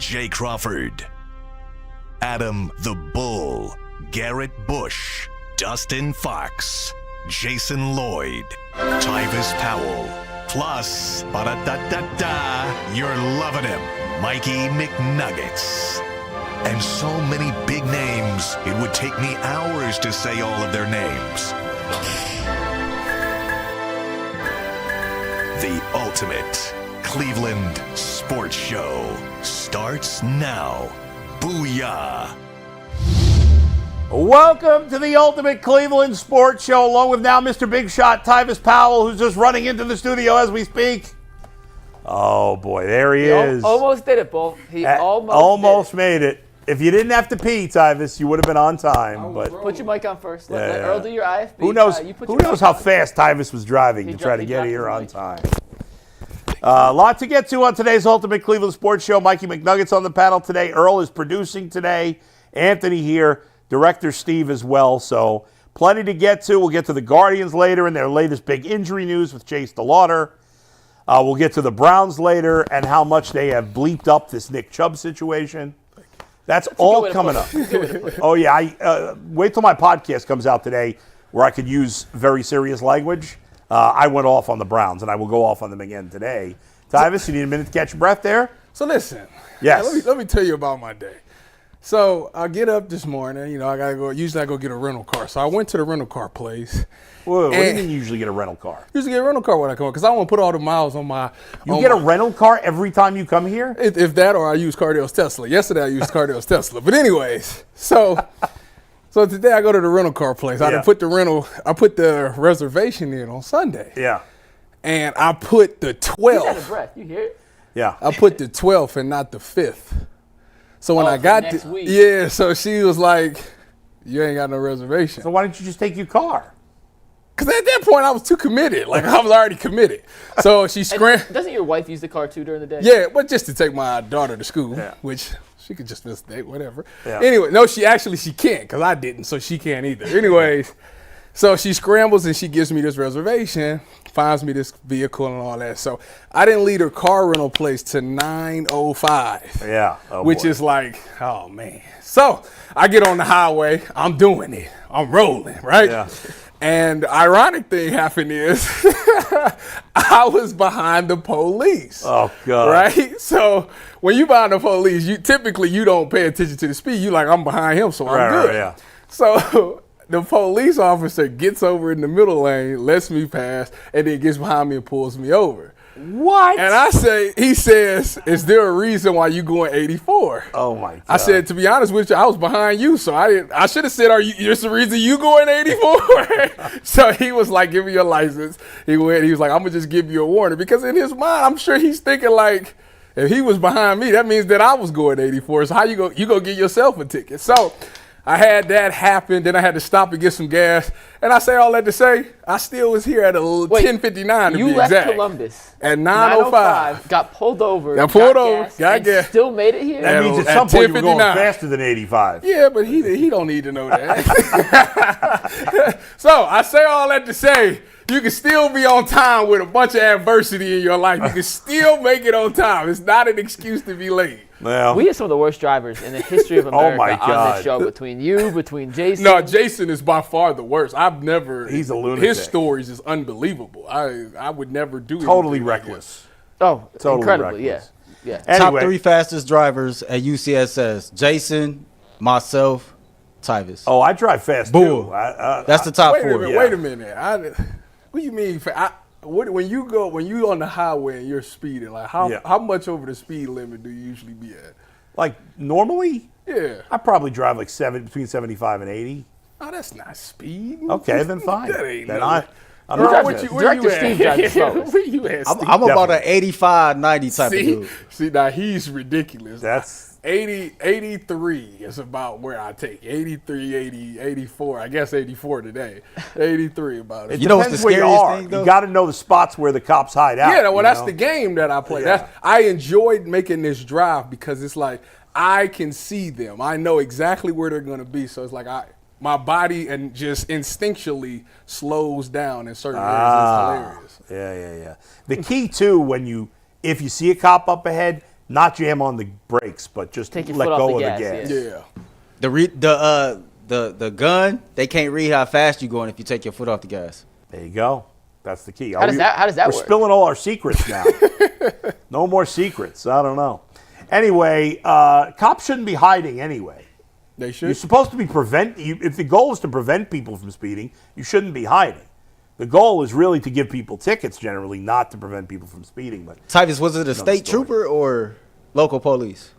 Jay Crawford, Adam the Bull, Garrett Bush, Dustin Fox, Jason Lloyd, Tyvis Powell, plus, ba-da-da-da-da, you're loving him, Mikey McNuggets. And so many big names, it would take me hours to say all of their names. The ultimate Cleveland sports show starts now. Booyah! Welcome to the ultimate Cleveland sports show, along with now Mr. Big Shot Tyvis Powell, who's just running into the studio as we speak. Oh boy, there he is. Almost did it, Bull. He almost made it. If you didn't have to pee, Tyvis, you would have been on time. But put your mic on first. Let Earl do your IFB. Who knows how fast Tyvis was driving to try to get here on time. A lot to get to on today's Ultimate Cleveland Sports Show. Mikey McNuggets on the panel today. Earl is producing today. Anthony here. Director Steve as well. So plenty to get to. We'll get to the Guardians later and their latest big injury news with Chase DeLauter. We'll get to the Browns later and how much they have bleeped up this Nick Chubb situation. That's all coming up. Oh, yeah. Wait till my podcast comes out today where I could use very serious language. I went off on the Browns, and I will go off on them again today. Tyvis, you need a minute to catch your breath there? So listen. Yes. Let me tell you about my day. So I get up this morning. I got to go. Usually I go get a rental car. So I went to the rental car place. Whoa, what do you mean you usually get a rental car? Usually get a rental car when I come because I don't want to put all the miles on my. You get a rental car every time you come here? If that, or I use Cardale's Tesla. Yesterday I used Cardale's Tesla. But anyways, so today I go to the rental car place. I put the reservation in on Sunday. Yeah. And I put the 12th. He's out of breath. You hear it? Yeah. I put the 12th and not the 5th. So when I got next week. Yeah, so she was like, you ain't got no reservation. So why didn't you just take your car? Because at that point I was too committed. Like I was already committed. So she scrambled. Doesn't your wife use the car too during the day? Yeah, but just to take my daughter to school, which she could just miss the date, whatever. Yeah. Anyway, no, she can't because I didn't, so she can't either. Anyways, so she scrambles and she gives me this reservation, finds me this vehicle and all that. So I didn't leave her car rental place to 9:05. Yeah. Which is like, oh man. So I get on the highway, I'm doing it. I'm rolling, right? Yeah. And the ironic thing happened is I was behind the police. Oh, God. Right? So when you behind the police, you don't pay attention to the speed. You like, I'm behind him, so I'm good. Right, yeah. So the police officer gets over in the middle lane, lets me pass, and then gets behind me and pulls me over. What? And he says, is there a reason why you going 84? Oh, my God. I said, to be honest with you, I was behind you, so I should have said, there's the reason you going 84? So he was like, give me your license. He was like, I'm going to just give you a warning. Because in his mind, I'm sure he's thinking like, if he was behind me, that means that I was going 84. So how you go get yourself a ticket? So I had that happen. Then I had to stop and get some gas. And I say all that to say, I still was here at 10:59 to be exact. You left Columbus at 9:05. Got pulled over. Got gas. Still made it here. That means at some point you were going faster than 85. Yeah, but he don't need to know that. So I say all that to say, you can still be on time with a bunch of adversity in your life. You can still make it on time. It's not an excuse to be late. Well, we have some of the worst drivers in the history of America on this show. Between Jason. No, Jason is by far the worst. He's a lunatic. His stories is unbelievable. I would never do totally reckless. Oh, totally incredibly, reckless. Yeah. Anyway. Top 3 fastest drivers at UCSS: Jason, myself, Tyvis. Oh, I drive fast too. That's the top 4. Wait a minute. What do you mean? When you on the highway and you're speeding, like how much over the speed limit do you usually be at? Like normally? Yeah. I probably drive like between 75 and 80. Oh, that's not speed. Okay, then fine. That ain't then no. I'm not where you at? Where you at, Steve? I'm about an 85, 90 type of dude. See, now he's ridiculous. That's 83 is about where I take 83, 80, 84. I guess 84 today. 83 about it. You know what's the scariest thing, though? You got to know the spots where the cops hide out. Yeah, well, that's the game that I play. Yeah. I enjoyed making this drive because it's like I can see them. I know exactly where they're going to be. So it's like my body and just instinctually slows down in certain areas. It's hilarious. Yeah. The key too, if you see a cop up ahead, not jam on the brakes, but just Take your let foot off go the of the gas, gas. Yeah. The gun, they can't read how fast you're going if you take your foot off the gas. There you go. That's the key. How does that We're work? spilling all our secrets now. No more secrets. I don't know. Anyway, cops shouldn't be hiding anyway. They should. You're supposed to be if the goal is to prevent people from speeding, you shouldn't be hiding. The goal is really to give people tickets generally, not to prevent people from speeding. But Tyvus, was it a state trooper or local police?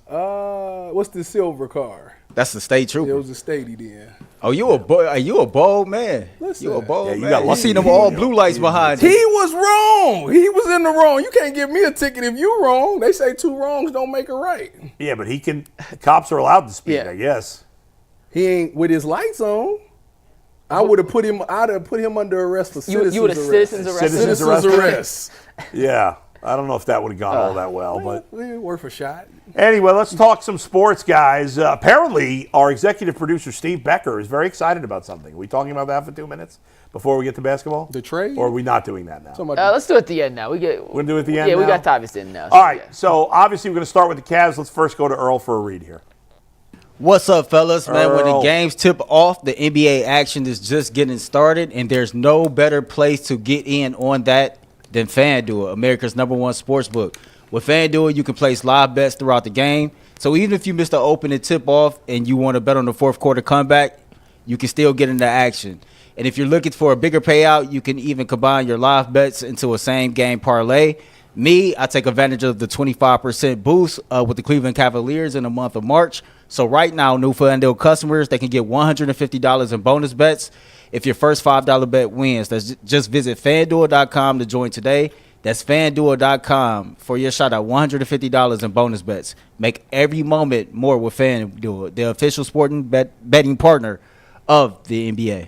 What's the silver car? That's the state trooper. It was a statey then. Oh, you a bold man. Listen. You a bold Yeah, you man. got You lucky. see them all blue lights behind He you. was wrong. He was in the wrong. You can't give me a ticket if you wrong. They say 2 wrongs don't make a right. yeah, but the cops are allowed to speed, Yeah. I guess. He ain't with his lights on. I'd have put him under arrest for citizens You would have arrest. citizens arrest. Citizens Citizens arrest. arrest. Yeah, I don't know if that would have gone all that well, but Worth a shot. anyway, let's talk some sports, guys. Apparently, our executive producer, Steve Becker, is very excited about something. Are we talking about that for 2 minutes before we get to basketball? The trade? Or are we not doing that now? Let's do it at the end now. We're going to do it at the end Yeah, now? we got Tyvus in now. All right, yeah. so obviously we're going to start with the Cavs. Let's first go to Earl for a read here. What's up, fellas? Man, when the Earl. games tip off, the NBA action is just getting started, and there's no better place to get in on that than FanDuel, America's #1 sports book. With FanDuel, you can place live bets throughout the game. So even if you missed the opening tip-off and you want to bet on the fourth quarter comeback, you can still get into action. And if you're looking for a bigger payout, you can even combine your live bets into a same-game parlay. I take advantage of the 25% boost with the Cleveland Cavaliers in the month of March. So right now, new FanDuel customers, they can get $150 in bonus bets if your first $5 bet wins. Just visit FanDuel.com to join today. That's FanDuel.com for your shot at $150 in bonus bets. Make every moment more with FanDuel, the official sporting betting partner of the NBA.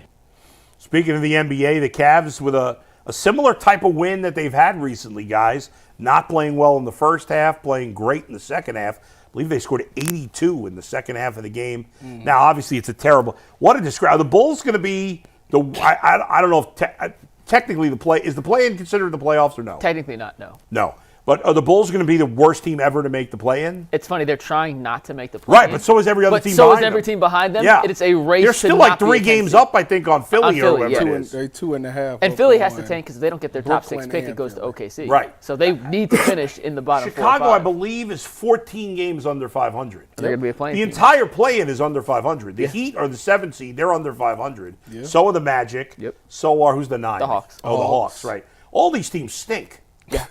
Speaking of the NBA, the Cavs with a similar type of win that they've had recently, guys. Not playing well in the first half, playing great in the second half. I believe they scored 82 in the second half of the game. Now, obviously, it's a terrible. What a describe. The Bulls going to be the. I don't know if technically is the play-in considered the playoffs or no? Technically not, no. No. But are the Bulls going to be the worst team ever to make the play-in? It's funny, they're trying not to make the play-in. Right, but so is every other But team so behind is every them. team behind them. Yeah. It's a race They're to still not like be 3 a 10 games seed. up, I think, on Philly or Philly, whatever yeah. it is. They're 2.5. And Philly has to tank because they don't get their top 6 Brooklyn pick. It and goes to Philly. OKC. Right. So they need to finish in the bottom 4 or Chicago, I 5. believe, is 14 games under 500. They're going to be a playing The team. entire play-in is under 500. The Heat are the 7th seed. They're under 500. Yeah. So are the Magic. Yep. So are, who's the 9? The Hawks. Oh, the Hawks, right. All these teams stink. Yeah.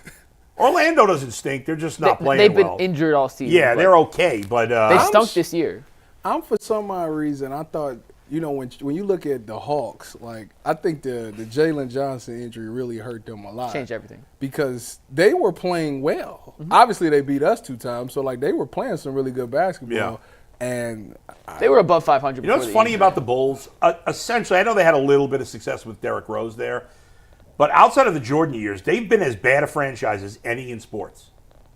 Orlando doesn't stink. They're just not playing They've been well. injured all season. Yeah, but they're okay, but They stunk this year. For some odd reason, I thought, when you look at the Hawks, like, I think the Jalen Johnson injury really hurt them a lot. Changed everything. Because they were playing well. Obviously, they beat us 2 times, so, like, they were playing some really good basketball. Yeah. And They were above 500 you know what's funny about the Bulls? Essentially, I know they had a little bit of success with Derrick Rose there, but outside of the Jordan years, they've been as bad a franchise as any in sports.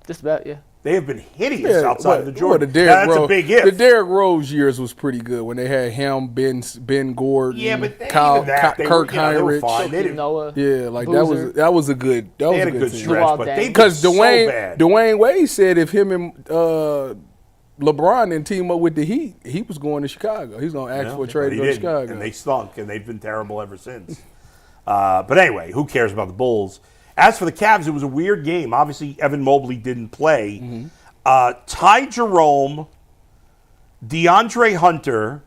Just about, yeah. They have been hideous outside of the Jordan. The Now, that's a big if. The Derrick Rose years was pretty good when they had him, Ben Gordon, Yeah, but they, Kyle, even that, they Kirk were, they were Heinrich. fine. They didn't, Noah. Yeah, like Boozer. that was a good. That they was had a a good good team. stretch, Luol but Deng. they've been Because so Dwayne bad. Wade said if him and LeBron didn't team up with the Heat, he was going to Chicago. He's going to ask for a trade But to he go to didn't, Chicago. and they stunk, and they've been terrible ever since. But anyway, who cares about the Bulls? As for the Cavs, it was a weird game. Obviously, Evan Mobley didn't play. Ty Jerome, DeAndre Hunter,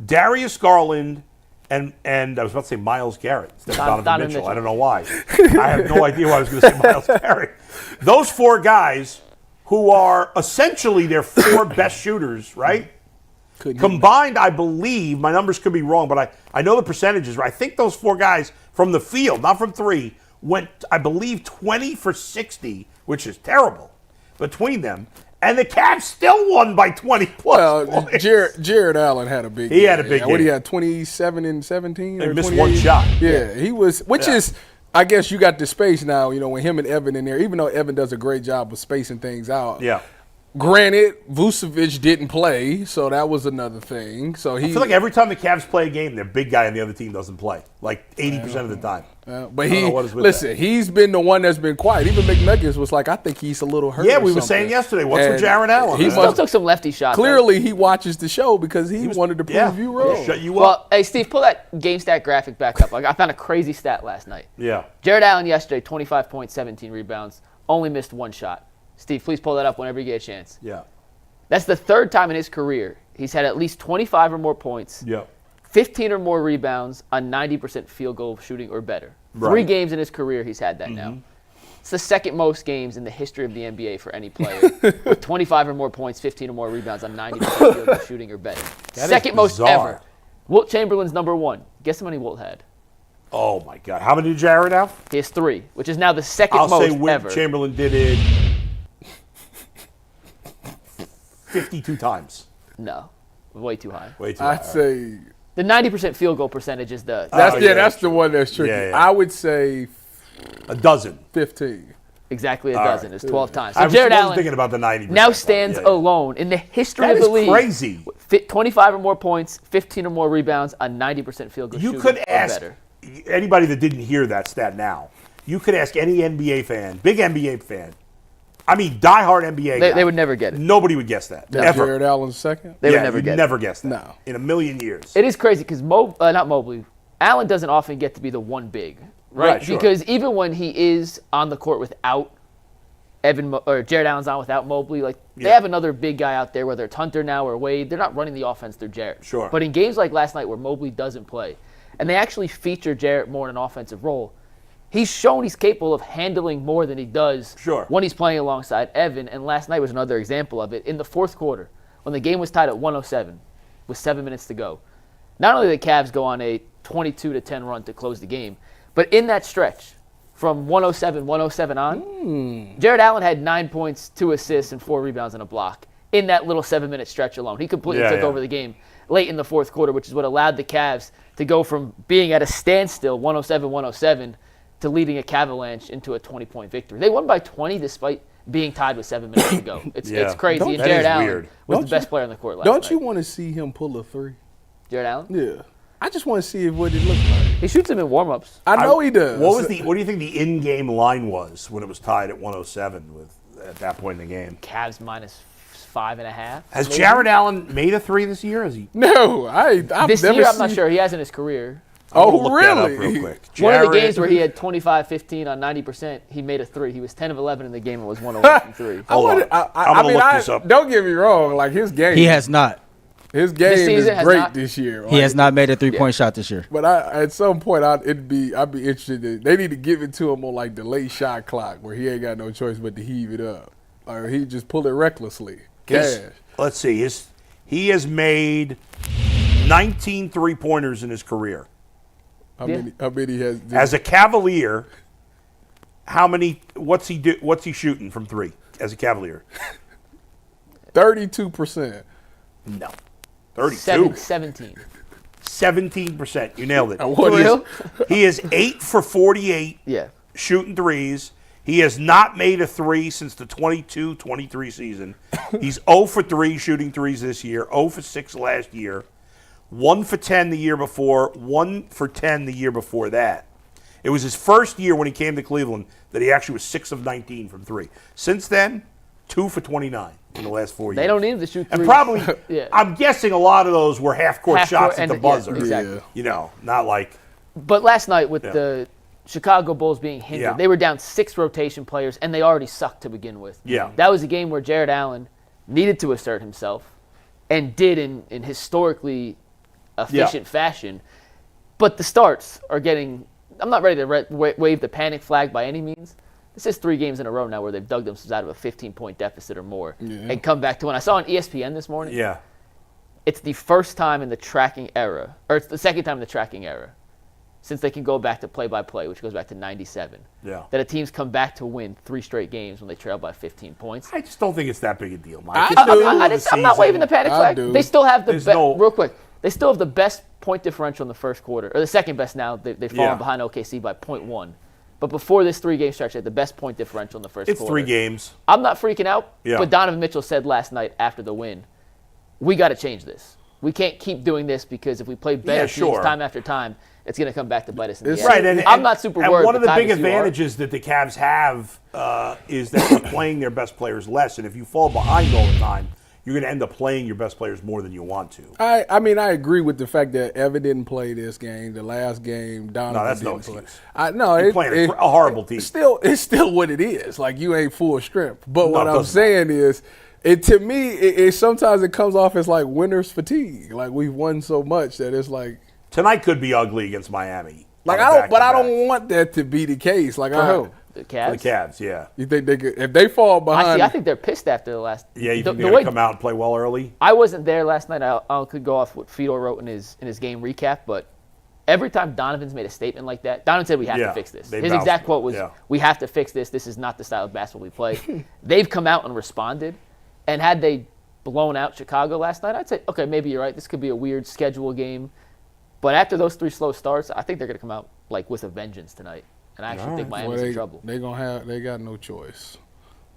Darius Garland, and I was about to say Myles Garrett instead of Donovan Mitchell. I don't know why. I have no idea why I was going to say Myles Garrett. Those 4 guys who are essentially their 4 best shooters, right? Combined, I believe, my numbers could be wrong, but I know the percentages. I think those 4 guys from the field, not from 3, went, I believe, 20 for 60, which is terrible, between them. And the Cavs still won by 20 plus points. Jared Allen had a big game. He had a big game. What, he had 27 and 17? They or missed 28? 1 shot. Yeah, he was, which is, I guess you got the space now, when him and Evan in there, even though Evan does a great job of spacing things out. Yeah. Granted, Vucevic didn't play, so that was another thing. So I feel like every time the Cavs play a game, their big guy on the other team doesn't play. Like 80% of the time. But he's been the one that's been quiet. Even McNuggets was like, I think he's a little hurt. Yeah, we were saying yesterday, what's with Jared Allen? He still took some lefty shots. Clearly, he watches the show because he wanted to prove you wrong. Shut you up. Well, hey, Steve, pull that game stat graphic back up. I found a crazy stat last night. Yeah. Jared Allen yesterday, 25 points, 17 rebounds, only missed one shot. Steve, please pull that up whenever you get a chance. Yeah. That's the third time in his career he's had at least 25 or more points, 15 or more rebounds on 90% field goal shooting or better. Right. 3 games in his career he's had that now. It's the second most games in the history of the NBA for any player with 25 or more points, 15 or more rebounds on 90% field goal shooting or better. Second most ever. Wilt Chamberlain's number 1. Guess how many Wilt had? Oh, my God. How many did Jared have? He has 3, which is now the second most I'll say Wilt ever. Chamberlain did it 52 times. No, way too high. Way too high. I'd say The 90% field goal percentage is the... that's the one that's tricky. Yeah, yeah. I would say a dozen. 15. Exactly a dozen. It's 12 times. I So was Jared Allen thinking about the 90%. now stands alone in the history That of the is league. crazy. 25 or more points, 15 or more rebounds on 90% field goal You shooting could or ask better. anybody that didn't hear that stat now. You could ask any NBA fan, big NBA fan. I mean, diehard NBA guy. They would never get it. Nobody would guess that. Ever. Jared Allen's second? They would never you'd get never it. guess that. No. In a million years. It is crazy because not Mobley. Allen doesn't often get to be the one big, right? Sure. Because even when he is on the court without Jared Allen's on without Mobley, like they have another big guy out there, whether it's Hunter now or Wade. They're not running the offense through Jarrett. Sure. But in games like last night where Mobley doesn't play, and they actually feature Jarrett more in an offensive role, he's shown he's capable of handling more than he does when he's playing alongside Evan. And last night was another example of it. In the fourth quarter, when the game was tied at 107 with 7 minutes to go, not only did the Cavs go on a 22-10 run to close the game, but in that stretch, from 107 on, Jared Allen had 9 points, 2 assists, and 4 rebounds and a block in that little 7-minute stretch alone. He completely took over the game late in the fourth quarter, which is what allowed the Cavs to go from being at a standstill, 107-107, to leading a Cavalanche into a 20-point victory. They won by 20 despite being tied with 7 minutes to go. It's crazy. And Jared Allen was the best player on the court last night. Don't you want to see him pull a 3? Jared Allen? Yeah. I just want to see what it looks like. He shoots them in warm-ups. I know he does. What do you think the in-game line was when it was tied at 107 at that point in the game? Cavs minus 5.5. Has Jared Allen made a 3 this year? Has he? No, I've this never year, I'm seen... not sure. He has in his career. Oh, That up really? real quick. One of the games where he had 25-15 on 90%, he made a 3. He was 10 of 11 in the game and was 1 of 3. I'm going to look this up. Don't get me wrong. Like, his game. He has not. His game is great not. this year. He has not made a three-point shot this year. But at some point, I'd be interested. They need to give it to him on like the late shot clock where he ain't got no choice but to heave it up, or he just pull it recklessly. Let's see. He has made 19 3-pointers in his career. How many has? As a Cavalier, how many? What's he shooting from 3 as a Cavalier? 32%. No. 32. 17. 17%. You nailed it. He is 8 for 48 shooting threes. He has not made a 3 since the 22-23 season. He's 0 for 3 shooting threes this year, 0 for 6 last year, 1 for 10 the year before, 1 for 10 the year before that. It was his first year when he came to Cleveland that he actually was 6 of 19 from 3. Since then, 2 for 29 in the last 4 years. They don't need him to shoot 3. And probably, I'm guessing a lot of those were half-court shots at the buzzer. Yeah, exactly. You know, not like. But last night with the Chicago Bulls being hindered, they were down 6 rotation players, and they already sucked to begin with. Yeah. That was a game where Jared Allen needed to assert himself and did in historically efficient fashion. But the starts are getting – I'm not ready to wave the panic flag by any means. This is 3 games in a row now where they've dug themselves out of a 15-point deficit or more and come back to one. I saw on ESPN this morning. Yeah. It's the first time in the tracking era, or it's the second time in the tracking era, since they can go back to play-by-play, which goes back to 97, that a team's come back to win 3 straight games when they trail by 15 points. I just don't think it's that big a deal, Mike. I'm not waving the panic flag. They still have real quick, they still have the best point differential in the first quarter, or the second best now. They've fallen behind OKC by 0.1. But before this 3-game stretch, they had the best point differential in the first quarter. It's 3 games. I'm not freaking out, Yeah. but Donovan Mitchell said last night after the win, we got to change this. We can't keep doing this because if we play better teams time after time, it's going to come back to bite us in the end. Right, and I'm not super worried. And one of the big Tyvus, advantages that the Cavs have is that they're playing their best players less. And if you fall behind all the time, you're going to end up playing your best players more than you want to. I mean, I agree with the fact that Evan didn't play this game. The last game, Donovan didn't play. You're playing a horrible team. It's still what it is. Like, you ain't full strength. But what I'm saying is, to me, it sometimes it comes off as like winner's fatigue. Like, we've won so much that it's like tonight could be ugly against Miami. Like, I don't want that to be the case. Like, the Cavs? The Cavs, yeah. You think they could, if they fall behind? I think they're pissed after the last. Yeah, you think they're going to come out and play well early? I wasn't there last night. I could go off what Fedor wrote in his game recap, but every time Donovan's made a statement like that, Donovan said we have to fix this. His exact quote was, we have to fix this. This is not the style of basketball we play. They've come out and responded, and had they blown out Chicago last night, I'd say, okay, maybe you're right. This could be a weird schedule game. But after those 3 slow starts, I think they're going to come out like with a vengeance tonight. And I actually think Miami's in trouble. They got no choice.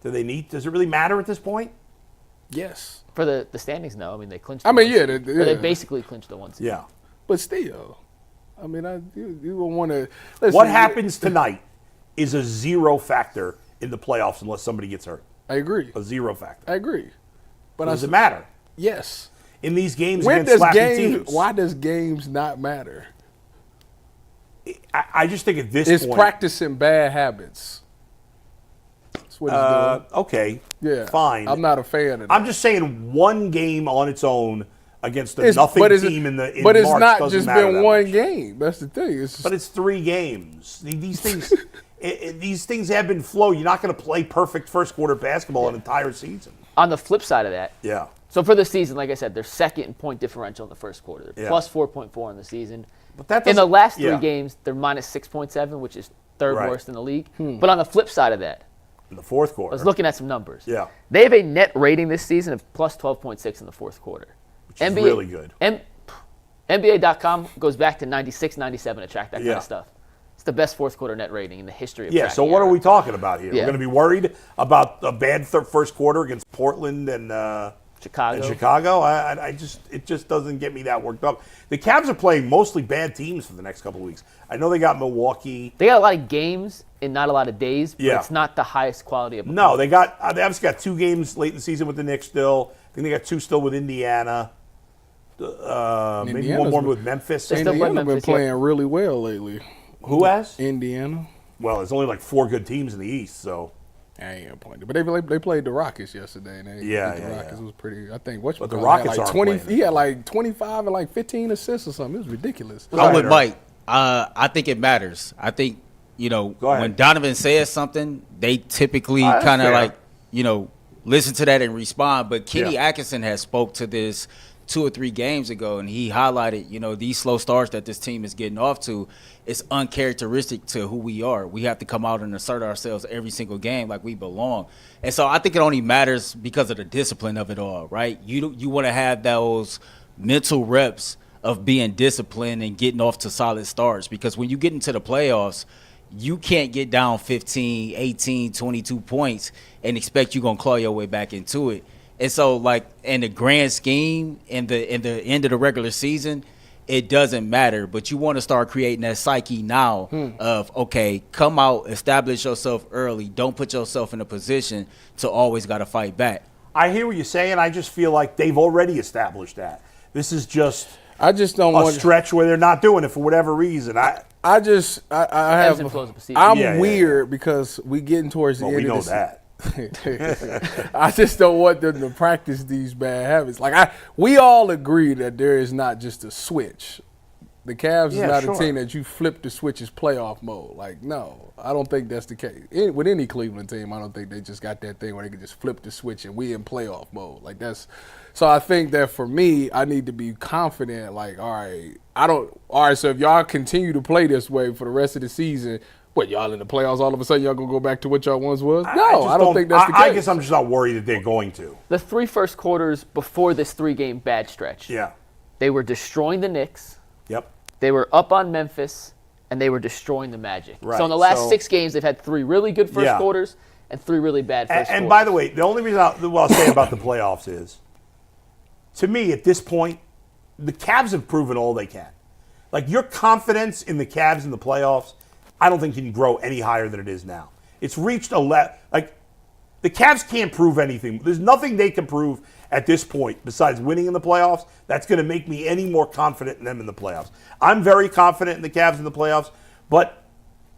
Does it really matter at this point? Yes. For the standings, no. I mean, they clinched. They basically clinched the 1 seed. Yeah. But still, I mean, you don't want to. What happens tonight is a 0 factor in the playoffs unless somebody gets hurt. I agree. A 0 factor. I agree. But does it matter? Yes. In these games against slappy teams. Why does games not matter? I just think at this point. It's practicing bad habits. That's what it's doing. Okay. Yeah. Fine. I'm not a fan of that. I'm just saying one game on its own against a nothing team in March But it's not doesn't just matter been one game. That's the thing. But it's 3 games. These things these things ebb and flow. You're not going to play perfect first quarter basketball an entire season. On the flip side of that. Yeah. So for the season, like I said, they're second in point differential in the first quarter. They're plus 4.4 in the season. But in the last 3 games, they're minus 6.7, which is third worst in the league. But on the flip side of that, in the fourth quarter, I was looking at some numbers. Yeah. They have a net rating this season of plus 12.6 in the fourth quarter. Which is really good. NBA.com goes back to 96, 97 to track that kind of stuff. It's the best fourth quarter net rating in the history of tracking. So what are we talking about here? Yeah. We're going to be worried about a bad first quarter against Portland and Chicago. It just doesn't get me that worked up. The Cavs are playing mostly bad teams for the next couple of weeks. I know they got Milwaukee. They got a lot of games in not a lot of days, but it's not the highest quality of. No, they obviously got 2 games late in the season with the Knicks still. I think they got 2 still with Indiana. Maybe one more with Memphis. Indiana's been playing really well lately. Who has? Indiana. Well, there's only like 4 good teams in the East, so. I ain't gonna point it, but they played the Rockets yesterday. And the Rockets was pretty. I think but the Rockets had like 20. He had like 25 and like 15 assists or something. It was ridiculous. I'm with Mike. I think it matters. I think when Donovan says something, they typically kind of like listen to that and respond. But Kenny Atkinson has spoke to this 2 or 3 games ago, and he highlighted, these slow starts that this team is getting off to, it's uncharacteristic to who we are. We have to come out and assert ourselves every single game like we belong. And so I think it only matters because of the discipline of it all, right? You want to have those mental reps of being disciplined and getting off to solid starts, because when you get into the playoffs, you can't get down 15, 18, 22 points and expect you're going to claw your way back into it. And so, like, in the grand scheme, in the end of the regular season, it doesn't matter. But you want to start creating that psyche now of, okay, come out, establish yourself early. Don't put yourself in a position to always got to fight back. I hear what you're saying. I just feel like they've already established that. This is just a stretch where they're not doing it for whatever reason. I'm weird because we getting towards the end of this. We know that. I just don't want them to practice these bad habits. Like we all agree that there is not just a switch. The Cavs is not a team that you flip the switches playoff mode. Like, no, I don't think that's the case. With any Cleveland team, I don't think they just got that thing where they can just flip the switch and we in playoff mode. Like so I think that for me, I need to be confident. Like, all right, so if y'all continue to play this way for the rest of the season, what, y'all in the playoffs, all of a sudden y'all going to go back to what y'all once was? No, I don't think that's the case. I guess I'm just not worried that they're going to. The 3 first quarters before this 3-game bad stretch, they were destroying the Knicks. Yep. They were up on Memphis, and they were destroying the Magic. Right. So in the last 6 games, they've had 3 really good first quarters and 3 really bad first quarters. And by the way, the only reason I'll say about the playoffs is, to me, at this point, the Cavs have proven all they can. Like, your confidence in the Cavs in the playoffs, I don't think can grow any higher than it is now. It's reached a like, the Cavs can't prove anything. There's nothing they can prove at this point besides winning in the playoffs that's going to make me any more confident in them in the playoffs. I'm very confident in the Cavs in the playoffs, but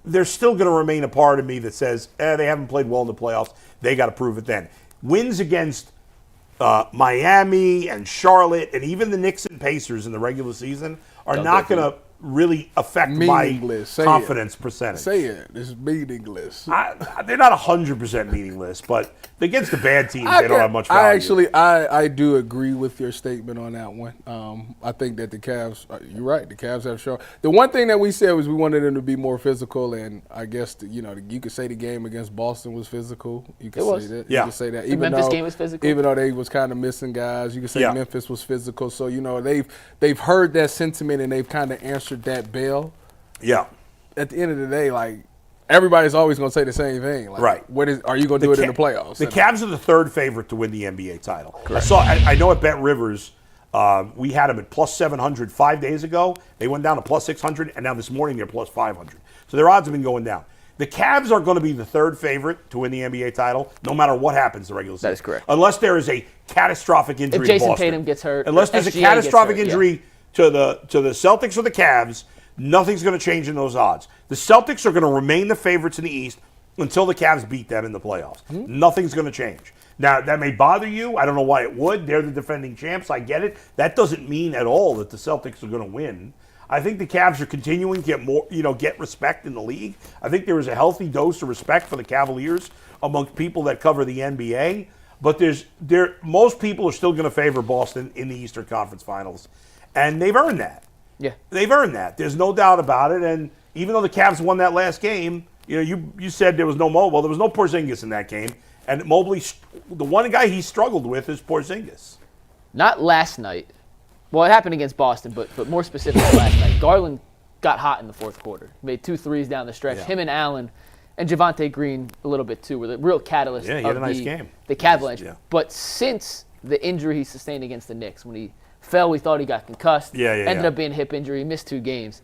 there's still going to remain a part of me that says, they haven't played well in the playoffs. They got to prove it then. Wins against Miami and Charlotte and even the Knicks and Pacers in the regular season are not going to really affect my confidence percentage. Say it. It's meaningless. They're not 100% meaningless, but against the bad teams, they don't have much value. I do agree with your statement on that one. I think that the Cavs, you're right, the Cavs have shown. The one thing that we said was we wanted them to be more physical, and I guess, you could say the game against Boston was physical. You could say that. Yeah. You could say that. The Memphis game was physical. Even though they was kind of missing guys, you could say Memphis was physical. So, they've heard that sentiment, and they've kind of answered that bell. Yeah. At the end of the day, like, everybody's always going to say the same thing. Like, right. Are you going to do it in the playoffs? The Cavs are the 3rd favorite to win the NBA title. Correct. I know at Bet Rivers, we had them at plus 700 5 days ago. They went down to plus 600, and now this morning they're plus 500. So their odds have been going down. The Cavs are going to be the 3rd favorite to win the NBA title, no matter what happens in the regular season. That is correct. Unless there is a catastrophic injury if Jason to Boston. Tatum gets hurt. Unless there's a catastrophic injury to the Celtics or the Cavs, nothing's going to change in those odds. The Celtics are going to remain the favorites in the East until the Cavs beat them in the playoffs. Mm-hmm. Nothing's going to change. Now, that may bother you. I don't know why it would. They're the defending champs. I get it. That doesn't mean at all that the Celtics are going to win. I think the Cavs are continuing to get respect in the league. I think there is a healthy dose of respect for the Cavaliers amongst people that cover the NBA. But most people are still going to favor Boston in the Eastern Conference Finals. And they've earned that. Yeah. They've earned that. There's no doubt about it. And even though the Cavs won that last game, you said there was no Mobley. Well, there was no Porzingis in that game. And Mobley, the one guy he struggled with is Porzingis. Not last night. Well, it happened against Boston, but more specifically last night. Garland got hot in the 4th quarter. Made 2 threes down the stretch. Yeah. Him and Allen and Javonte Green a little bit too were the real catalyst he had a nice game. The Cavaliers. Yeah. But since the injury he sustained against the Knicks, when he fell, we thought he got concussed. Ended up being a hip injury. He missed 2 games.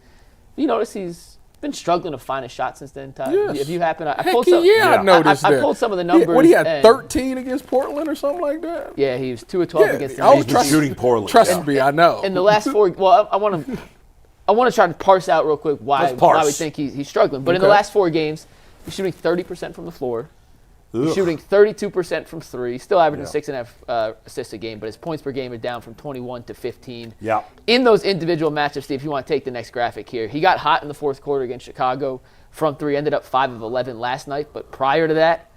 You notice he's been struggling to find a shot since then, Ty. Yes. If you happen, I pulled some of the numbers. What, he had 13 against Portland or something like that? Yeah, he was 2 of 12 against the Knicks. He was shooting poorly. Trust me, I know. In the last 4, well, I want to try to parse out real quick why we think he's struggling. But in the last 4 games, he's shooting 30% from the floor. He's shooting 32% from 3, still averaging 6.5 assists a game, but his points per game are down from 21 to 15. Yeah. In those individual matchups, Steve, if you want to take the next graphic here, he got hot in the 4th quarter against Chicago from 3, ended up 5 of 11 last night, but prior to that,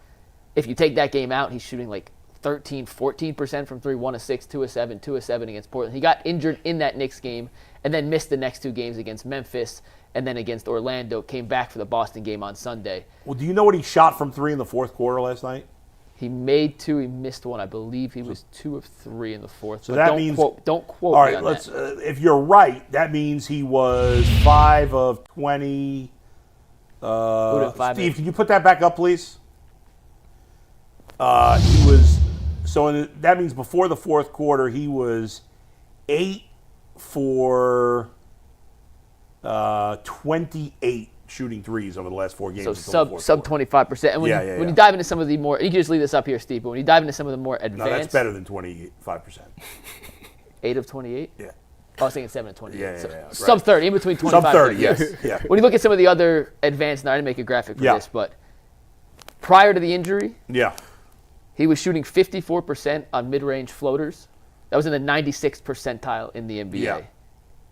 if you take that game out, he's shooting like 13, 14% from 3, 1 of 6, 2 of 7, 2 of 7 against Portland. He got injured in that Knicks game and then missed the next 2 games against Memphis and then against Orlando, came back for the Boston game on Sunday. Well, do you know what he shot from 3 in the 4th quarter last night? He made 2. He missed 1. I believe he was 2 of 3 in the 4th. So that means don't quote all right, me on let's. that. If you're right, that means he was 5 of 20. Steve, can you put that back up, please? He was. So that means before the 4th quarter, he was 8 for 28 shooting threes over the last 4 games. So sub 25%. And when you dive into some of the more, you can just leave this up here, Steve, but when you dive into some of the more advanced. No, that's better than 25%. 8 of 28? Yeah. I was thinking 7 of 28. Yeah. Sub 30, in between 25 Sub 30, and yes. 30. Yeah. When you look at some of the other advanced, now I didn't make a graphic for this, but prior to the injury, he was shooting 54% on mid-range floaters. That was in the 96th percentile in the NBA. Yeah.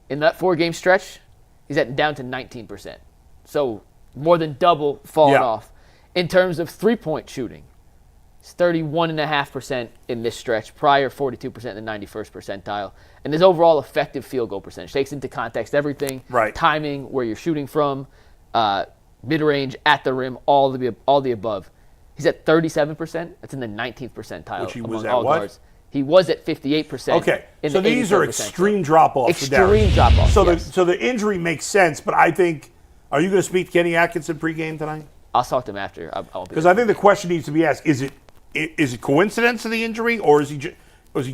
In that 4-game stretch, he's down to 19%. So more than double falling off. In terms of three-point shooting, it's 31.5% in this stretch, prior 42% in the 91st percentile. And his overall effective field goal percentage takes into context everything, timing, where you're shooting from, mid-range, at the rim, all the above. He's at 37%. That's in the 19th percentile. Which he was among at all what? Guards. He was at 58%. Okay, so these are extreme drop-offs. Extreme drop-offs, So the injury makes sense, but I think Are you going to speak to Kenny Atkinson pregame tonight? I'll talk to him after. Because I think the question needs to be asked: Is it coincidence of the injury, or is he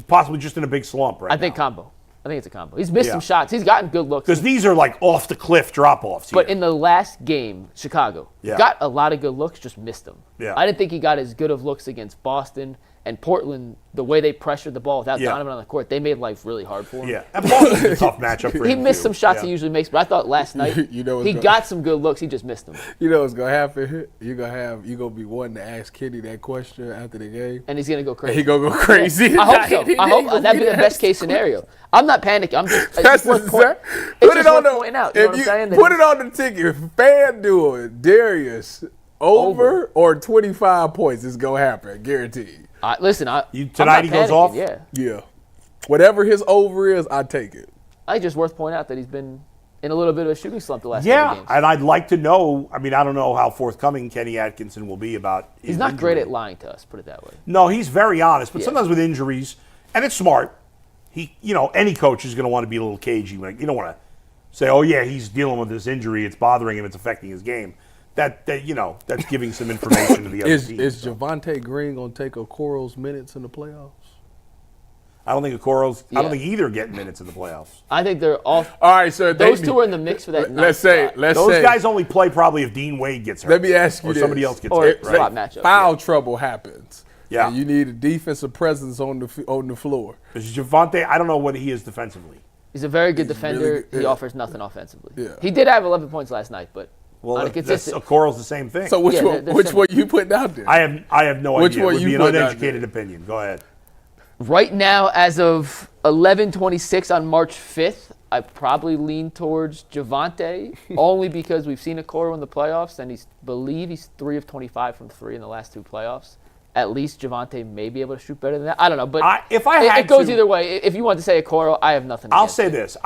possibly just in a big slump right now? I think combo. I think it's a combo. He's missed some shots. He's gotten good looks. Because these are like off the cliff drop offs. But in the last game, Chicago, got a lot of good looks, just missed them. Yeah. I didn't think he got as good of looks against Boston and Portland. The way they pressured the ball without Donovan on the court, they made life really hard for him. Yeah, and Boston's a tough matchup for him. He missed some shots he usually makes, but I thought last night he got some good looks. He just missed them. You know what's gonna happen? You're gonna be wanting to ask Kenny that question after the game, and he's gonna go crazy. He gonna go crazy. I hope so. I hope that'd be the best case scenario. I'm not panicking. I'm just put it on pointing out. You know what I'm saying? Put it on the ticket. FanDuel, Darius over or 25 points is gonna happen, guaranteed. Listen, tonight he goes off. Yeah. Whatever his over is, I take it. I think just worth pointing out that he's been in a little bit of a shooting slump the last couple games. And I'd like to know. I mean, I don't know how forthcoming Kenny Atkinson will be about. He's not great at lying to us. Put it that way. No, he's very honest, but sometimes with injuries, and it's smart. Any coach is going to want to be a little cagey. Like, you don't want to say, "Oh yeah, he's dealing with this injury. It's bothering him. It's affecting his game." That's giving some information to the other team. Is Javonte Green going to take Okoro's minutes in the playoffs? I don't think Okoro's. I don't think either get minutes in the playoffs. I think they're all. All right, so those two are in the mix for that. Let's say those guys only play probably if Dean Wade gets hurt. Let me ask you or this. somebody else gets or hurt. Spot matchup. Foul trouble happens. Yeah, and you need a defensive presence on the floor. Because Javonte, I don't know what he is defensively. He's a very good defender. Really, he offers nothing offensively. Yeah. He did have 11 points last night, but. Well, Okoro's the same thing. So which one you putting out there? I have no which idea. One it would you be an putting uneducated opinion. Go ahead. Right now, as of 11:26 on March 5th, I probably lean towards Javonte, only because we've seen Okoro in the playoffs, and he's 3 of 25 from 3 in the last 2 playoffs. At least Javonte may be able to shoot better than that. I don't know, but it goes either way. If you want to say Okoro, I have nothing. I'll say this: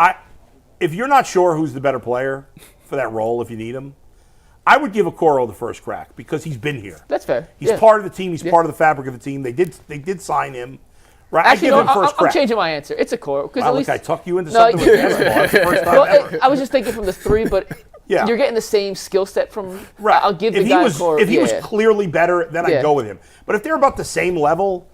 if you're not sure who's the better player for that role, if you need him, I would give Okoro the first crack because he's been here. That's fair. He's part of the team. He's part of the fabric of the team. They did sign him. Right? Actually, I give him first crack. I'm changing my answer. It's Okoro. Wow, look, I tucked you into something with basketball. That's the first time ever. I was just thinking from the 3, but you're getting the same skill set from. Right. I'll give the guy Okoro. If he was clearly better, then I'd go with him. But if they're about the same level,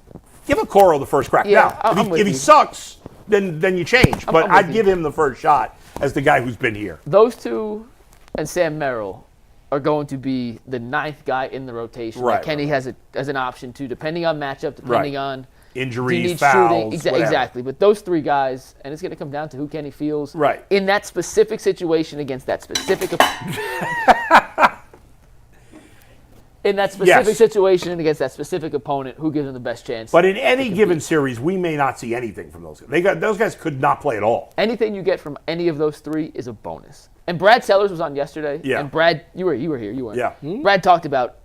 give Okoro the first crack. Yeah, now, if he sucks, then you change. But I'd give him the first shot as the guy who's been here. Those two and Sam Merrill are going to be the 9th guy in the rotation. Right, that Kenny has an option to, depending on matchup, depending on injuries, fouls, exactly. But those 3 guys, and it's going to come down to who Kenny feels in that specific situation against that specific situation against that specific opponent, who gives him the best chance. But in any given series, we may not see anything from those guys. Those guys could not play at all. Anything you get from any of those 3 is a bonus. And Brad Sellers was on yesterday. Yeah. And Brad, you were here. You weren't. Yeah. Brad talked about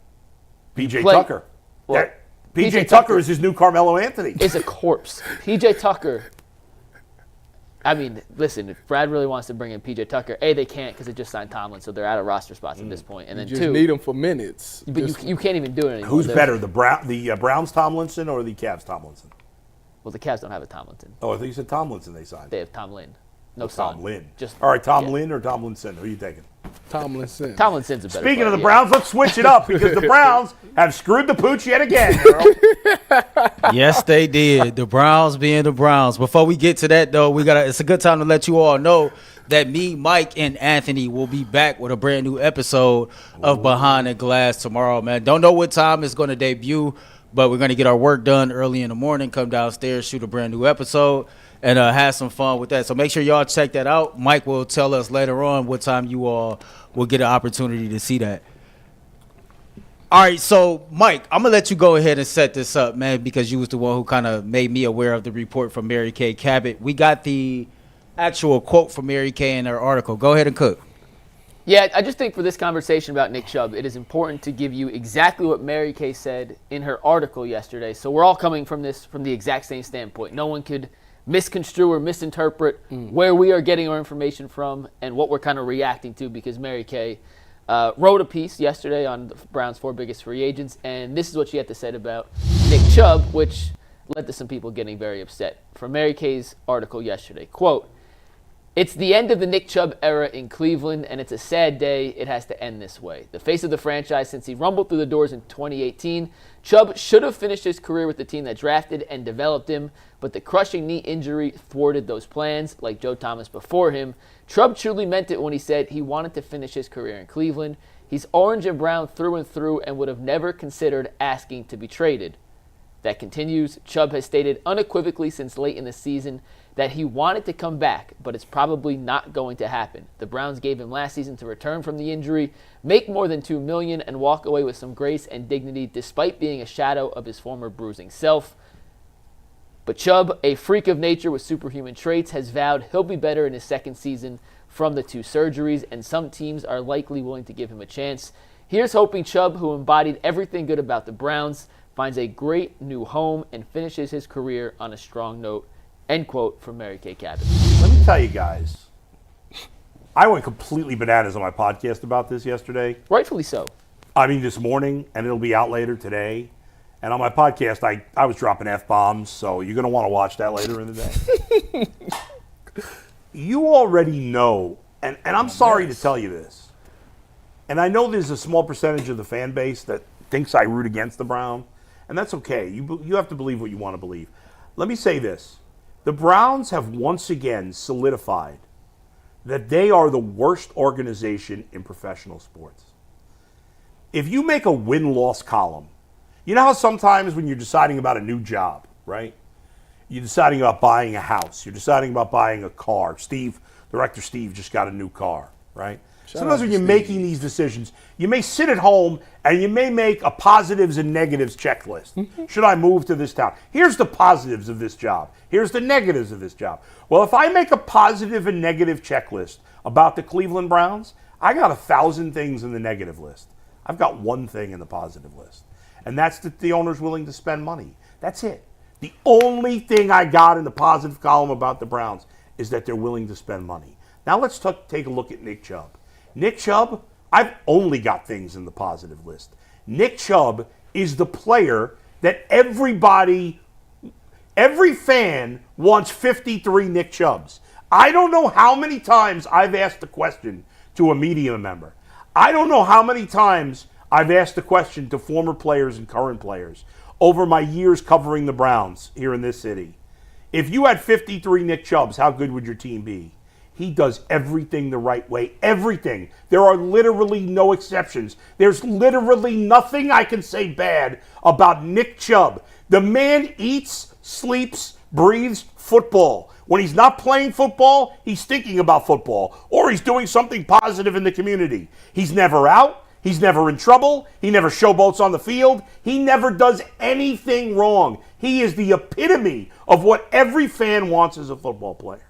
PJ Tucker. Well, PJ Tucker is his new Carmelo Anthony. Is a corpse. PJ Tucker. I mean, listen, if Brad really wants to bring in PJ Tucker, A, they can't because they just signed Tomlin, so they're out of roster spots at this point. And then you just 2, need him for minutes. But you can't even do it anymore. Who's better, the Browns Tomlinson or the Cavs Tomlinson? Well, the Cavs don't have a Tomlinson. Oh, I think you said Tomlinson they signed. They have Tomlin. No Tom Lynn. All right, Tom Lynn or Tomlinson? Who are you taking? Tomlinson. Tomlinson's a better Speaking player, of the Browns, let's switch it up because the Browns have screwed the pooch yet again, girl. Yes, they did. The Browns being the Browns. Before we get to that, though, it's a good time to let you all know that me, Mike, and Anthony will be back with a brand new episode of Behind the Glass tomorrow, man. Don't know what time it's going to debut, but we're going to get our work done early in the morning, come downstairs, shoot a brand new episode, and have some fun with that. So make sure y'all check that out. Mike will tell us later on what time you all will get an opportunity to see that. All right, so Mike, I'm going to let you go ahead and set this up, man, because you was the one who kind of made me aware of the report from Mary Kay Cabot. We got the actual quote from Mary Kay in her article. Go ahead and cook. Yeah, I just think for this conversation about Nick Chubb, it is important to give you exactly what Mary Kay said in her article yesterday. So we're all coming from this from the exact same standpoint. No one could misconstrue or misinterpret where we are getting our information from and what we're kind of reacting to, because Mary Kay wrote a piece yesterday on the Browns' 4 biggest free agents, and this is what she had to say about Nick Chubb, which led to some people getting very upset. From Mary Kay's article yesterday, quote, It's the end of the Nick Chubb era in Cleveland, and it's a sad day it has to end this way. The face of the franchise since he rumbled through the doors in 2018, Chubb should have finished his career with the team that drafted and developed him, but the crushing knee injury thwarted those plans, like Joe Thomas before him. Chubb truly meant it when he said he wanted to finish his career in Cleveland. He's orange and brown through and through and would have never considered asking to be traded. That continues. Chubb has stated unequivocally since late in the season that he wanted to come back, but it's probably not going to happen. The Browns gave him last season to return from the injury, make more than $2 million, and walk away with some grace and dignity despite being a shadow of his former bruising self. But Chubb, a freak of nature with superhuman traits, has vowed he'll be better in his second season from the 2 surgeries, and some teams are likely willing to give him a chance. Here's hoping Chubb, who embodied everything good about the Browns, finds a great new home and finishes his career on a strong note. End quote from Mary Kay Cabot. Let me tell you guys, I went completely bananas on my podcast about this yesterday. Rightfully so. I mean, this morning, and it'll be out later today. And on my podcast, I was dropping F-bombs, so you're going to want to watch that later in the day. You already know, and I'm sorry to tell you this, and I know there's a small percentage of the fan base that thinks I root against the Browns, and that's okay. You have to believe what you want to believe. Let me say this. The Browns have once again solidified that they are the worst organization in professional sports. If you make a win-loss column, you know how sometimes when you're deciding about a new job, right? You're deciding about buying a house. You're deciding about buying a car. Director Steve just got a new car, right? Sometimes when you're making these decisions, you may sit at home and you may make a positives and negatives checklist. Should I move to this town? Here's the positives of this job. Here's the negatives of this job. Well, if I make a positive and negative checklist about the Cleveland Browns, I got 1,000 things in the negative list. I've got one thing in the positive list, and that's that the owner's willing to spend money. That's it. The only thing I got in the positive column about the Browns is that they're willing to spend money. Now let's take a look at Nick Chubb. Nick Chubb, I've only got things in the positive list. Nick Chubb is the player that every fan wants 53 Nick Chubbs. I don't know how many times I've asked the question to a media member. I don't know how many times I've asked the question to former players and current players over my years covering the Browns here in this city. If you had 53 Nick Chubbs, how good would your team be? He does everything the right way. Everything. There are literally no exceptions. There's literally nothing I can say bad about Nick Chubb. The man eats, sleeps, breathes football. When he's not playing football, he's thinking about football, or he's doing something positive in the community. He's never out. He's never in trouble. He never showboats on the field. He never does anything wrong. He is the epitome of what every fan wants as a football player.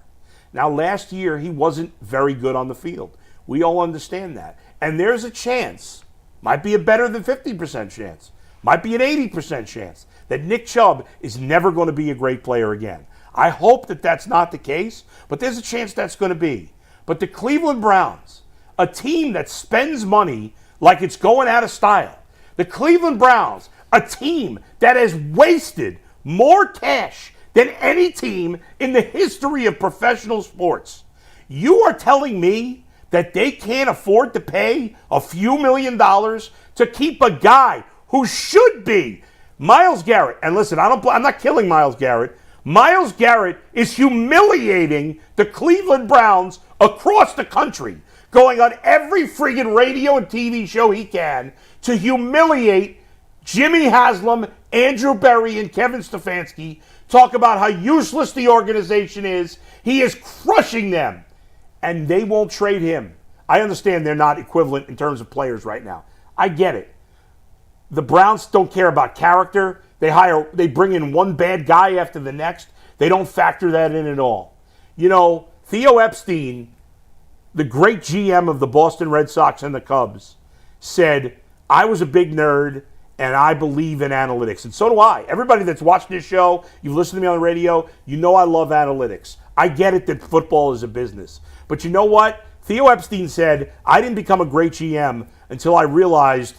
Now, last year, he wasn't very good on the field. We all understand that. And there's a chance, might be a better than 50% chance, might be an 80% chance, that Nick Chubb is never going to be a great player again. I hope that that's not the case, but there's a chance that's going to be. But the Cleveland Browns, a team that spends money like it's going out of style, the Cleveland Browns, a team that has wasted more cash than any team in the history of professional sports. You are telling me that they can't afford to pay a few $1 million to keep a guy who should be Myles Garrett. And listen, I'm not killing Myles Garrett. Myles Garrett is humiliating the Cleveland Browns across the country, going on every friggin' radio and TV show he can to humiliate Jimmy Haslam, Andrew Berry, and Kevin Stefanski, talk about how useless the organization is. He is crushing them, and they won't trade him. I understand they're not equivalent in terms of players right now. I get it. The Browns don't care about character. They bring in one bad guy after the next. They don't factor that in at all. You know, Theo Epstein, the great GM of the Boston Red Sox and the Cubs, said, I was a big nerd, and I believe in analytics. And so do I. Everybody that's watched this show, you've listened to me on the radio, you know I love analytics. I get it that football is a business. But you know what? Theo Epstein said, I didn't become a great GM until I realized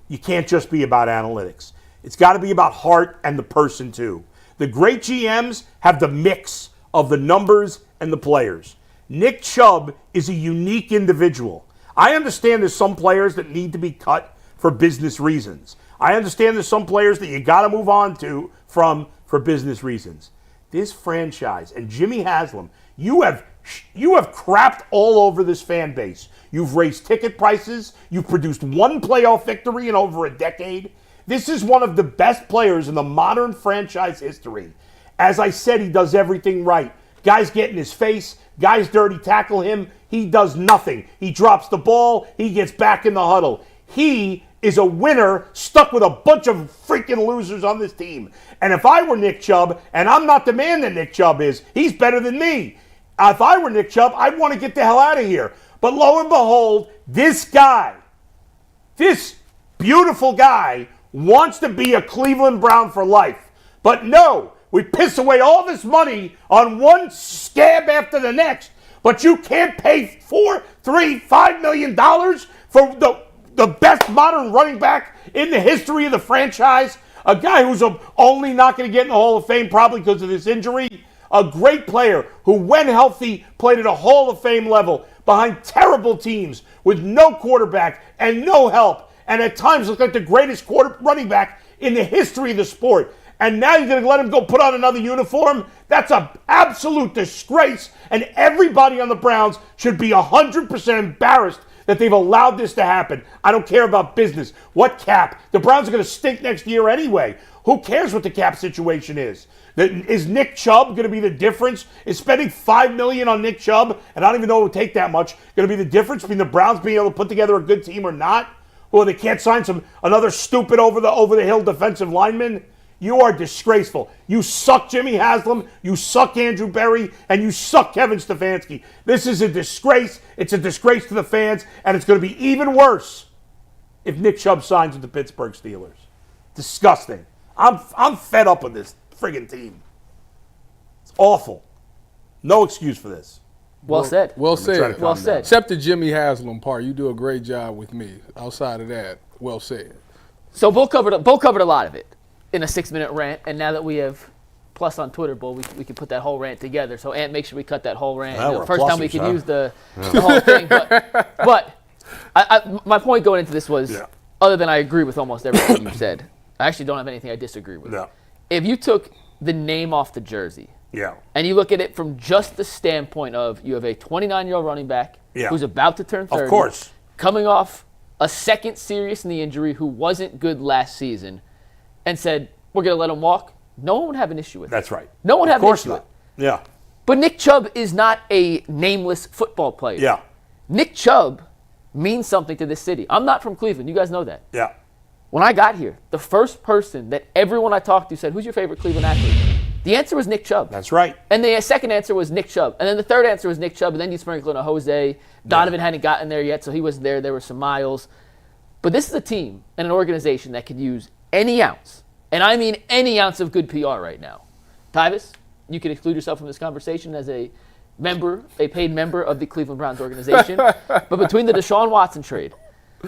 you can't just be about analytics. It's got to be about heart and the person too. The great GMs have the mix of the numbers and the players. Nick Chubb is a unique individual. I understand there's some players that need to be cut for business reasons. I understand there's some players that you got to move on to for business reasons. This franchise and Jimmy Haslam, you have crapped all over this fan base. You've raised ticket prices. You've produced one playoff victory in over a decade. This is one of the best players in the modern franchise history. As I said, he does everything right. Guys get in his face. Guys dirty tackle him. He does nothing. He drops the ball. He gets back in the huddle. He is a winner stuck with a bunch of freaking losers on this team. And if I were Nick Chubb, and I'm not the man that Nick Chubb is, he's better than me. If I were Nick Chubb, I'd want to get the hell out of here. But lo and behold, this guy, this beautiful guy, wants to be a Cleveland Brown for life. But no, we piss away all this money on one scab after the next, but you can't pay $5 million for the best modern running back in the history of the franchise, a guy who's only not going to get in the Hall of Fame probably because of this injury, a great player who, when healthy, played at a Hall of Fame level behind terrible teams with no quarterback and no help, and at times looked like the greatest running back in the history of the sport. And now you're going to let him go put on another uniform? That's an absolute disgrace, and everybody on the Browns should be 100% embarrassed that they've allowed this to happen. I don't care about business. What cap? The Browns are going to stink next year anyway. Who cares what the cap situation is? Is Nick Chubb going to be the difference? Is spending $5 million on Nick Chubb, and I don't even know it would take that much, going to be the difference between the Browns being able to put together a good team or not? Or they can't sign another stupid over-the-hill defensive lineman? You are disgraceful. You suck Jimmy Haslam, you suck Andrew Berry, and you suck Kevin Stefanski. This is a disgrace. It's a disgrace to the fans, and it's going to be even worse if Nick Chubb signs with the Pittsburgh Steelers. Disgusting. I'm fed up with this friggin' team. It's awful. No excuse for this. Well said. Well said. Well said. Except the Jimmy Haslam part. You do a great job with me. Outside of that, well said. So Bull covered a lot of it in a 6-minute rant, and now that we have Plus on Twitter, Bull, we can put that whole rant together. So, Ant, make sure we cut that whole rant. Well, first time we can use the whole thing. But my point going into this was, other than I agree with almost everything you said, I actually don't have anything I disagree with. No. If you took the name off the jersey, and you look at it from just the standpoint of you have a 29-year-old running back who's about to turn 30, of course, coming off a second serious knee injury who wasn't good last season, and said, we're going to let him walk, no one would have an issue with it. That's right. No one would have an issue with it. Yeah. But Nick Chubb is not a nameless football player. Yeah. Nick Chubb means something to this city. I'm not from Cleveland. You guys know that. Yeah. When I got here, the first person that everyone I talked to said, who's your favorite Cleveland athlete? The answer was Nick Chubb. That's right. And the second answer was Nick Chubb. And then the third answer was Nick Chubb. And then you sprinkle in a Jose. Donovan hadn't gotten there yet, so he wasn't there. There were some miles. But this is a team and an organization that could use any ounce, and I mean any ounce of good PR right now. Tyvis, you can exclude yourself from this conversation as a paid member of the Cleveland Browns organization. But between the Deshaun Watson trade,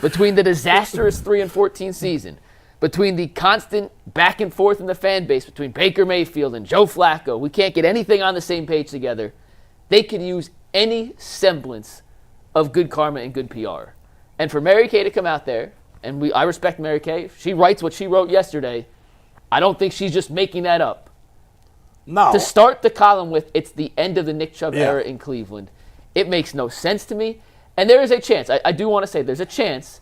between the disastrous 3-14 season, between the constant back and forth in the fan base between Baker Mayfield and Joe Flacco, we can't get anything on the same page together. They could use any semblance of good karma and good PR. And for Mary Kay to come out there, and I respect Mary Kay, if she writes what she wrote yesterday, I don't think she's just making that up. No. To start the column with, it's the end of the Nick Chubb era in Cleveland. It makes no sense to me. And there is a chance, I do want to say, there's a chance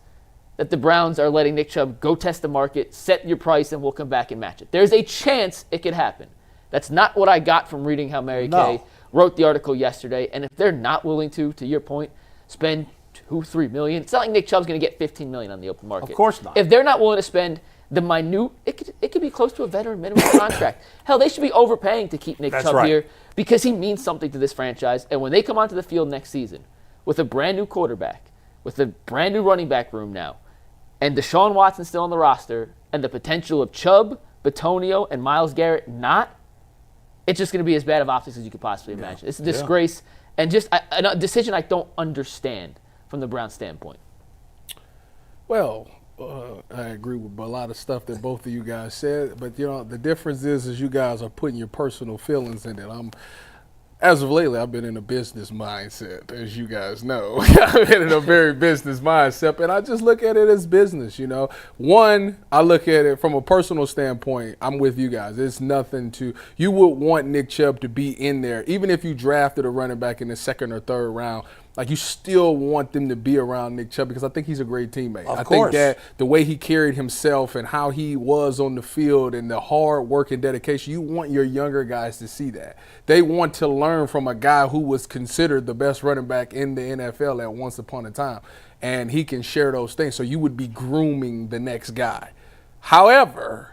that the Browns are letting Nick Chubb go test the market, set your price, and we'll come back and match it. There's a chance it could happen. That's not what I got from reading how Mary Kay wrote the article yesterday. And if they're not willing to your point, spend $2-3 million, it's not like Nick Chubb's going to get $15 million on the open market. Of course not. If they're not willing to spend the minute, it could be close to a veteran minimum contract. Hell, they should be overpaying to keep Nick Chubb here because he means something to this franchise. And when they come onto the field next season with a brand new quarterback, with a brand new running back room now, and Deshaun Watson still on the roster, and the potential of Chubb, Bitonio, and Myles Garrett not, it's just going to be as bad of optics as you could possibly imagine. It's a disgrace and just a decision I don't understand from the Browns' standpoint. Well, I agree with a lot of stuff that both of you guys said, but the difference is you guys are putting your personal feelings in it. As of lately, I've been in a business mindset, as you guys know. I've been in a very business mindset, and I just look at it as business, you know. One, I look at it from a personal standpoint. I'm with you guys. It's nothing to – you would want Nick Chubb to be in there. Even if you drafted a running back in the second or third round, like you still want them to be around Nick Chubb because I think he's a great teammate. Of course. Think that the way he carried himself and how he was on the field and the hard work and dedication, you want your younger guys to see that. They want to learn from a guy who was considered the best running back in the NFL at once upon a time, and he can share those things. So you would be grooming the next guy. However,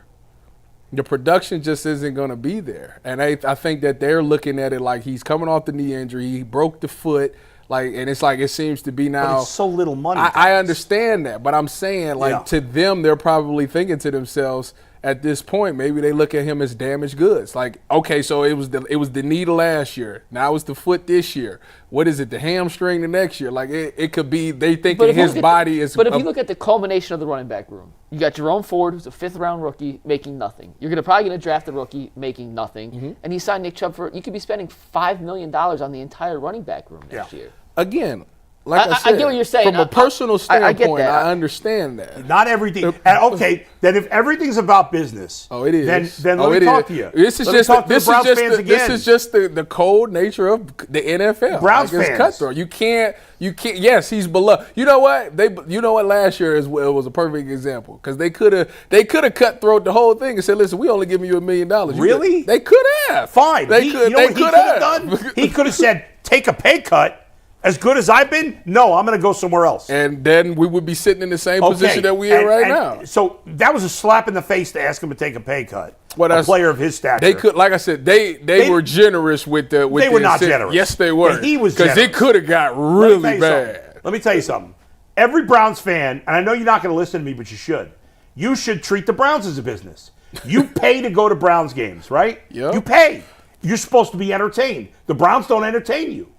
the production just isn't going to be there. And I think that they're looking at it like he's coming off the knee injury. He broke the foot. And it's like it seems to be now. But it's so little money. I understand that, but I'm saying to them, they're probably thinking to themselves at this point, maybe they look at him as damaged goods. Like, okay, so it was the knee last year. Now it's the foot this year. What is it? The hamstring the next year? Like it could be they thinking his body is. But if you look at the culmination of the running back room, you got Jerome Ford, who's a 5th-round rookie, making nothing. You're probably going to draft a rookie making nothing, and you sign Nick Chubb for. You could be spending $5 million on the entire running back room next year. Again, like I said, I get what you're saying. From a personal standpoint, I understand that. Not everything. Okay, then if everything's about business, it is. Then let me talk to you. This is just the cold nature of the NFL. Browns fans. It's cutthroat. You can't. Yes, he's beloved. You know what? Last year was a perfect example because they could have cutthroat the whole thing and said, "Listen, we only giving you $1 million." Really? They could have. Fine. They could have done. He could have said, "Take a pay cut." As good as I've been, no, I'm going to go somewhere else. And then we would be sitting in the same position that we are right now. So that was a slap in the face to ask him to take a pay cut. A player of his stature. They could, like I said, they were generous with the. They were not generous. Yes, they were. He was because it could have got really bad. Let me tell you something. Every Browns fan, and I know you're not going to listen to me, but you should. You should treat the Browns as a business. You pay to go to Browns games, right? Yep. You pay. You're supposed to be entertained. The Browns don't entertain you.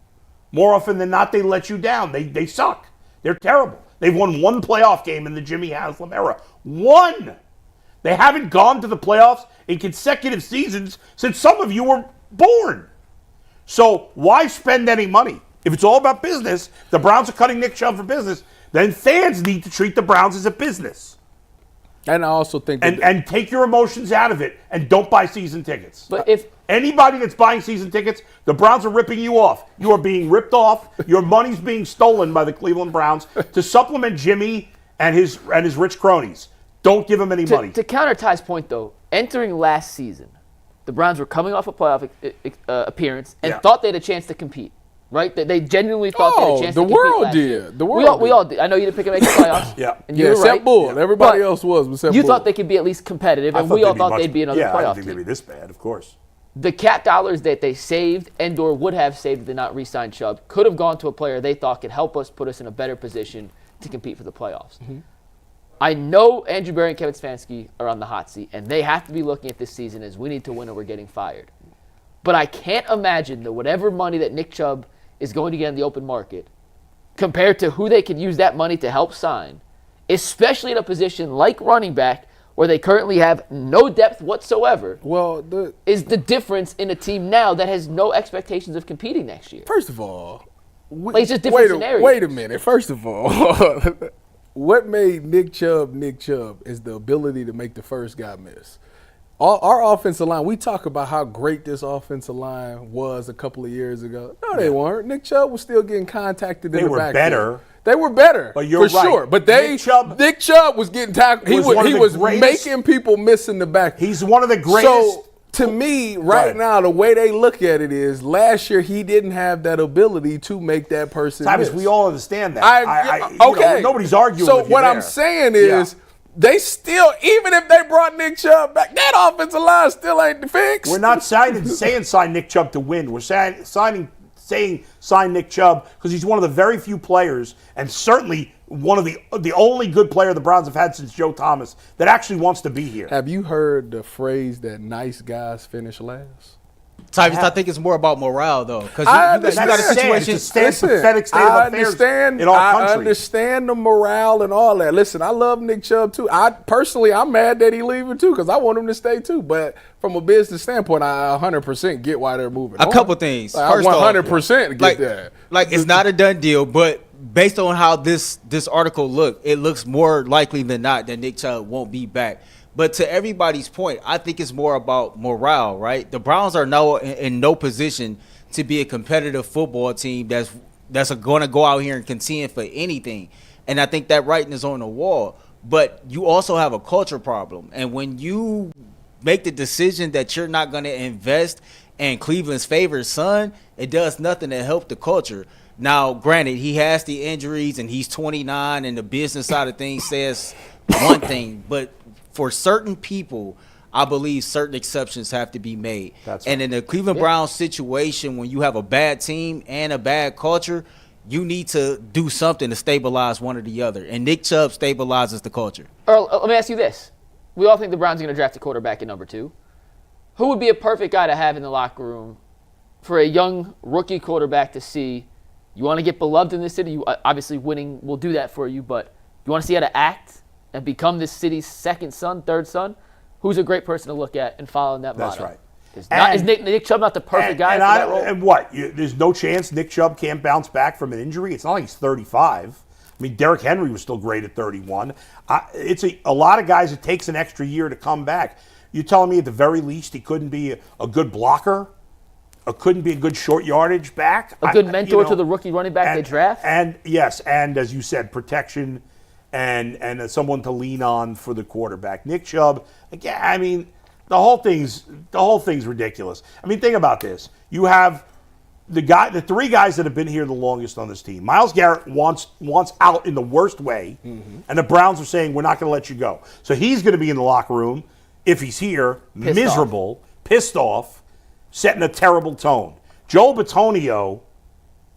More often than not, they let you down. They suck. They're terrible. They've won one playoff game in the Jimmy Haslam era. One. They haven't gone to the playoffs in consecutive seasons since some of you were born. So why spend any money? If it's all about business, the Browns are cutting Nick Chubb for business, then fans need to treat the Browns as a business. And I also think and take your emotions out of it and don't buy season tickets. But if anybody that's buying season tickets, the Browns are ripping you off. You are being ripped off. Your money's being stolen by the Cleveland Browns to supplement Jimmy and his rich cronies. Don't give them any money. To counter Ty's point, though, entering last season, the Browns were coming off a playoff appearance and thought they had a chance to compete. Right? They genuinely thought they had a chance to compete last year. The world we all did. I know you didn't pick them to make the playoffs. Yeah. You were except right. Bull. Everybody else was except You Bull. thought they could be at least competitive, and we all thought they'd be another playoff team. I didn't think they'd be this bad, of course. The cap dollars that they saved and/or would have saved if they not re-signed Chubb could have gone to a player they thought could help us put us in a better position to compete for the playoffs. Mm-hmm. I know Andrew Berry and Kevin Stefanski are on the hot seat, and they have to be looking at this season as we need to win or we're getting fired. But I can't imagine that whatever money that Nick Chubb is going to get in the open market compared to who they could use that money to help sign, especially in a position like running back where they currently have no depth whatsoever, is the difference in a team now that has no expectations of competing next year. First of all, it's just different scenarios. Wait a minute. First of all, what made Nick Chubb is the ability to make the first guy miss. Our offensive line, we talk about how great this offensive line was a couple of years ago. No, they weren't. Nick Chubb was still getting contacted in the backfield. They were better. But you're right. Sure. But Nick Chubb was getting tackled. He was making people miss in the back. He's one of the greatest. So, to me, right now, the way they look at it is last year he didn't have that ability to make that person miss. We all understand that. Okay. Nobody's arguing with you what I'm saying is they still, even if they brought Nick Chubb back, that offensive line still ain't fixed. We're not saying sign Nick Chubb to win. We're saying sign Nick Chubb because he's one of the very few players, and certainly one of the only good player the Browns have had since Joe Thomas that actually wants to be here. Have you heard the phrase that nice guys finish last? Tyvus, I think it's more about morale, though. Because I you got a situation. It's a pathetic state of affairs in all countries. I understand the morale and all that. Listen, I love Nick Chubb, too. I'm mad that he leaving, too, because I want him to stay, too. But from a business standpoint, I 100% get why they're moving on. A couple things. I 100% get that. Like, it's not a done deal, but based on how this article looked, it looks more likely than not that Nick Chubb won't be back. But to everybody's point, I think it's more about morale, right? The Browns are now in no position to be a competitive football team that's going to go out here and contend for anything. And I think that writing is on the wall. But you also have a culture problem. And when you make the decision that you're not going to invest in Cleveland's favorite son, it does nothing to help the culture. Now, granted, he has the injuries and he's 29 and the business side of things says one thing, but for certain people, I believe certain exceptions have to be made. That's and right. in the Cleveland Browns situation, when you have a bad team and a bad culture, you need to do something to stabilize one or the other. And Nick Chubb stabilizes the culture. Earl, let me ask you this. We all think the Browns are going to draft a quarterback at number 2. Who would be a perfect guy to have in the locker room for a young rookie quarterback to see? You want to get beloved in this city? Obviously, winning will do that for you, but you want to see how to act and become this city's second son, third son? Who's a great person to look at and follow in that motto? That's right. Is Nick Chubb not the perfect guy for that role? And what? There's no chance Nick Chubb can't bounce back from an injury? It's not like he's 35. I mean, Derrick Henry was still great at 31. It's a lot of guys, it takes an extra year to come back. You're telling me at the very least he couldn't be a good blocker? Or couldn't be a good short yardage back? A good mentor to the rookie running back they draft? And yes, and as you said, protection and someone to lean on for the quarterback. Nick Chubb, again, I mean, the whole thing's ridiculous. I mean, think about this. You have the 3 guys that have been here the longest on this team. Myles Garrett wants out in the worst way, and the Browns are saying, we're not going to let you go. So he's going to be in the locker room, if he's here, pissed off, setting a terrible tone. Joe Bitonio.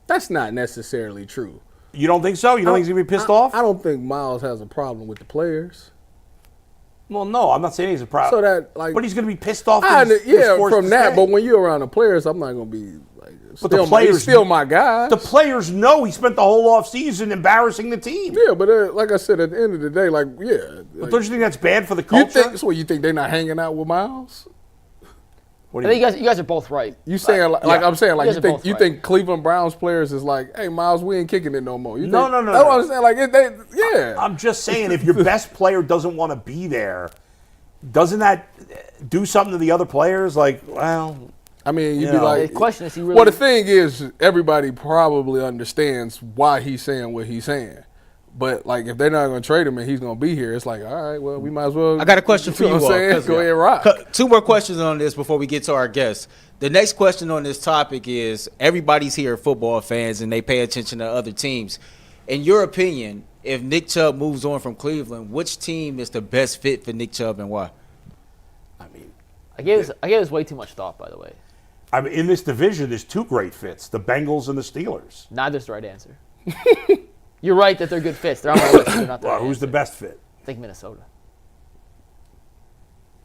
That's not necessarily true. You don't think so? You don't think he's going to be pissed off? I don't think Myles has a problem with the players. Well, no, I'm not saying he's a problem. So that, like, but he's going to be pissed off. From that. But when you're around the players, I'm not going to be like. But the players, still my guys. The players know he spent the whole offseason embarrassing the team. Yeah, but like I said, at the end of the day, like, yeah. But don't you think that's bad for the culture? You think they're not hanging out with Myles? I think you guys are both right. You saying I'm saying you think Cleveland Browns players is like, hey, Myles, we ain't kicking it no more. No. That's what I'm saying. Like, I'm just saying, if your best player doesn't want to be there, doesn't that do something to the other players? Like, well, I mean, you'd be like, the question is, he really. Well, the thing is, everybody probably understands why he's saying what he's saying. But, like, if they're not going to trade him and he's going to be here, it's like, all right, well, we might as well. I got a question for you all. Go ahead and rock. 2 more questions on this before we get to our guests. The next question on this topic is, everybody's here football fans and they pay attention to other teams. In your opinion, if Nick Chubb moves on from Cleveland, which team is the best fit for Nick Chubb and why? I mean, I gave this way too much thought, by the way. I mean, in this division, there's 2 great fits, the Bengals and the Steelers. Neither's the right answer. You're right that they're good fits. They're on my list. They're not the right Who's answer. the best fit? I think Minnesota.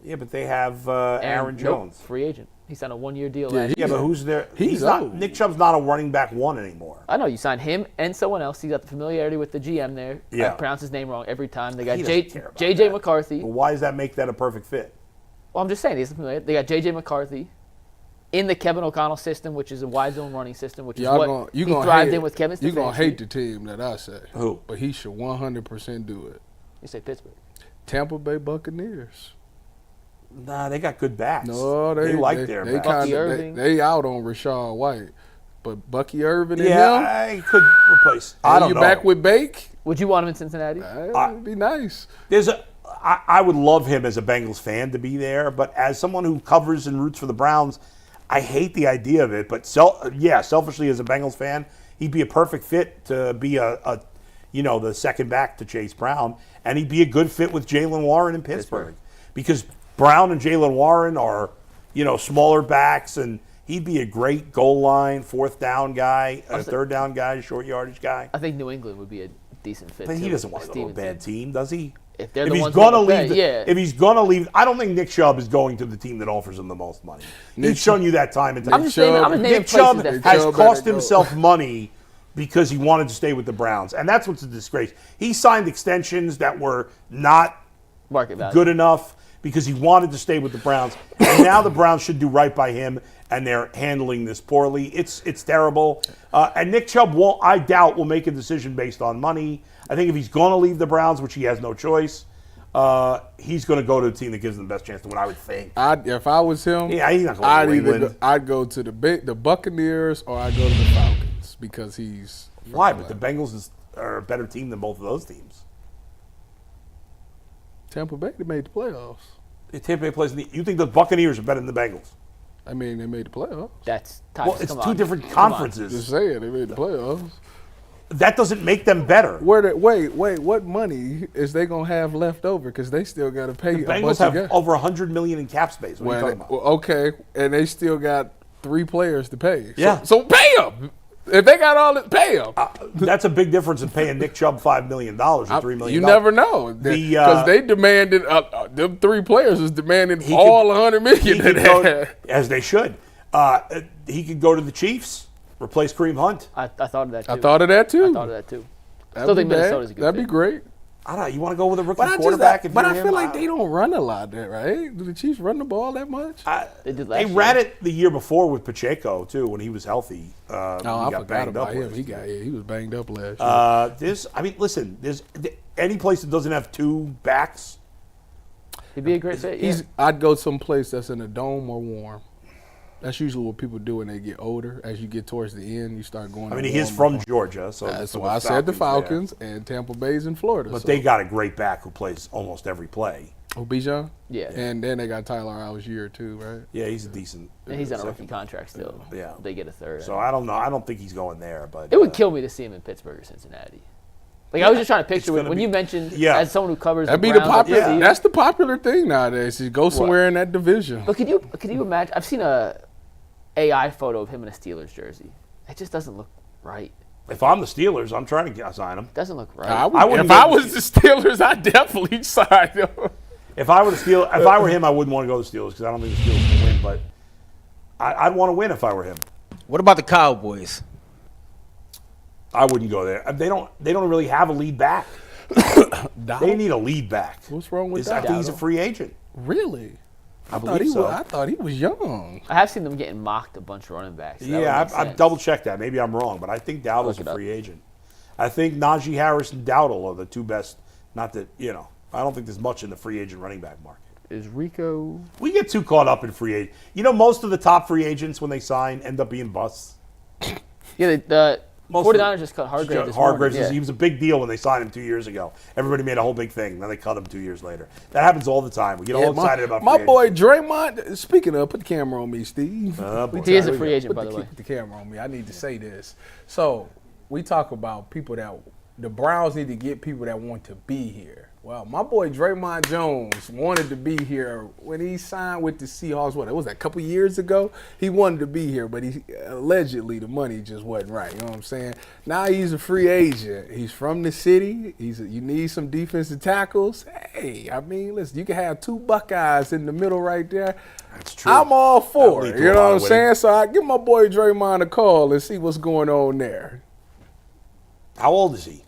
Yeah, but they have Aaron Jones. Nope, free agent. He signed a 1-year deal last Yeah, year. but who's there? He's not. old. Nick Chubb's not a running back 1 anymore. I know you signed him and someone else. He's got the familiarity with the GM there. Yeah. I pronounce his name wrong every time. They got He doesn't care about J.J. that. McCarthy. Well, why does that make that a perfect fit? Well, I'm just saying he's familiar. They got J.J. McCarthy in the Kevin O'Connell system, which is a wide zone running system, which is what he thrived in with Kevin Stefanski. You're going to hate the team that I say. Who? But he should 100% do it. You say Pittsburgh. Tampa Bay Buccaneers. Nah, they got good backs. No, they like their backs. Bucky Irving. They out on Rachaad White. But Bucky Irving and him? I could replace. I don't know. You back with Bake? Would you want him in Cincinnati? That'd be nice. I would love him as a Bengals fan to be there, but as someone who covers and roots for the Browns, I hate the idea of it. But selfishly as a Bengals fan, he'd be a perfect fit to be the second back to Chase Brown, and he'd be a good fit with Jaylen Warren in Pittsburgh. Because Brown and Jaylen Warren are, smaller backs, and he'd be a great goal line, 4th down guy, 3rd down guy, short yardage guy. I think New England would be a decent fit. But he too, doesn't want to go to a Stevenson. bad team, does he? if they're If the he's ones going to who leave, pay, if he's going to leave, I don't think Nick Chubb is going to the team that offers him the most money. He's shown you that time and time. I'm just naming Nick places Chubb that has Chubb cost better go. himself money because he wanted to stay with the Browns, and that's what's a disgrace. He signed extensions that were not market value. good enough because he wanted to stay with the Browns, and now the Browns should do right by him, and they're handling this poorly. It's terrible. And Nick Chubb I doubt will make a decision based on money. I think if he's going to leave the Browns, which he has no choice, he's going to go to a team that gives him the best chance to win, I would think. If I was him, Yeah, he's not going to New England. I'd go to the Buccaneers or I'd go to the Falcons because he's. Why? But the Bengals are a better team than both of those teams. Tampa Bay, they made the playoffs. If Tampa Bay plays you think the Buccaneers are better than the Bengals? I mean, they made the playoffs. That's Well, it's two different conferences. Just saying, they made the playoffs. That doesn't make them better. Wait, what money is they gonna have left over? Because they still got to pay. The a Bengals bunch have of guys. over $100 million in cap space. What are you talking about? Okay, and they still got 3 players to pay. Yeah. So pay them. If they got all this, pay them. That's a big difference in paying Nick Chubb $5 million or $3 million. You never know because they demanded. Them 3 players is demanding all $100 million. As they should. He could go to the Chiefs, replace Kareem Hunt. I thought of that too. I thought of that too. Still think Minnesota's a good That'd fit. be great. I don't know. You want to go with a rookie But quarterback? I feel like they don't run a lot there, right? Do the Chiefs run the ball that much? They did They last ran year. it the year before with Pacheco too, when he was healthy. I forgot about him. He was banged up last year. Listen. There's any place that doesn't have 2 backs. He'd be a great fit. Yeah. I'd go someplace that's in a dome or warm. That's usually what people do when they get older. As you get towards the end, you start going. I mean, he is from Georgia, so that's why I said the Falcons and Tampa Bay's in Florida. But they got a great back who plays almost every play. Bijan? Yeah. And then they got Tyler Algier too, right? Yeah, he's a decent. And he's on a rookie contract still. Yeah. They get a third. So I don't know. I don't think he's going there, but It would kill me to see him in Pittsburgh or Cincinnati. Like I was just trying to picture when be- you mentioned Yeah. as someone who covers That'd the be the Browns, popular. yeah. That's the popular thing nowadays. You go somewhere in that division. But could you imagine? I've seen a AI photo of him in a Steelers jersey. It just doesn't look right. If I'm the Steelers, I'm trying to sign him. It doesn't look right. If I was the Steelers, I'd definitely sign him. If I were him, I wouldn't want to go to the Steelers because I don't think the Steelers can win. But I'd want to win if I were him. What about the Cowboys? I wouldn't go there. They don't really have a lead back. They need a lead back. What's wrong with I that? think he's a free agent. Really? I believe so. thought he was young. I have seen them getting mocked a bunch of running backs. Yeah, I've double-checked that. Maybe I'm wrong, but I think Dowdle's a free agent. I think Najee Harris and Dowdle are the 2 best. Not that, I don't think there's much in the free agent running back market. Is Rico? We get too caught up in free agent. Most of the top free agents, when they sign, end up being busts. Yeah, the Most 49ers just cut Hargrave this Hargraves, morning. he was a big deal when they signed him 2 years ago. Everybody made a whole big thing. Then they cut him 2 years later. That happens all the time. We get all excited about my free boy agents. Draymond. Speaking of, put the camera on me, Steve. He is a free agent, by the way. Put the camera on me. I need to say this. So we talk about people that the Browns need to get people that want to be here. Well, my boy Draymond Jones wanted to be here when he signed with the Seahawks. What was that? A couple years ago? He wanted to be here, but allegedly the money just wasn't right. You know what I'm saying? Now he's a free agent. He's from the city. You need some defensive tackles. Hey, I mean, listen, you can have 2 Buckeyes in the middle right there. That's true. I'm all for it. That'll lead to You a know lot what I'm of saying? winning. So I give my boy Draymond a call and see what's going on there. How old is he?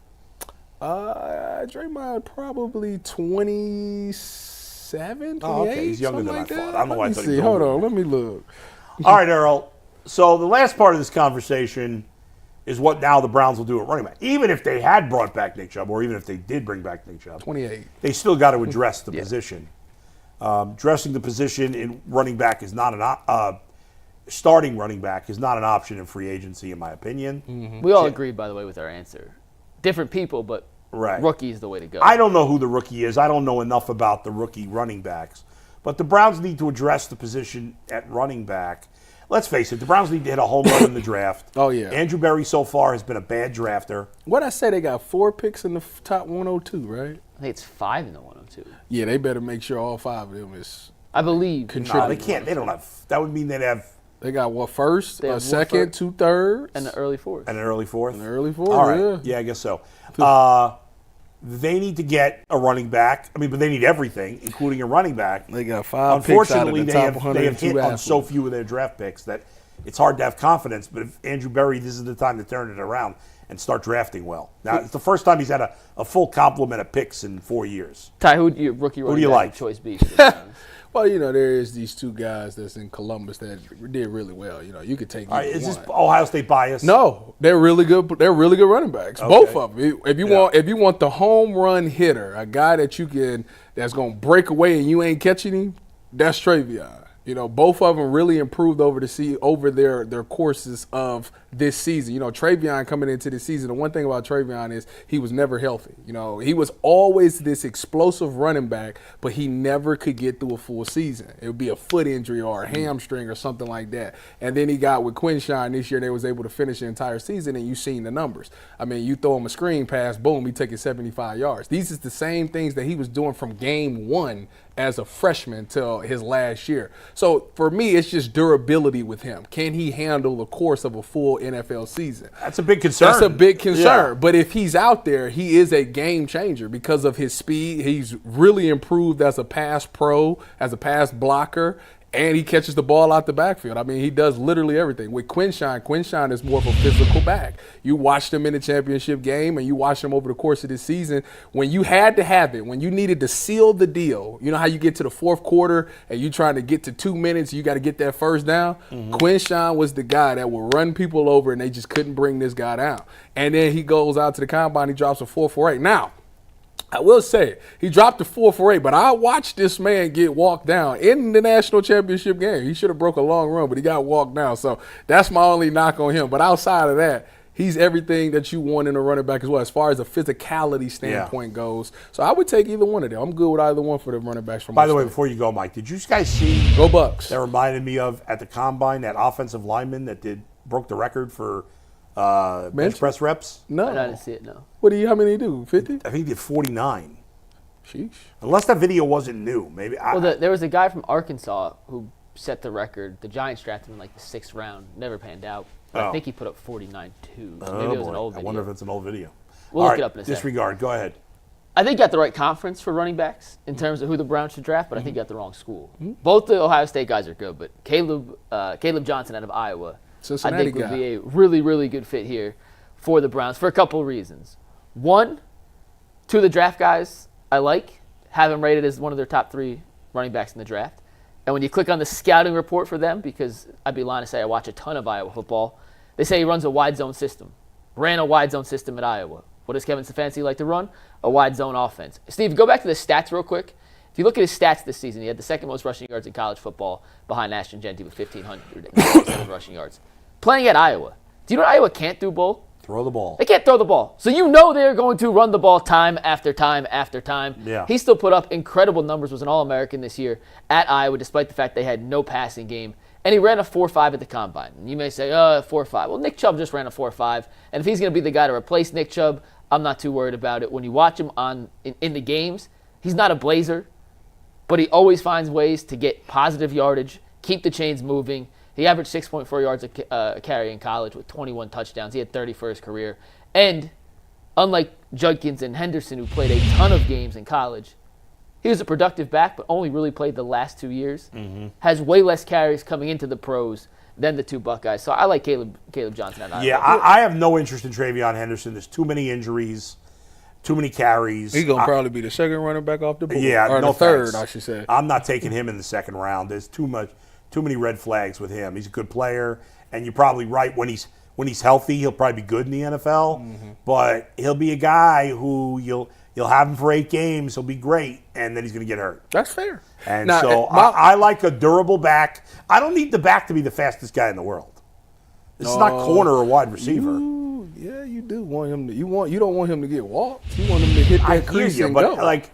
Draymond probably 27, 28. Oh, okay. He's younger than I thought. I don't know why I thought he was Hold older. on, let me look. All right, Earl. So the last part of this conversation is what now the Browns will do at running back. Even if they had brought back Nick Chubb, or even if they did bring back Nick Chubb, 28. they still got to address the position. Dressing the position in running back is not starting running back is not an option in free agency, in my opinion. We all agreed, by the way, with our answer. Different people, but Right. rookie is the way to go. I don't know who the rookie is. I don't know enough about the rookie running backs. But the Browns need to address the position at running back. Let's face it, the Browns need to hit a home run in the draft. Oh, yeah. Andrew Berry so far has been a bad drafter. What I say, they got 4 picks in the top 102, right? I think it's 5 in the 102. Yeah, they better make sure all 5 of them is. I believe. No, they can't. They don't have. That would mean they'd have They got what, first, They a have one second, first. 2 thirds, And the early 4th. an early fourth. An early fourth, All right. yeah. I guess so. They need to get a running back. I mean, but they need everything, including a running back. They got 5 picks out of the top 102 they have hit on athletes. so few of their draft picks that it's hard to have confidence. But if Andrew Berry, this is the time to turn it around and start drafting well. Now, it's the first time he's had a full complement of picks in 4 years. Ty, who do your rookie running do you back like? choice be? For the Browns? Well, there is these 2 guys that's in Columbus that did really well. You could take. All right, is this Ohio State bias? No, they're really good. They're really good running backs. Okay. Both of them. If you want the home run hitter, a guy that's going to break away and you ain't catching him, that's Travion. Both of them really improved over their courses of this season. Travion coming into the season, the one thing about Travion is he was never healthy. He was always this explosive running back, but he never could get through a full season. It would be a foot injury or a hamstring or something like that. And then he got with Quinshawn this year, they was able to finish the entire season, and you seen the numbers. I mean, you throw him a screen pass, boom, he taking 75 yards. These is the same things that he was doing from game 1 as a freshman till his last year. So for me, it's just durability with him. Can he handle the course of a full NFL season? That's a big concern. That's a big concern. Yeah. But if he's out there, he is a game changer because of his speed. He's really improved as a pass pro, as a pass blocker, and he catches the ball out the backfield. I mean, he does literally everything. With Quinshawn is more of a physical back. You watched him in the championship game, and you watched him over the course of this season. When you had to have it, when you needed to seal the deal, you know how you get to the fourth quarter and you trying to get to 2 minutes, you got to get that first down? Mm-hmm. Quinshawn was the guy that would run people over, and they just couldn't bring this guy down. And then he goes out to the combine, he drops a 4.48. Now, I will say, he dropped a 4.48, but I watched this man get walked down in the national championship game. He should have broke a long run, but he got walked down. So that's my only knock on him. But outside of that, he's everything that you want in a running back as well, as far as a physicality standpoint goes. So I would take either one of them. I'm good with either one for the running backs from. By the way, before you go, Mike, did you guys see? Go Bucks. That reminded me of at the combine that offensive lineman that broke the record for bench press reps. No, I didn't see it. No. How many did he do? 50? I think he did 49. Sheesh. Unless that video wasn't new, maybe. There was a guy from Arkansas who set the record. The Giants drafted him in like the 6th round. Never panned out. But I think he put up 49 too. So maybe it was an old video. I wonder if it's an old video. We'll look it up in a second. Disregard. Go ahead. I think you got the right conference for running backs in terms of who the Browns should draft, but I think you got the wrong school. Both the Ohio State guys are good, but Caleb Johnson out of Iowa, Cincinnati I think would be a really, really good fit here for the Browns for a couple of reasons. One, 2 of the draft guys I have him rated as one of their top 3 running backs in the draft. And when you click on the scouting report for them, because I'd be lying to say I watch a ton of Iowa football, they say he runs a wide zone system. Ran a wide zone system at Iowa. What does Kevin Stefanski like to run? A wide zone offense. Steve, go back to the stats real quick. If you look at his stats this season, he had the 2nd most rushing yards in college football behind Ashton Genty with 1,507 rushing yards. Playing at Iowa. Do you know what Iowa can't do, Bull? Throw the ball. They can't throw the ball. So you know they're going to run the ball time after time after time. Yeah. He still put up incredible numbers, was an All-American this year at Iowa, despite the fact they had no passing game. And he ran a 4.5 at the combine. And you may say, 4.5. Well, Nick Chubb just ran a 4.5. And if he's going to be the guy to replace Nick Chubb, I'm not too worried about it. When you watch him in the games, he's not a blazer, but he always finds ways to get positive yardage, keep the chains moving. He averaged 6.4 yards a carry in college with 21 touchdowns. He had 30 for his career. And unlike Judkins and Henderson, who played a ton of games in college, he was a productive back, but only really played the last 2 years. Mm-hmm. Has way less carries coming into the pros than the 2 Buckeyes. So I like Caleb Johnson at Iowa. Yeah, I have no interest in Travion Henderson. There's too many injuries, too many carries. He's going to probably be the 2nd running back off the board. Yeah, or no the 3rd, thanks. I should say. I'm not taking him in the 2nd round. There's too many red flags with him. He's a good player, and you're probably right. When he's healthy, he'll probably be good in the NFL. Mm-hmm. But he'll be a guy who you'll have him for 8 games. He'll be great, and then he's going to get hurt. That's fair. And now, so I like a durable back. I don't need the back to be the fastest guy in the world. This is not corner or wide receiver. Yeah, you do want him to. You don't want him to get walked. You want him to hit that crease and but go. Like,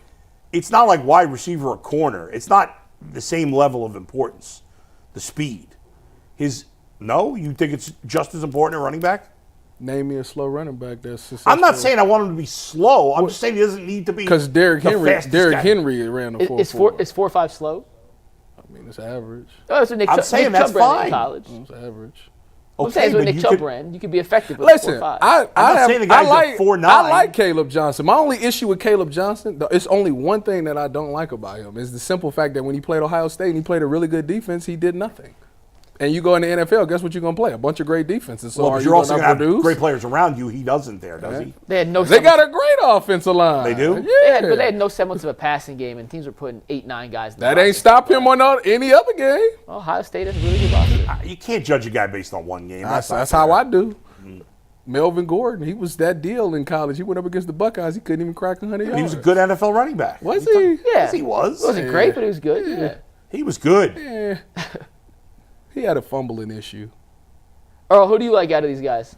it's not like wide receiver or corner. It's not the same level of importance. The speed. You think it's just as important at running back? Name me a slow running back that's successful. I'm not saying I want him to be slow. I'm just saying he doesn't need to be. Because Derrick Henry ran a 4.4. Is 4.5 slow? I mean, it's average. Oh, so I'm saying Nick that's Chubb ran fine. in college. It's average. I'm saying with Nick Chubb ran, you could be effective with Listen, 4-5. I'm not saying the guy's a 4.9. I like Caleb Johnson. My only issue with Caleb Johnson, it's only one thing that I don't like about him, is the simple fact that when he played Ohio State and he played a really good defense, he did nothing. And you go in the NFL, guess what you're going to play? A bunch of great defenses. So but you're also going to have great players around you. He doesn't there, does he? They got a great offensive line. They do? Yeah. But they had no semblance of a passing game, and teams were putting 8-9 guys in the That ain't stop him on any other game. Well, Ohio State has a really good roster. You can't judge a guy based on one game. That's how I do. Melvin Gordon, he was that deal in college. He went up against the Buckeyes. He couldn't even crack 100 yards. He was a good NFL running back. Was he? Yeah. Yes, he was. It wasn't great, but he was good. Yeah. He was good. Yeah. He had a fumbling issue. Earl, who do you like out of these guys?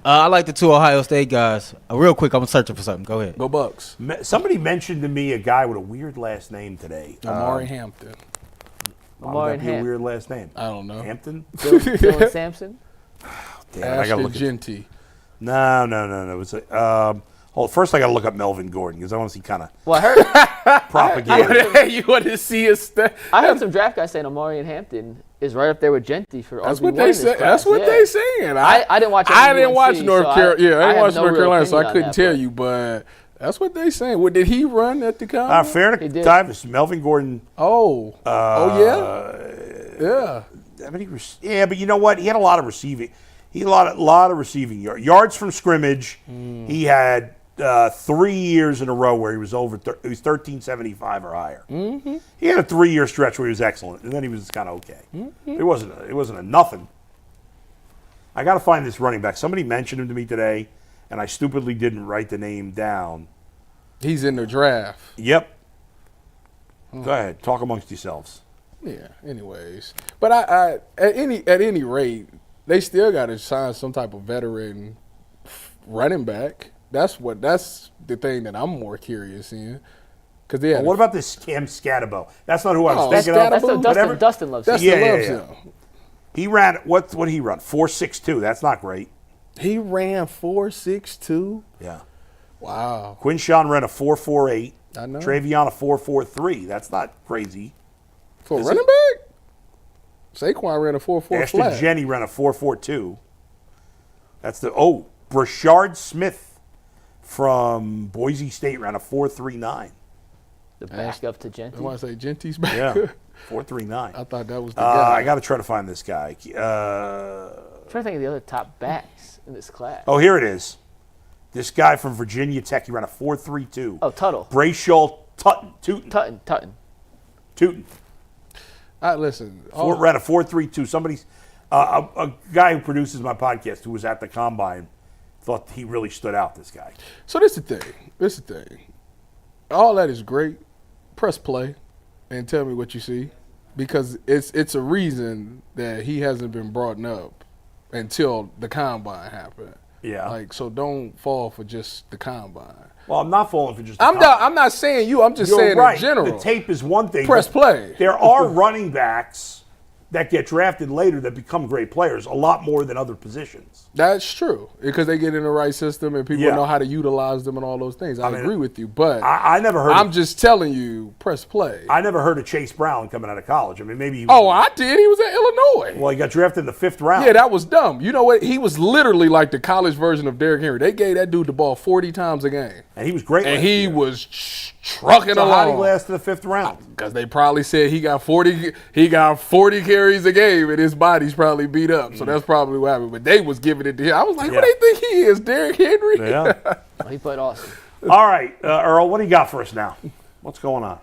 I like the 2 Ohio State guys. Real quick, I'm searching for something. Go ahead. Go Bucks. Somebody mentioned to me a guy with a weird last name today. Amari Hampton. Why would that be a weird last name? I don't know. Hampton? Dylan Sampson? Damn, I gotta look Genty. No. It was first I got to look up Melvin Gordon because I want to see kind of Well, I heard propaganda. You want to see his stat? I heard some draft guys saying Amari and Hampton is right up there with Genty for That's RB1 what they say. That's what they saying. I didn't watch. I didn't watch North Carolina. Yeah, I didn't watch no North Carolina, so I opinion couldn't on tell that, you. But that's what they saying. What did he run at the combine? Fair to Tyvis, Melvin Gordon. Yeah. But you know what? He had a lot of receiving. He had a lot of receiving yards from scrimmage. He had 3 years in a row where he was over. He was 1375 or higher. Mm-hmm. He had a 3-year stretch where he was excellent, and then he was kind of okay. Mm-hmm. It wasn't a nothing. I got to find this running back. Somebody mentioned him to me today, and I stupidly didn't write the name down. He's in the draft. Yep. Go ahead, talk amongst yourselves. Yeah. Anyways, but I at any rate, they still got to sign some type of veteran running back. That's the thing that I'm more curious in. What about this Cam Scatterbo? That's not who I was thinking of. That's what Dustin loves. Dustin loves him. He ran what did he run? 4.62. That's not great. He ran 4.62. Yeah. Wow. Quinshawn ran a 4.48. I know. Travion a 4.43. That's not crazy. For a running back? Saquon ran a 4.4 Ashton flat. Jenney ran a 4.42. That's Brashard Smith from Boise State ran a 4.39. The back up to Genty. I want to say Genty's back. Yeah, 4.39. I thought that was the guy. I got to try to find this guy. I'm trying to think of the other top backs in this class. Oh, here it is. This guy from Virginia Tech, he ran a 4.32. Oh, Tuttle. Brayshaw Tootin. Tutton. Listen. Ran a 4.32. Somebody's a guy who produces my podcast who was at the combine thought he really stood out, this guy. So this is the thing. All that is great. Press play and tell me what you see, because it's a reason that he hasn't been brought up until the combine happened. Yeah. So don't fall for just the combine. Well, I'm not falling for just the combine. I'm not saying you. I'm just saying right. in general. The tape is one thing. Press play. There are running backs that get drafted later that become great players, a lot more than other positions. That's true, because they get in the right system and people know how to utilize them and all those things. I agree with you, but I never heard. I'm just telling you, press play. I never heard of Chase Brown coming out of college. I mean, maybe. I did. He was at Illinois. Well, he got drafted in the 5th round. Yeah, that was dumb. You know what? He was literally like the college version of Derrick Henry. They gave that dude the ball 40 times a game, and he was great. And he was trucking along. How did he last to the 5th round? Because they probably said he got 40. He got 40 carries a game, and his body's probably beat up. So that's probably what happened. But they was giving it to him. I was like, what do they think he is, Derrick Henry? Yeah. Well, he played awesome. All right, Earl, what do you got for us now? What's going on? All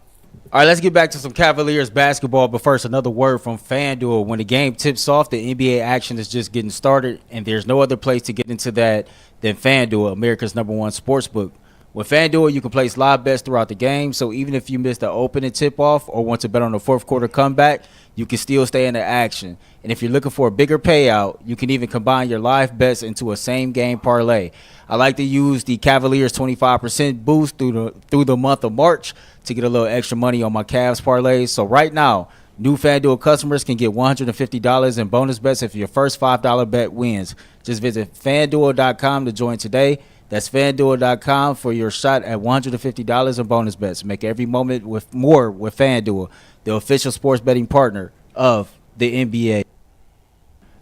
right, let's get back to some Cavaliers basketball. But first, another word from FanDuel. When the game tips off, the NBA action is just getting started, and there's no other place to get into that than FanDuel, America's #1 sportsbook. With FanDuel, you can place live bets throughout the game, so even if you miss the opening tip-off or want to bet on the fourth quarter comeback, you can still stay in the action. And if you're looking for a bigger payout, you can even combine your live bets into a same-game parlay. I like to use the Cavaliers 25% boost through the month of March to get a little extra money on my Cavs parlays. So right now, new FanDuel customers can get $150 in bonus bets if your first $5 bet wins. Just visit FanDuel.com to join today. That's FanDuel.com for your shot at $150 in bonus bets. Make every moment with FanDuel, the official sports betting partner of the NBA.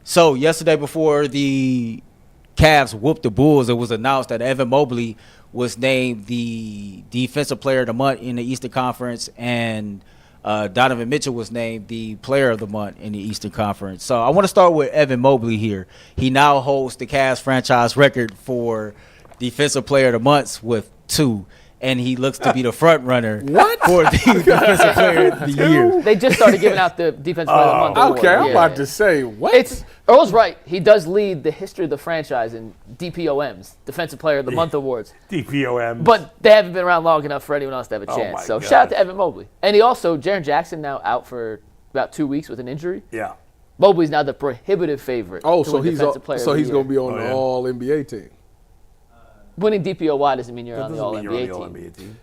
So yesterday before the Cavs whooped the Bulls, it was announced that Evan Mobley was named the Defensive Player of the Month in the Eastern Conference, and Donovan Mitchell was named the Player of the Month in the Eastern Conference. So I want to start with Evan Mobley here. He now holds the Cavs franchise record for Defensive Player of the Month with 2. And he looks to be the front runner for the Defensive Player of the Year. They just started giving out the Defensive Player of the Month award. Okay, I'm about to say, what? Earl's right. He does lead the history of the franchise in DPOMs, Defensive Player of the Month awards. DPOMs. But they haven't been around long enough for anyone else to have a chance. So shout out to Evan Mobley. And he also, Jaren Jackson now out for about 2 weeks with an injury. Yeah. Mobley's now the prohibitive favorite. Oh, to so win he's Defensive Player of the he's Year. going to be on the All-NBA team. Winning DPOY doesn't mean you're on the All-NBA team. team.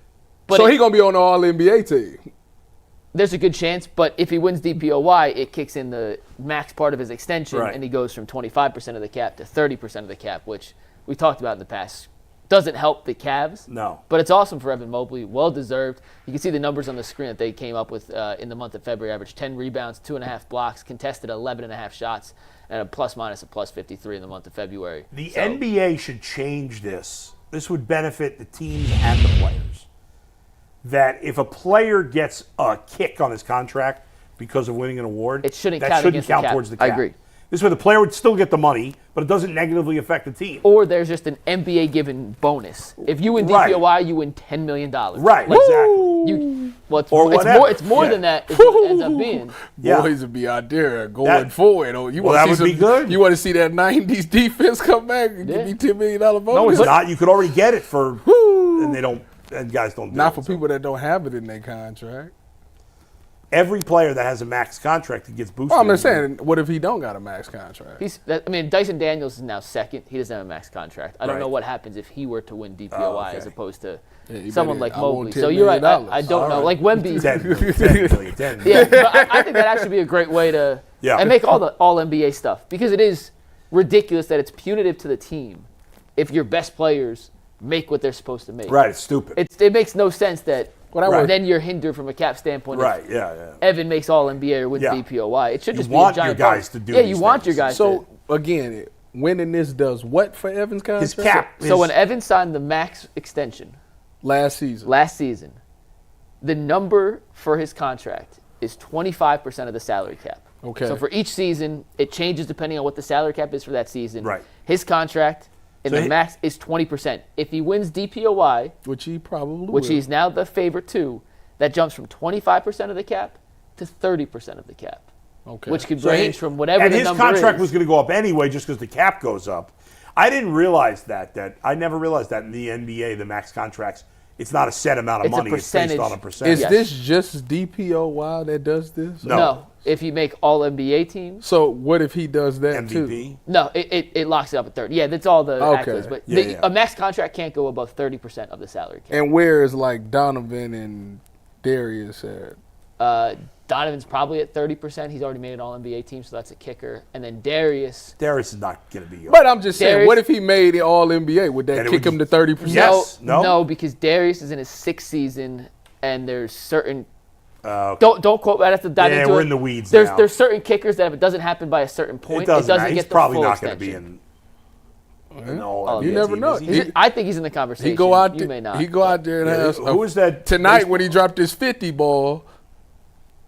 But so he's going to be on the All-NBA team. There's a good chance, but if he wins DPOY, it kicks in the max part of his extension, Right. and he goes from 25% of the cap to 30% of the cap, which we talked about in the past. Doesn't help the Cavs. No. But it's awesome for Evan Mobley. Well-deserved. You can see the numbers on the screen that they came up with in the month of February. Averaged 10 rebounds, 2.5 blocks, contested 11.5 shots, and a plus-minus of plus 53 in the month of February. The NBA should change this. This would benefit the teams and the players. That if a player gets a kick on his contract because of winning an award, It shouldn't that count shouldn't against the count cap. towards the I cap. agree. This way the player would still get the money, but it doesn't negatively affect the team. Or there's just an NBA-given bonus. If you win Right. DPOY, you win $10 million. Right, Like, exactly. Or whatever. it's more Yeah. than that is what it ends up being. Yeah. Boys would be out there going That- forward. Oh, you Well, wanna that see would be good. You want to see that 90s defense come back and give Yeah. me $10 million bonus? No, it's not. You could already get it for, and they don't, and guys don't do Not it, for so. people that don't have it in their contract. Every player that has a max contract that gets boosted. Well, I'm just saying, what if he don't got a max contract? Dyson Daniels is now second. He doesn't have a max contract. I don't Right. know what happens if he were to win DPOY okay. as opposed to you someone better- like I want Mobley. $10 So you're right. million. I don't know. All Like right. Wemby. 10 million, 10 million. Yeah, but I think that actually be a great way to Yeah. and make all the all NBA stuff, because it is ridiculous that it's punitive to the team if your best players make what they're supposed to make. Right, it's stupid. It makes no sense that Right. then you're hindered from a cap standpoint. Right, If yeah. Evan makes all NBA or wins Yeah. DPOY. It should You just want be a your giant guys bonus. to do Yeah, these you want your things. guys So, to. again, winning this does what for Evans' contract? His cap. So when Evan signed the max extension Last season. last season, the number for his contract is 25% of the salary cap. Okay. So for each season, it changes depending on what the salary cap is for that season. Right. His contract in So the he- max is 20%. If he wins DPOY, Which he probably which will. he's now the favorite to, that jumps from 25% of the cap to 30% of the cap. Okay. Which could So range he- from whatever and the his number contract is. was going to go up anyway just because the cap goes up. I didn't realize that I never realized that in the NBA, the max contracts, it's not a set amount of It's a money. It's based percentage. on a percentage. Is Yes. this just DPOY that does this? No. If you make all NBA teams, So what if he does that MVP. too? no, it locks it up at 30. Yeah, that's all the Okay. accolades. But Yeah, yeah. a max contract can't go above 30% of the salary cap. And where is like Donovan and Darius at? Donovan's probably at 30%. He's already made an All-NBA team, so that's a kicker. And then Darius. Darius is not going to be. But I'm just saying, Darius- what if he made it all NBA? Would that And it kick would him to 30%? Yes. No? No, because Darius is in his 6th season, and there's certain. Okay. Don't quote me. I have to dive Yeah, into we're it. in the weeds There's now. There's certain kickers that if it doesn't happen by a certain point, It doesn't matter. get He's the probably full not going to be extension. in all You NBA never team, know. is he? I think he's in the conversation. He go out You there. may not. He go out there and Yeah, have who was that tonight baseball- when he dropped his 50 ball.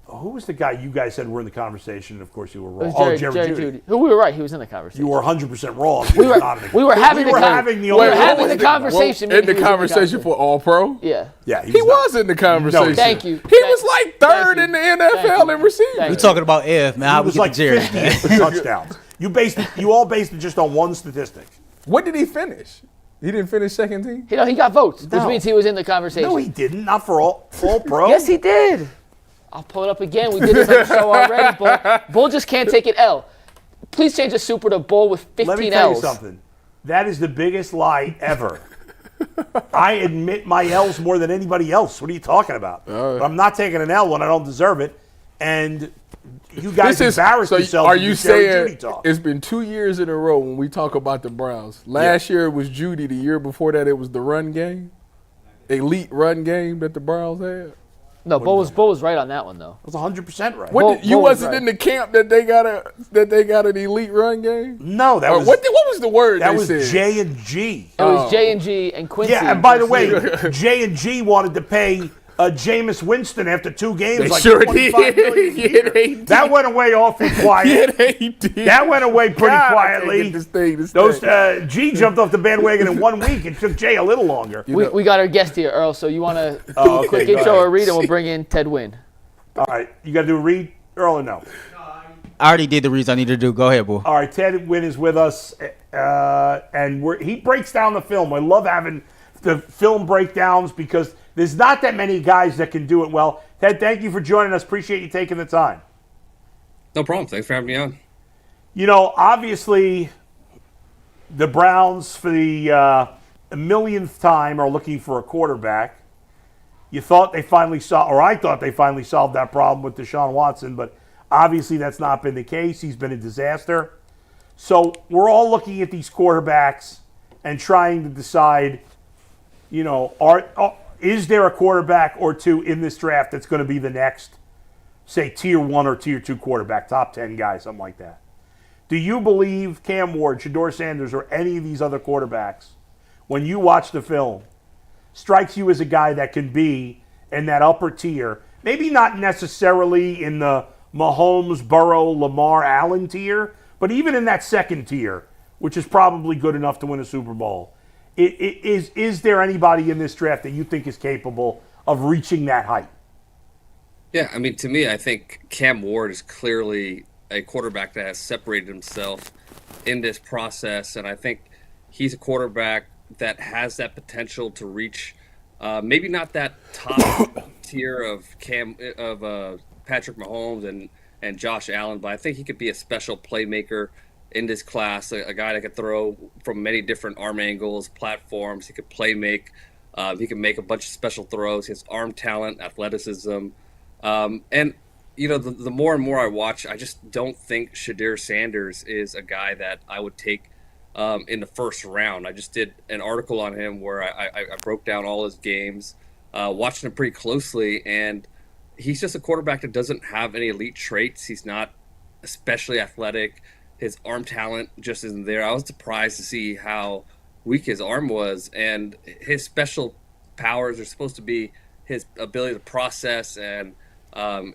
Who was the guy you guys said were in the conversation? Of course, you were It wrong. was Jerry Judy. Judy. Who we were right. He was in the conversation. You were 100% wrong. He We was were not in the- we were having we the were con- having the we were only- having what the was conversation. in the meaning he was conversation for All Pro. Yeah. Yeah, He he's not. was in the conversation. Thank you. He was like third in the NFL in receiving. Thank We you. talking about Ev, man. How He we was get like to Jerry? 50 for touchdowns. You all based it just on one statistic. What did he finish? He didn't finish second team? He got votes, which No. means he was in the conversation. No, he didn't. Not for all pro. Yes, he did. I'll pull it up again. We did this on the show already. Bull just can't take an L. Please change the Super to Bull with 15 Let me tell L's. you something. That is the biggest lie ever. I admit my L's more than anybody else. What are you talking about? But I'm not taking an L when I don't deserve it. And you guys embarrass yourselves. Are with you this Jerry saying Judy talk. it's been 2 years in a row when we talk about the Browns? Last year it was Judy. The year before that it was the run game, elite run game that the Browns had. No, Bull was right on that one though. It was 100% right. You wasn't right. in the camp that they got an elite run game? No, that was what was the word that they was said? J&G. It was J&G and Quincy. Yeah, and by the way, J&G wanted to pay Jameis Winston after 2 games They like sure $25 did. million a Yeah, year. they did. That went away awfully quiet. Yeah, they did. That went away pretty God, quietly. I can't get this Those thing. G jumped off the bandwagon in 1 week. It took Jay a little longer. We got our guest here, Earl. So you want to okay, quick go intro ahead. or read, and we'll bring in Ted Wynn. All right, you got to do a read, Earl, or no? I already did the reads I need to do. Go ahead, Bull. All right, Ted Wynn is with us, and he breaks down the film. I love having the film breakdowns because there's not that many guys that can do it well. Ted, thank you for joining us. Appreciate you taking the time. No problem. Thanks for having me on. You know, obviously, the Browns, for the millionth time, are looking for a quarterback. You thought they finally solved, or I thought they finally solved that problem with Deshaun Watson, but obviously that's not been the case. He's been a disaster. So we're all looking at these quarterbacks and trying to decide, you know, is there a quarterback or two in this draft that's going to be the next, say, tier 1 or tier 2 quarterback, top 10 guy, something like that? Do you believe Cam Ward, Shedeur Sanders, or any of these other quarterbacks, when you watch the film, strikes you as a guy that can be in that upper tier, maybe not necessarily in the Mahomes, Burrow, Lamar, Allen tier, but even in that second tier, which is probably good enough to win a Super Bowl? Is there anybody in this draft that you think is capable of reaching that height? Yeah, I mean, to me, I think Cam Ward is clearly a quarterback that has separated himself in this process, and I think he's a quarterback that has that potential to reach maybe not that top tier of Patrick Mahomes and Josh Allen, but I think he could be a special playmaker in this class, a guy that could throw from many different arm angles, platforms. He could play make. He can make a bunch of special throws. He has arm talent, athleticism. And, you know, the more and more I watch, I just don't think Shedeur Sanders is a guy that I would take in the first round. I just did an article on him where I broke down all his games, watched him pretty closely, and he's just a quarterback that doesn't have any elite traits. He's not especially athletic. His arm talent just isn't there. I was surprised to see how weak his arm was, and his special powers are supposed to be his ability to process, and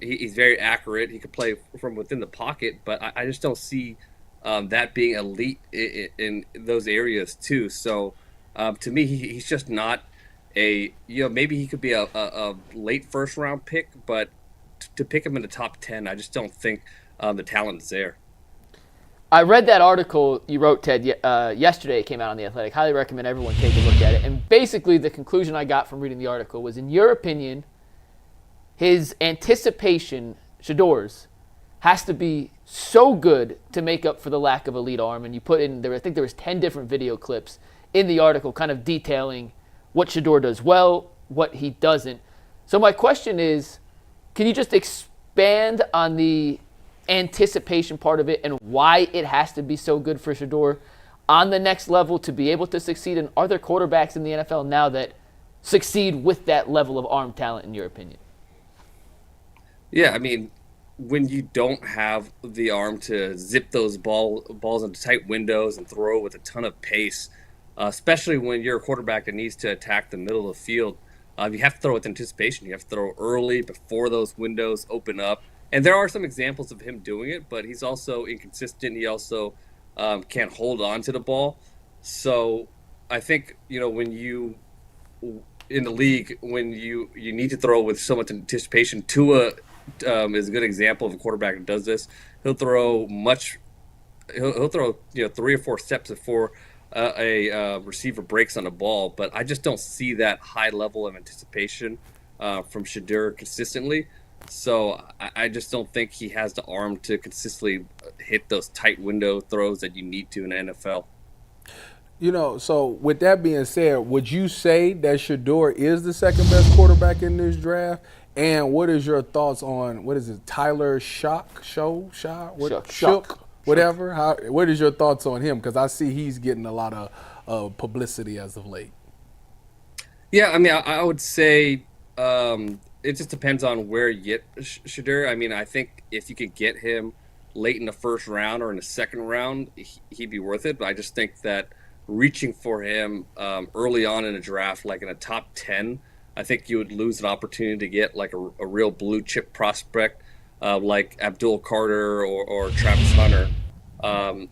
he's very accurate. He could play from within the pocket, but I just don't see that being elite in those areas too. So to me, he's just not maybe he could be a late first round pick, but to pick him in the top 10, I just don't think the talent is there. I read that article you wrote, Ted, yesterday. It came out on The Athletic. Highly recommend everyone take a look at it. And basically the conclusion I got from reading the article was, in your opinion, his anticipation, Shedeur's, has to be so good to make up for the lack of elite arm. And you put in there, I think there was 10 different video clips in the article kind of detailing what Shedeur does well, what he doesn't. So my question is, can you just expand on the anticipation part of it and why it has to be so good for Shedeur on the next level to be able to succeed? And are there quarterbacks in the NFL now that succeed with that level of arm talent, in your opinion? Yeah, I mean, when you don't have the arm to zip those balls into tight windows and throw with a ton of pace, especially when you're a quarterback that needs to attack the middle of the field, you have to throw with anticipation. You have to throw early before those windows open up. And there are some examples of him doing it, but he's also inconsistent. He also can't hold on to the ball. So I think, when you in the league, when you need to throw with so much anticipation, Tua is a good example of a quarterback that does this. He'll throw 3 or 4 steps before a receiver breaks on the ball. But I just don't see that high level of anticipation from Shedeur consistently. So I just don't think he has the arm to consistently hit those tight window throws that you need to in the NFL. So with that being said, would you say that Shedeur is the second best quarterback in this draft? And what is your thoughts on, Tyler Shock? Whatever. What is your thoughts on him? Because I see he's getting a lot of publicity as of late. Yeah, I mean, I would say it just depends on where you get Shedeur. I mean, I think if you could get him late in the first round or in the second round, he'd be worth it. But I just think that reaching for him early on in a draft, like in a top 10, I think you would lose an opportunity to get like a real blue chip prospect like Abdul Carter or Travis Hunter.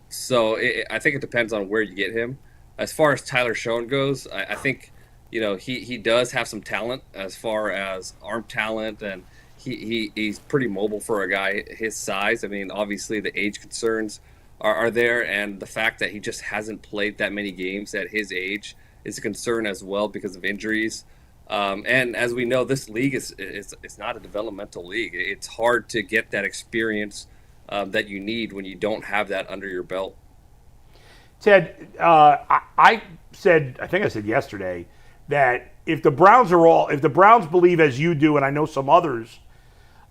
So I think it depends on where you get him. As far as Tyler Schoen goes, I think he does have some talent as far as arm talent, and he's pretty mobile for a guy his size. I mean, obviously the age concerns are there, and the fact that he just hasn't played that many games at his age is a concern as well because of injuries. And as we know, this league is not a developmental league. It's hard to get that experience that you need when you don't have that under your belt. Ted, I think I said yesterday that if the Browns believe as you do, and I know some others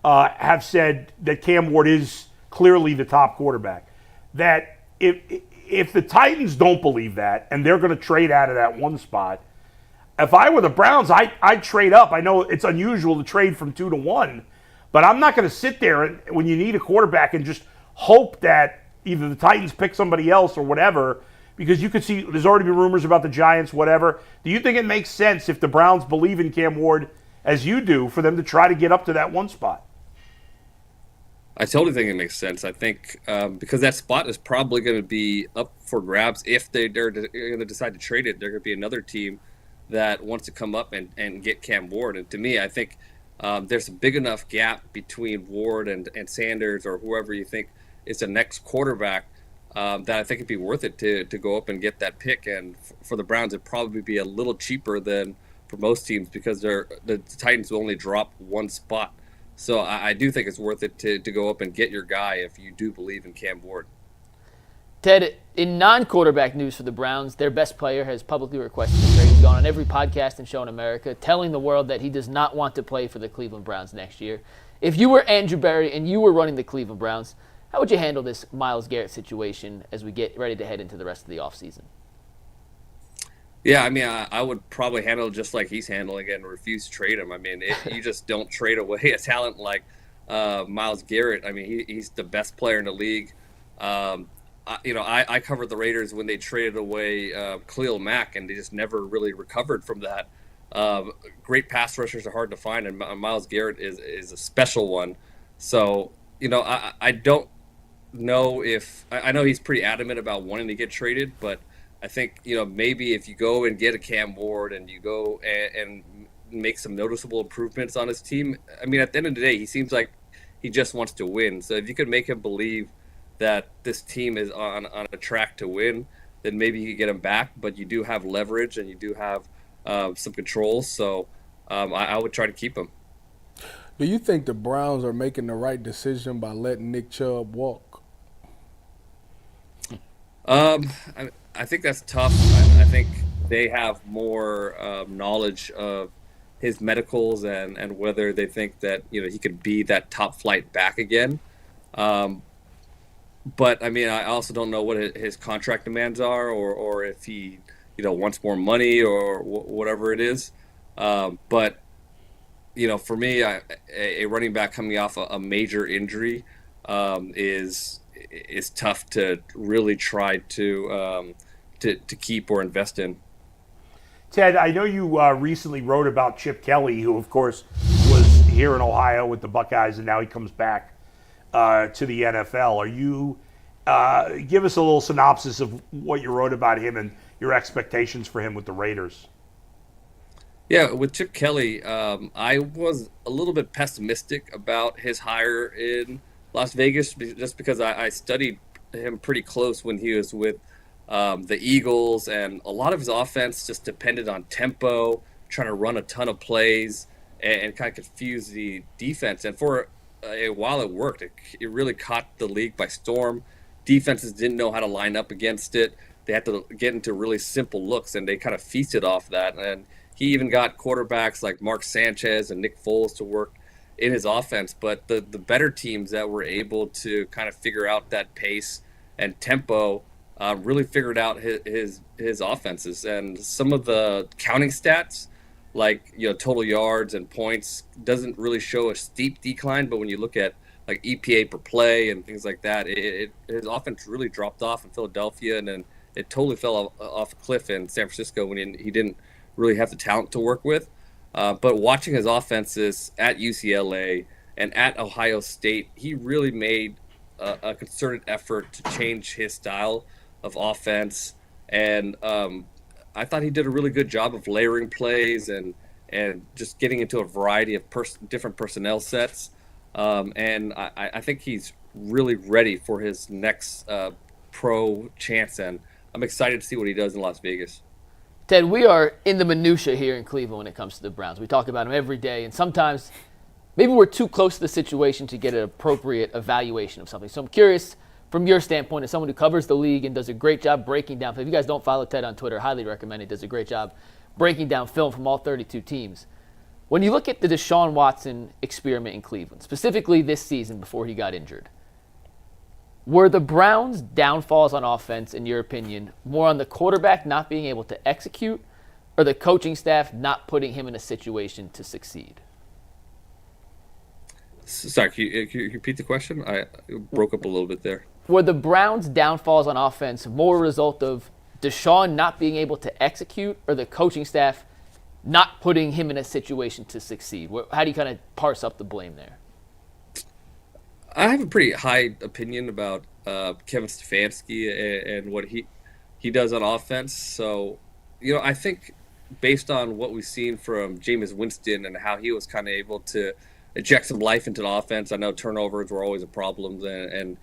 have said that Cam Ward is clearly the top quarterback, that if the Titans don't believe that and they're going to trade out of that one spot, if I were the Browns, I'd trade up. I know it's unusual to trade from 2 to 1, but I'm not going to sit there when you need a quarterback and just hope that either the Titans pick somebody else or whatever, because you could see there's already been rumors about the Giants, whatever. Do you think it makes sense if the Browns believe in Cam Ward as you do for them to try to get up to that one spot? I totally think it makes sense. I think because that spot is probably going to be up for grabs if they're going to decide to trade it. There could be another team that wants to come up and get Cam Ward. And to me, I think there's a big enough gap between Ward and Sanders or whoever you think is the next quarterback that I think it'd be worth it to go up and get that pick. And for the Browns, it'd probably be a little cheaper than for most teams because the Titans will only drop one spot. So I do think it's worth it to go up and get your guy if you do believe in Cam Ward. Ted, in non-quarterback news for the Browns, their best player has publicly requested a trade. He's gone on every podcast and show in America, telling the world that he does not want to play for the Cleveland Browns next year. If you were Andrew Berry and you were running the Cleveland Browns, how would you handle this Myles Garrett situation as we get ready to head into the rest of the offseason? Yeah, I mean, I would probably handle it just like he's handling it and refuse to trade him. I mean, you just don't trade away a talent like Myles Garrett. I mean, he's the best player in the league. I covered the Raiders when they traded away Khalil Mack, and they just never really recovered from that. Great pass rushers are hard to find, and Myles Garrett is a special one. So, I don't know if – I know he's pretty adamant about wanting to get traded, but I think, maybe if you go and get a Cam Ward and you go and make some noticeable improvements on his team, I mean, at the end of the day, he seems like he just wants to win. So if you could make him believe that this team is on a track to win, then maybe you could get him back. But you do have leverage and you do have some control. So I would try to keep him. Do you think the Browns are making the right decision by letting Nick Chubb walk? I think that's tough. I think they have more knowledge of his medicals and whether they think that he could be that top flight back again. But I mean, I also don't know what his contract demands are, or if he wants more money or whatever it is. But for me, a running back coming off a major injury is tough to really try to keep or invest in. Ted, I know you recently wrote about Chip Kelly, who, of course, was here in Ohio with the Buckeyes, and now he comes back to the NFL. Are you give us a little synopsis of what you wrote about him and your expectations for him with the Raiders? Yeah, with Chip Kelly, I was a little bit pessimistic about his hire in Las Vegas just because I studied him pretty close when he was with the Eagles, and a lot of his offense just depended on tempo, trying to run a ton of plays and kind of confuse the defense. And for a while it worked. It really caught the league by storm. Defenses didn't know how to line up against it. They had to get into really simple looks, and they kind of feasted off that. And he even got quarterbacks like Mark Sanchez and Nick Foles to work in his offense. But the better teams that were able to kind of figure out that pace and tempo really figured out his offenses. And some of the counting stats like, total yards and points, doesn't really show a steep decline. But when you look at like EPA per play and things like that, his offense really dropped off in Philadelphia, and then it totally fell off a cliff in San Francisco when he didn't really have the talent to work with. But watching his offenses at UCLA and at Ohio State, he really made a concerted effort to change his style of offense. And I thought he did a really good job of layering plays and just getting into a variety of different personnel sets. And I think he's really ready for his next pro chance, and I'm excited to see what he does in Las Vegas. Ted, we are in the minutia here in Cleveland when it comes to the Browns. We talk about them every day, and sometimes maybe we're too close to the situation to get an appropriate evaluation of something. So I'm curious, from your standpoint, as someone who covers the league and does a great job breaking down, if you guys don't follow Ted on Twitter, I highly recommend it. He does a great job breaking down film from all 32 teams. When you look at the Deshaun Watson experiment in Cleveland, specifically this season before he got injured, were the Browns' downfalls on offense, in your opinion, more on the quarterback not being able to execute or the coaching staff not putting him in a situation to succeed? Sorry, can you repeat the question? I broke up a little bit there. Were the Browns' downfalls on offense more a result of Deshaun not being able to execute or the coaching staff not putting him in a situation to succeed? How do you kind of parse up the blame there? I have a pretty high opinion about Kevin Stefanski and what he does on offense. So, I think based on what we've seen from Jameis Winston and how he was kind of able to inject some life into the offense. I know turnovers were always a problem, and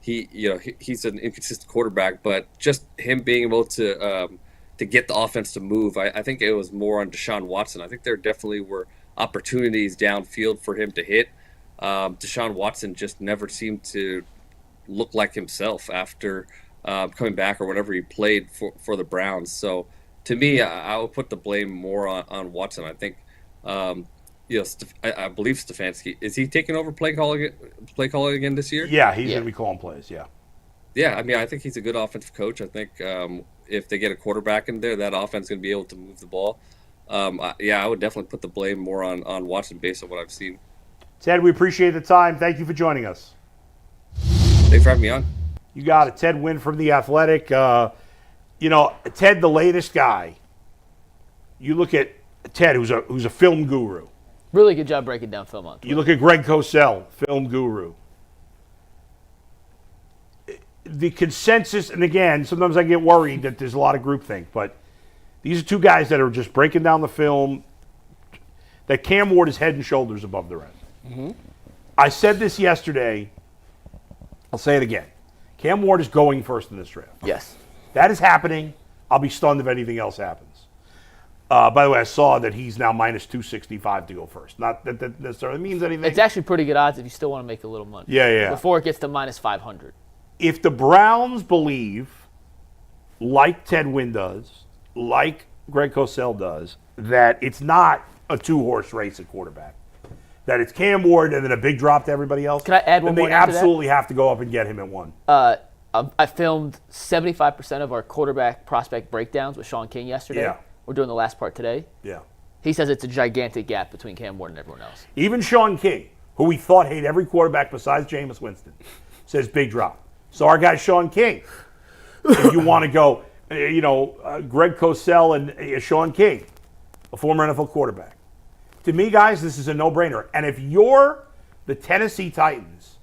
he's an inconsistent quarterback, but just him being able to get the offense to move, I think it was more on Deshaun Watson. I think there definitely were opportunities downfield for him to hit. Deshaun Watson just never seemed to look like himself after coming back or whatever he played for the Browns. So to me, I would put the blame more on Watson. I think, I believe Stefanski, is he taking over play calling again this year? Yeah, he's going to be calling plays, yeah. Yeah, I mean, I think he's a good offensive coach. I think if they get a quarterback in there, that offense is going to be able to move the ball. I would definitely put the blame more on Watson based on what I've seen. Ted, we appreciate the time. Thank you for joining us. Thanks for having me on. You got it. Ted Wynn from The Athletic. Ted, the latest guy. You look at Ted, who's a film guru. Really good job breaking down film on Twitter. You look at Greg Cosell, film guru. The consensus, and again, sometimes I get worried that there's a lot of groupthink, but these are two guys that are just breaking down the film, that Cam Ward is head and shoulders above the rest. Mm-hmm. I said this yesterday. I'll say it again. Cam Ward is going first in this draft. Yes. That is happening. I'll be stunned if anything else happens. By the way, I saw that he's now minus 265 to go first. Not that that necessarily means anything. It's actually pretty good odds if you still want to make a little money. Yeah. Before it gets to minus 500. If the Browns believe, like Ted Wynn does, like Greg Cosell does, that it's not a two-horse race at quarterback, that it's Cam Ward and then a big drop to everybody else, can I add one more? Then they absolutely have to go up and get him at one. I filmed 75% of our quarterback prospect breakdowns with Sean King yesterday. Yeah. We're doing the last part today. Yeah. He says it's a gigantic gap between Cam Ward and everyone else. Even Sean King, who we thought hated every quarterback besides Jameis Winston, says big drop. So our guy Sean King, if you want to go, Greg Cosell and Sean King, a former NFL quarterback. To me, guys, this is a no-brainer. And if you're the Tennessee Titans,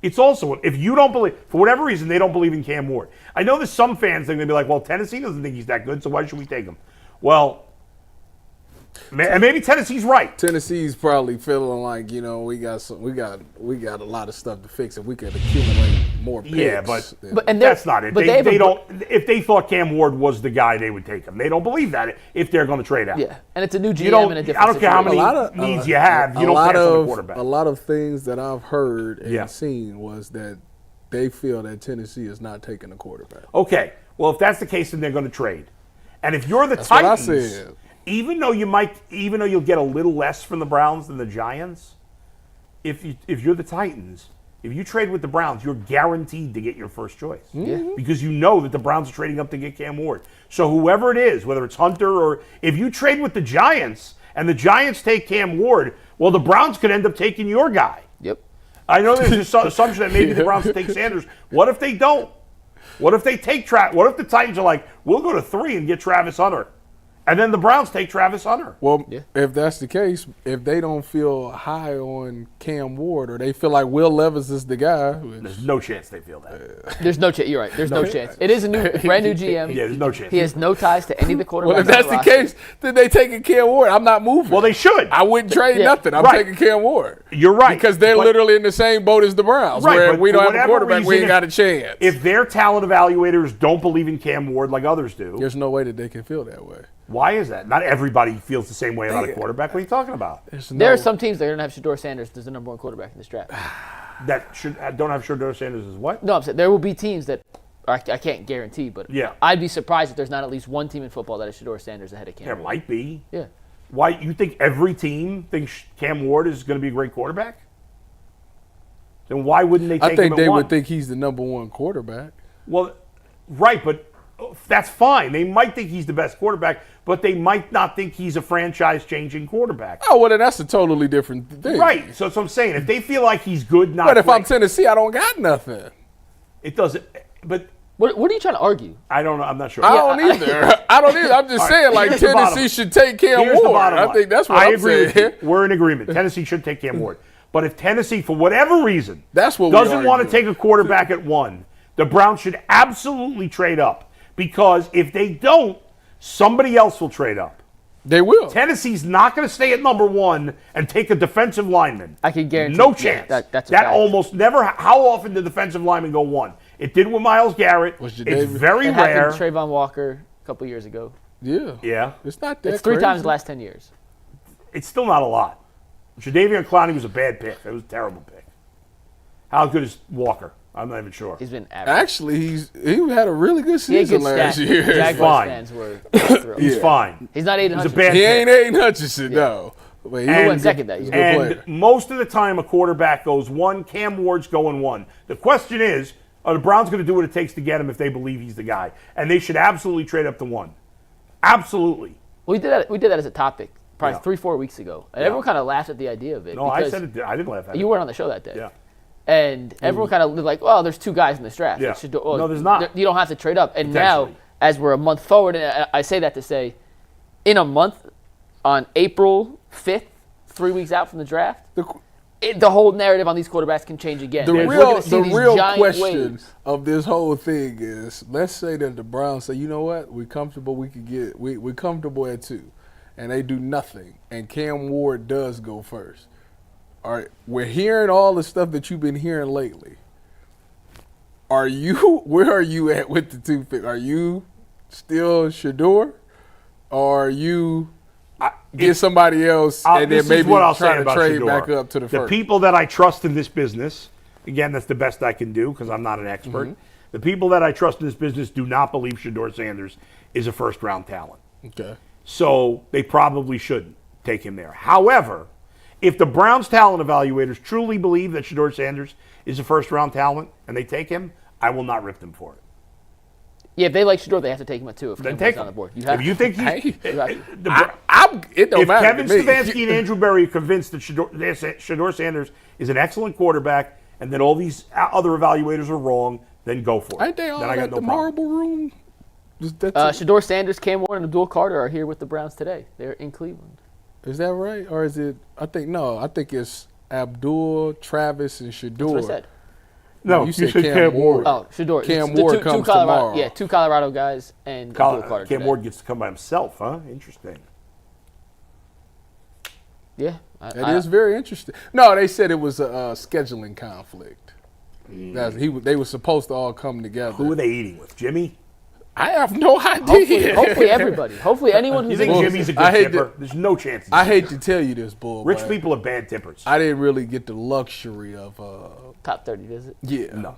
it's also, if you don't believe, for whatever reason, they don't believe in Cam Ward. I know there's some fans that are going to be like, well, Tennessee doesn't think he's that good, so why should we take him? Well, and maybe Tennessee's right. Tennessee's probably feeling like, we got a lot of stuff to fix if we could accumulate more picks. Yeah, but that's not it. They don't. If they thought Cam Ward was the guy, they would take him. They don't believe that if they're going to trade out. Yeah, and it's a new GM and a different I don't care how many needs you have. You don't pass on the quarterback. A lot of things that I've heard and seen was that they feel that Tennessee is not taking a quarterback. Okay, well, if that's the case, then they're going to trade. And if you're the Titans, what I said. even though you'll get a little less from the Browns than the Giants, if you're the Titans, if you trade with the Browns, you're guaranteed to get your first choice. Mm-hmm. Because you know that the Browns are trading up to get Cam Ward. So whoever it is, whether it's Hunter or if you trade with the Giants and the Giants take Cam Ward, well, the Browns could end up taking your guy. Yep. I know there's this assumption that maybe the Browns take Sanders. What if they don't? What if they take What if the Titans are like, we'll go to 3 and get Travis Hunter? And then the Browns take Travis Hunter. Well, if that's the case, if they don't feel high on Cam Ward or they feel like Will Levis is the guy. There's no chance they feel that. There's no chance. You're right. There's no chance. It is a brand new GM. Yeah, there's no chance. He has no ties to any of the quarterbacks. Well, if that's the case, then they taking Cam Ward. I'm not moving. Well, they should. I wouldn't trade nothing. I'm taking Cam Ward. You're right. Because they're literally in the same boat as the Browns, where we don't have a quarterback, we ain't got a chance. If their talent evaluators don't believe in Cam Ward like others do, there's no way that they can feel that way. Why is that? Not everybody feels the same way about a quarterback. What are you talking about? There are some teams that are going to have Shedeur Sanders as the number 1 quarterback in this draft. That don't have Shedeur Sanders as what? No, I'm saying there will be teams that I can't guarantee, but yeah. I'd be surprised if there's not at least one team in football that has Shedeur Sanders ahead of Cam. There might be. Yeah. Why you think every team thinks Cam Ward is going to be a great quarterback? Then why wouldn't they take him at 1? I think they would think he's the number 1 quarterback. Well, right, but that's fine. They might think he's the best quarterback, but they might not think he's a franchise-changing quarterback. Oh, well, then that's a totally different thing. Right. So that's what I'm saying. If they feel like he's good, not But if great, I'm Tennessee, I don't got nothing. It doesn't. But what are you trying to argue? I don't know. I'm not sure. I don't either. I'm just saying, like, Tennessee should take Cam Ward. I think that's what I'm saying. With you. We're in agreement. Tennessee should take Cam Ward. But if Tennessee, for whatever reason, doesn't want to take a quarterback at 1, the Browns should absolutely trade up. Because if they don't, somebody else will trade up. They will. Tennessee's not going to stay at number 1 and take a defensive lineman. I can guarantee. No chance. That's that almost never. How often did defensive linemen go 1? It did with Myles Garrett. It's very it rare. Happened to Trayvon Walker a couple years ago. Yeah. Yeah. It's not that. It's 3 crazy. times the last 10 years. It's still not a lot. Jadeveon Clowney was a bad pick. It was a terrible pick. How good is Walker? I'm not even sure. He's been average. Actually, he had a really good season last year. Jaguars fans were He's fine. He's not Aiden Hutchinson. He ain't Aiden Hutchinson, no. But he went second that year. And most of the time, a quarterback goes 1. Cam Ward's going 1. The question is, are the Browns going to do what it takes to get him if they believe he's the guy? And they should absolutely trade up to 1. Absolutely. We did that as a topic probably 3-4 weeks ago. And everyone kind of laughed at the idea of it. No, I said it. I didn't laugh at it. You weren't on the show that day. Yeah. And everyone kind of like, well, there's 2 guys in this draft. Yeah. No, there's not. You don't have to trade up. And now, as we're a month forward, and I say that to say, in a month, on April 5th, 3 weeks out from the draft, the whole narrative on these quarterbacks can change again. The real question of this whole thing is, let's say that the Browns say, you know what, we're comfortable. We're comfortable at 2, and they do nothing, and Cam Ward does go first. All right, we're hearing all the stuff that you've been hearing lately. Where are you at with the 2 pick? Are you still Shedeur, or are you get somebody else and then maybe try to trade back up to the first? The people that I trust in this business, again, that's the best I can do because I'm not an expert. Mm-hmm. The people that I trust in this business do not believe Shedeur Sanders is a first-round talent. Okay. So they probably shouldn't take him there. However, if the Browns talent evaluators truly believe that Shedeur Sanders is a first-round talent and they take him, I will not rip them for it. Yeah, if they like Shedeur, they have to take him at 2. Then take him on the board. If you think he's, it don't matter. Kevin Stefanski and Andrew Berry are convinced that Shedeur Sanders is an excellent quarterback, and that all these other evaluators are wrong, then go for it. Ain't they all then I got at no the problem. marble room? Shedeur Sanders, Cam Ward, and Abdul Carter are here with the Browns today. They're in Cleveland. Is that right? Or is it – I think it's Abdul, Travis, and Shedeur. That's what I said. No, you said Cam Ward. Oh, Shedeur. Cam Ward comes tomorrow. Yeah, 2 Colorado guys and Abdul Carter Cam today. Ward gets to come by himself, huh? Interesting. Yeah. It is very interesting. No, they said it was a scheduling conflict. They were supposed to all come together. Who are they eating with? Jimmy? I have no idea. Hopefully everybody. Hopefully anyone who's You think Jimmy's a good tipper? There's no chance. I hate to tell you this, Bull. Rich people are bad tippers. I didn't really get the luxury of top 30 visit. Yeah. No.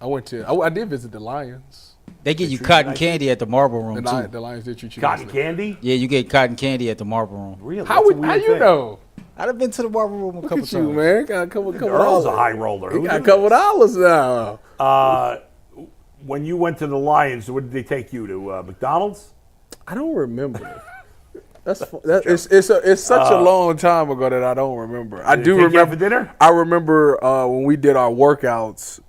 I did visit the Lions. They give you cotton candy at the Marble Room, too. The Lions did treat you Cotton nicely. candy? Yeah, you get cotton candy at the Marble Room. Really? How you know? I've been to the Marble Room a couple Look at you, times. man. Got a couple Earl's dollars. a high roller. He got a couple dollars now. When you went to the Lions, what did they take you to? McDonald's? I don't remember. It's such a long time ago that I don't remember. I do remember for dinner. I remember when we did our workouts.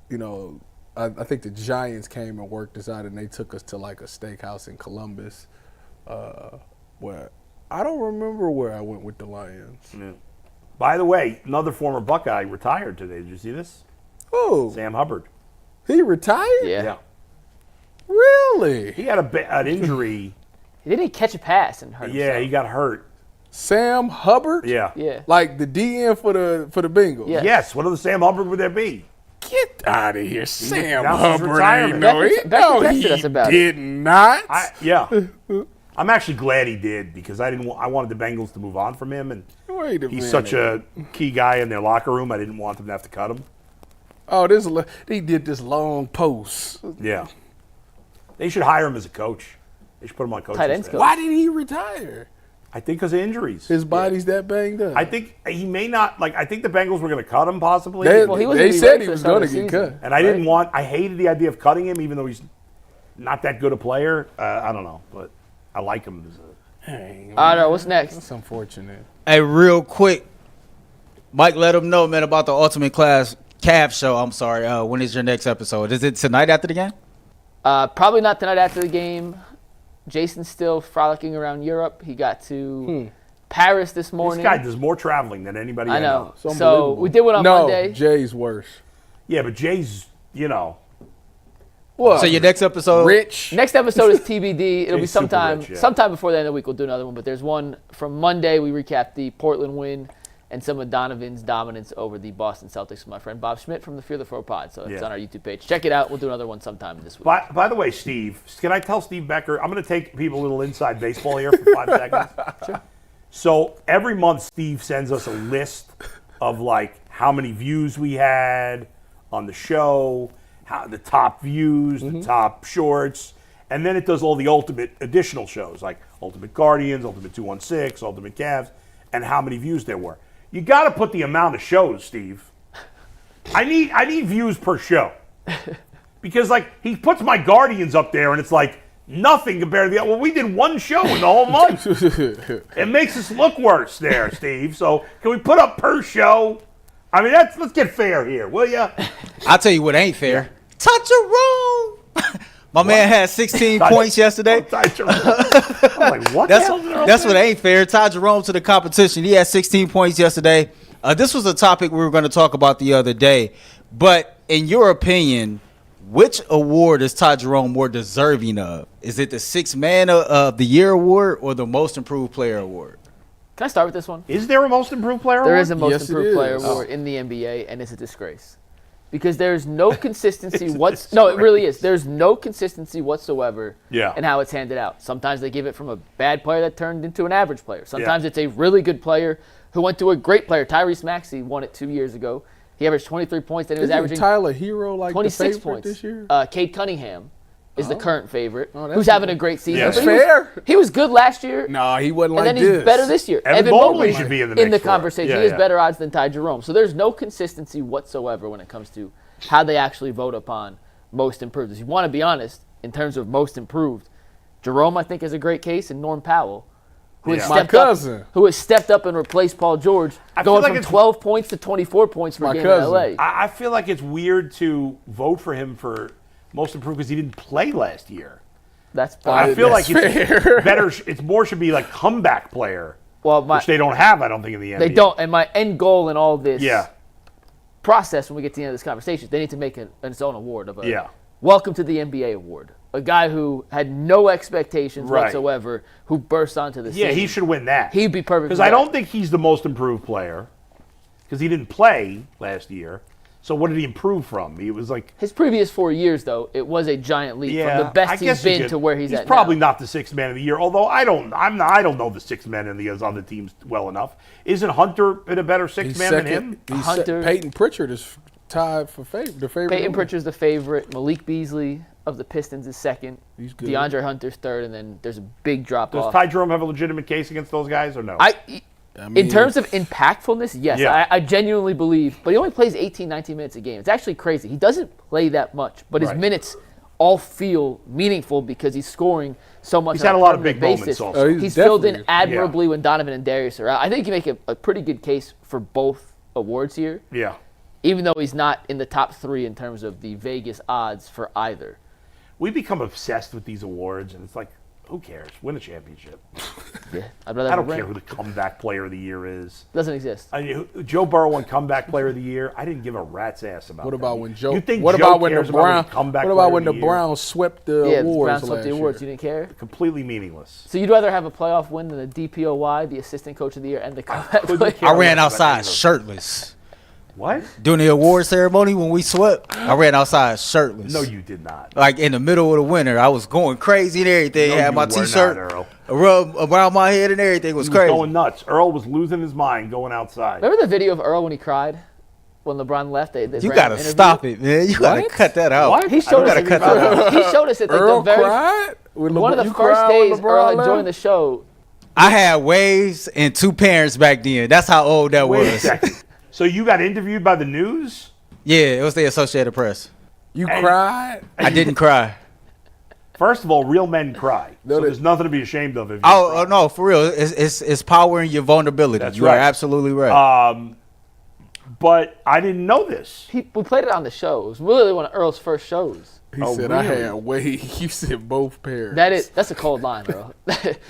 I think the Giants came and worked us out, and they took us to like a steakhouse in Columbus. Where I don't remember where I went with the Lions. Yeah. By the way, another former Buckeye retired today. Did you see this? Oh, Sam Hubbard. He retired? Yeah. Really? He had an injury. He didn't catch a pass and hurt himself. Yeah, he got hurt. Sam Hubbard? Yeah. Yeah. Like the DN for the Bengals? Yeah. Yes. What other Sam Hubbard would there be? Get out of here. Sam announced his Hubbard retirement. ain't Becky texted he us about did not. Yeah. I'm actually glad he did because I wanted the Bengals to move on from him, and Wait a minute. he's such a key guy in their locker room. I didn't want them to have to cut him. Oh, he did this long post. Yeah. They should hire him as a coach. They should put him on coaching Tight ends staff. coach. Why did he retire? I think because of injuries. His body's that banged up. I think he may not. I think the Bengals were going to cut him possibly. They, Well, he was they gonna be said ready he for was the start going of to the get season. cut. And I hated the idea of cutting him, even though he's not that good a player. I don't know, but I like him. All right, what's next? That's unfortunate. Hey, real quick, Mike, let them know, man, about the Ultimate Class Cavs show. I'm sorry. When is your next episode? Is it tonight after the game? Probably not tonight after the game. Jason's still frolicking around Europe. He got to Paris this morning. This guy does more traveling than anybody I know. It's so we did one on Monday. Jay's worse. Yeah, but Jay's, What? So your next episode? Rich. Next episode is TBD. It'll be He's super sometime rich, yeah. sometime before the end of the week. We'll do another one. But there's one from Monday. We recap the Portland win and some of Donovan's dominance over the Boston Celtics with my friend Bob Schmidt from the Fear the Four Pod. So it's on our YouTube page. Check it out. We'll do another one sometime this week. By the way, Steve, can I tell Steve Becker? I'm going to take people a little inside baseball here for 5 seconds. Sure. So every month, Steve sends us a list of how many views we had on the show, the top views, the top shorts, and then it does all the ultimate additional shows like Ultimate Guardians, Ultimate 216, Ultimate Cavs, and how many views there were. You got to put the amount of shows, Steve. I need views per show because he puts my Guardians up there and it's nothing compared to the other. Well, we did one show in the whole month. It makes us look worse there, Steve. So can we put up per show? I mean, let's get fair here, will ya? I'll tell you what ain't fair. Ty Jerome. My man had 16 points yesterday. Ty Jerome. I'm like, what the hell? That's what ain't fair. Ty Jerome to the competition. He had 16 points yesterday. This was a topic we were going to talk about the other day. But in your opinion, which award is Ty Jerome more deserving of? Is it the Sixth Man of the Year award or the Most Improved Player award? Can I start with this one? Is there a Most Improved Player award? There is a Most Yes, it Improved Player is. award in the NBA, and it's a disgrace. Because there's no consistency No, it really is. There's no consistency whatsoever in how it's handed out. Sometimes they give it from a bad player that turned into an average player. Sometimes it's a really good player who went to a great player. Tyrese Maxey won it 2 years ago. He averaged 23 points. Then he was averaging Tyler Hero 26 the favorite points this year? Cade Cunningham is the current favorite, that's who's having a great season. Yeah. But That's fair. He was good last year. No, he wasn't And like then this. he's better this year. Evan Mobley should be in the mix for it. conversation. Yeah, He has yeah. better odds than Ty Jerome. So there's no consistency whatsoever when it comes to how they actually vote upon most improved. If you want to be honest, in terms of most improved, Jerome, I think, is a great case, and Norm Powell, who has My stepped cousin. up, who has stepped up and replaced Paul George, I feel going like from it's- 12 points to 24 points per My game cousin. in LA. I feel like it's weird to vote for him for Most Improved because he didn't play last year. That's I fine. feel like That's it's fair. better. It's more should be comeback player, Well, which they don't have. I don't think in the NBA. they don't. And my end goal in all this Yeah. process when we get to the end of this conversation, they need to make its own award of a Yeah. Welcome to the NBA award. A guy who had no expectations Right. whatsoever, who burst onto the scene. Yeah, he should win that. He'd be perfect. Because for I that. don't think he's the most improved player because he didn't play last year. So what did he improve from? He was His previous 4 years, though, it was a giant leap from the I best guess he's you been could- to where he's at probably now. not the sixth man of the year. Although I don't know the sixth man in the other teams well enough. Isn't Hunter been a better sixth man than him? Hunter- Peyton Pritchard is tied for the favorite. Peyton Pritchard's the favorite. Malik Beasley of the Pistons is second. He's good. DeAndre Hunter's third, and then there's a big drop Does off. Ty Jerome have a legitimate case against those guys or no? In mean, terms of impactfulness, yes, Yeah. I genuinely believe. But he only plays 18, 19 minutes a game. It's actually crazy. He doesn't play that much, but his Right. minutes all feel meaningful because he's scoring so much. He's on had a lot of permanent big moments basis. also. He's filled in definitely- admirably when Donovan and Darius are out. I think you make a pretty good case for both awards here. Yeah. Even though he's not in the top 3 in terms of the Vegas odds for either. We become obsessed with these awards, and it's like, who cares? Win a championship. Yeah, I'd rather I have don't a ring. care who the comeback player of the year is. Doesn't exist. I mean, Joe Burrow won comeback player of the year. I didn't give a rat's ass about What that. about when Joe? You think What Joe about when the cares about Browns? comeback What player about when of the the year? Browns swept the Yeah, the awards Browns swept last the awards. year? You didn't care? Completely meaningless. So you'd rather have a playoff win than the DPOY, the assistant coach of the year, and the comeback couldn't player? care. I ran less about outside either. shirtless. What? During the award ceremony when we swept, I ran outside shirtless. No, you did not. Like in the middle of the winter, I was going crazy and everything. No, Had you my were not, T-shirt Earl. rubbed around my head and everything. It was He was crazy. going nuts. Earl was losing his mind going outside. Remember the video of Earl when he cried? When LeBron left? They You ran gotta an interview? stop it, man. You gotta What? cut that out. What? He showed us. gotta cut that out. He showed us at like Earl the very cried? When one of LeBron- the you first cried when days LeBron Earl had left? joined the show. I had waves and 2 parents back then. That's how old that Wait a was. second. So you got interviewed by the news? Yeah, it was the Associated Press. You And- cried? I didn't cry. First of all, real men cry. No, So they- there's nothing to be ashamed of. If you Oh, cry. no, for real. It's power in your vulnerability. That's you right. are absolutely right. But I didn't know this. We played it on the show. It was really one of Earl's first shows. He Oh, said, I really? had waves. You said both pairs. That's a cold line, Earl.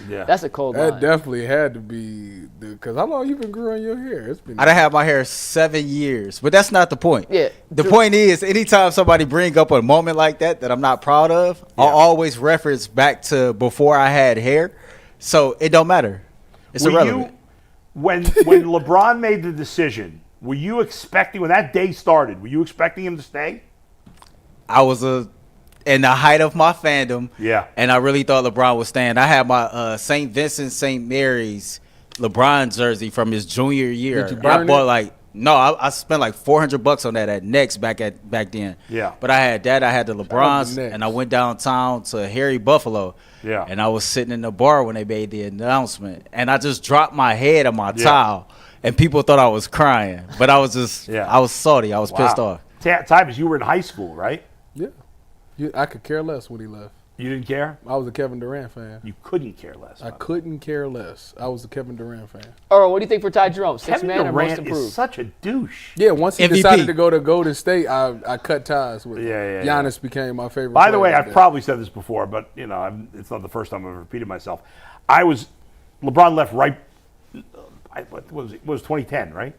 Yeah. That's a cold That line. definitely had to be because how long you been growing your hair? It's been I done had my hair 7 years, but that's not the point. Yeah. The point is, anytime somebody bring up a moment like that I'm not proud of, I'll always reference back to before I had hair. So it don't matter. It's Were irrelevant. you, when LeBron made the decision, were you expecting, when that day started, were you expecting him to stay? I was in the height of my fandom. Yeah. And I really thought LeBron was staying. I had my St. Vincent St. Mary's LeBron jersey from his junior year. Did you burn I bought it? I spent like $400 on that at Next back then. Yeah. But I had that. I had the LeBrons, Next. and I went downtown to Harry Buffalo. Yeah. And I was sitting in the bar when they made the announcement, and I just dropped my head on my towel, and people thought I was crying, but I was just, I was salty. I was pissed off. Tybus, you were in high school, right? yeah. I could care less when he left. You didn't care? I was a Kevin Durant fan. You couldn't care less. I couldn't care less. I was a Kevin Durant fan. Earl, what do you think for Ty Jerome? Sixth Kevin man or most Durant improved? is such a douche. Yeah, once he MVP. decided to go to Golden State, I cut ties with him. Yeah. Giannis became my favorite. By the player way, that I've day. probably said this before, but it's not the first time I've repeated myself. LeBron left right. What was it? It was 2010, right?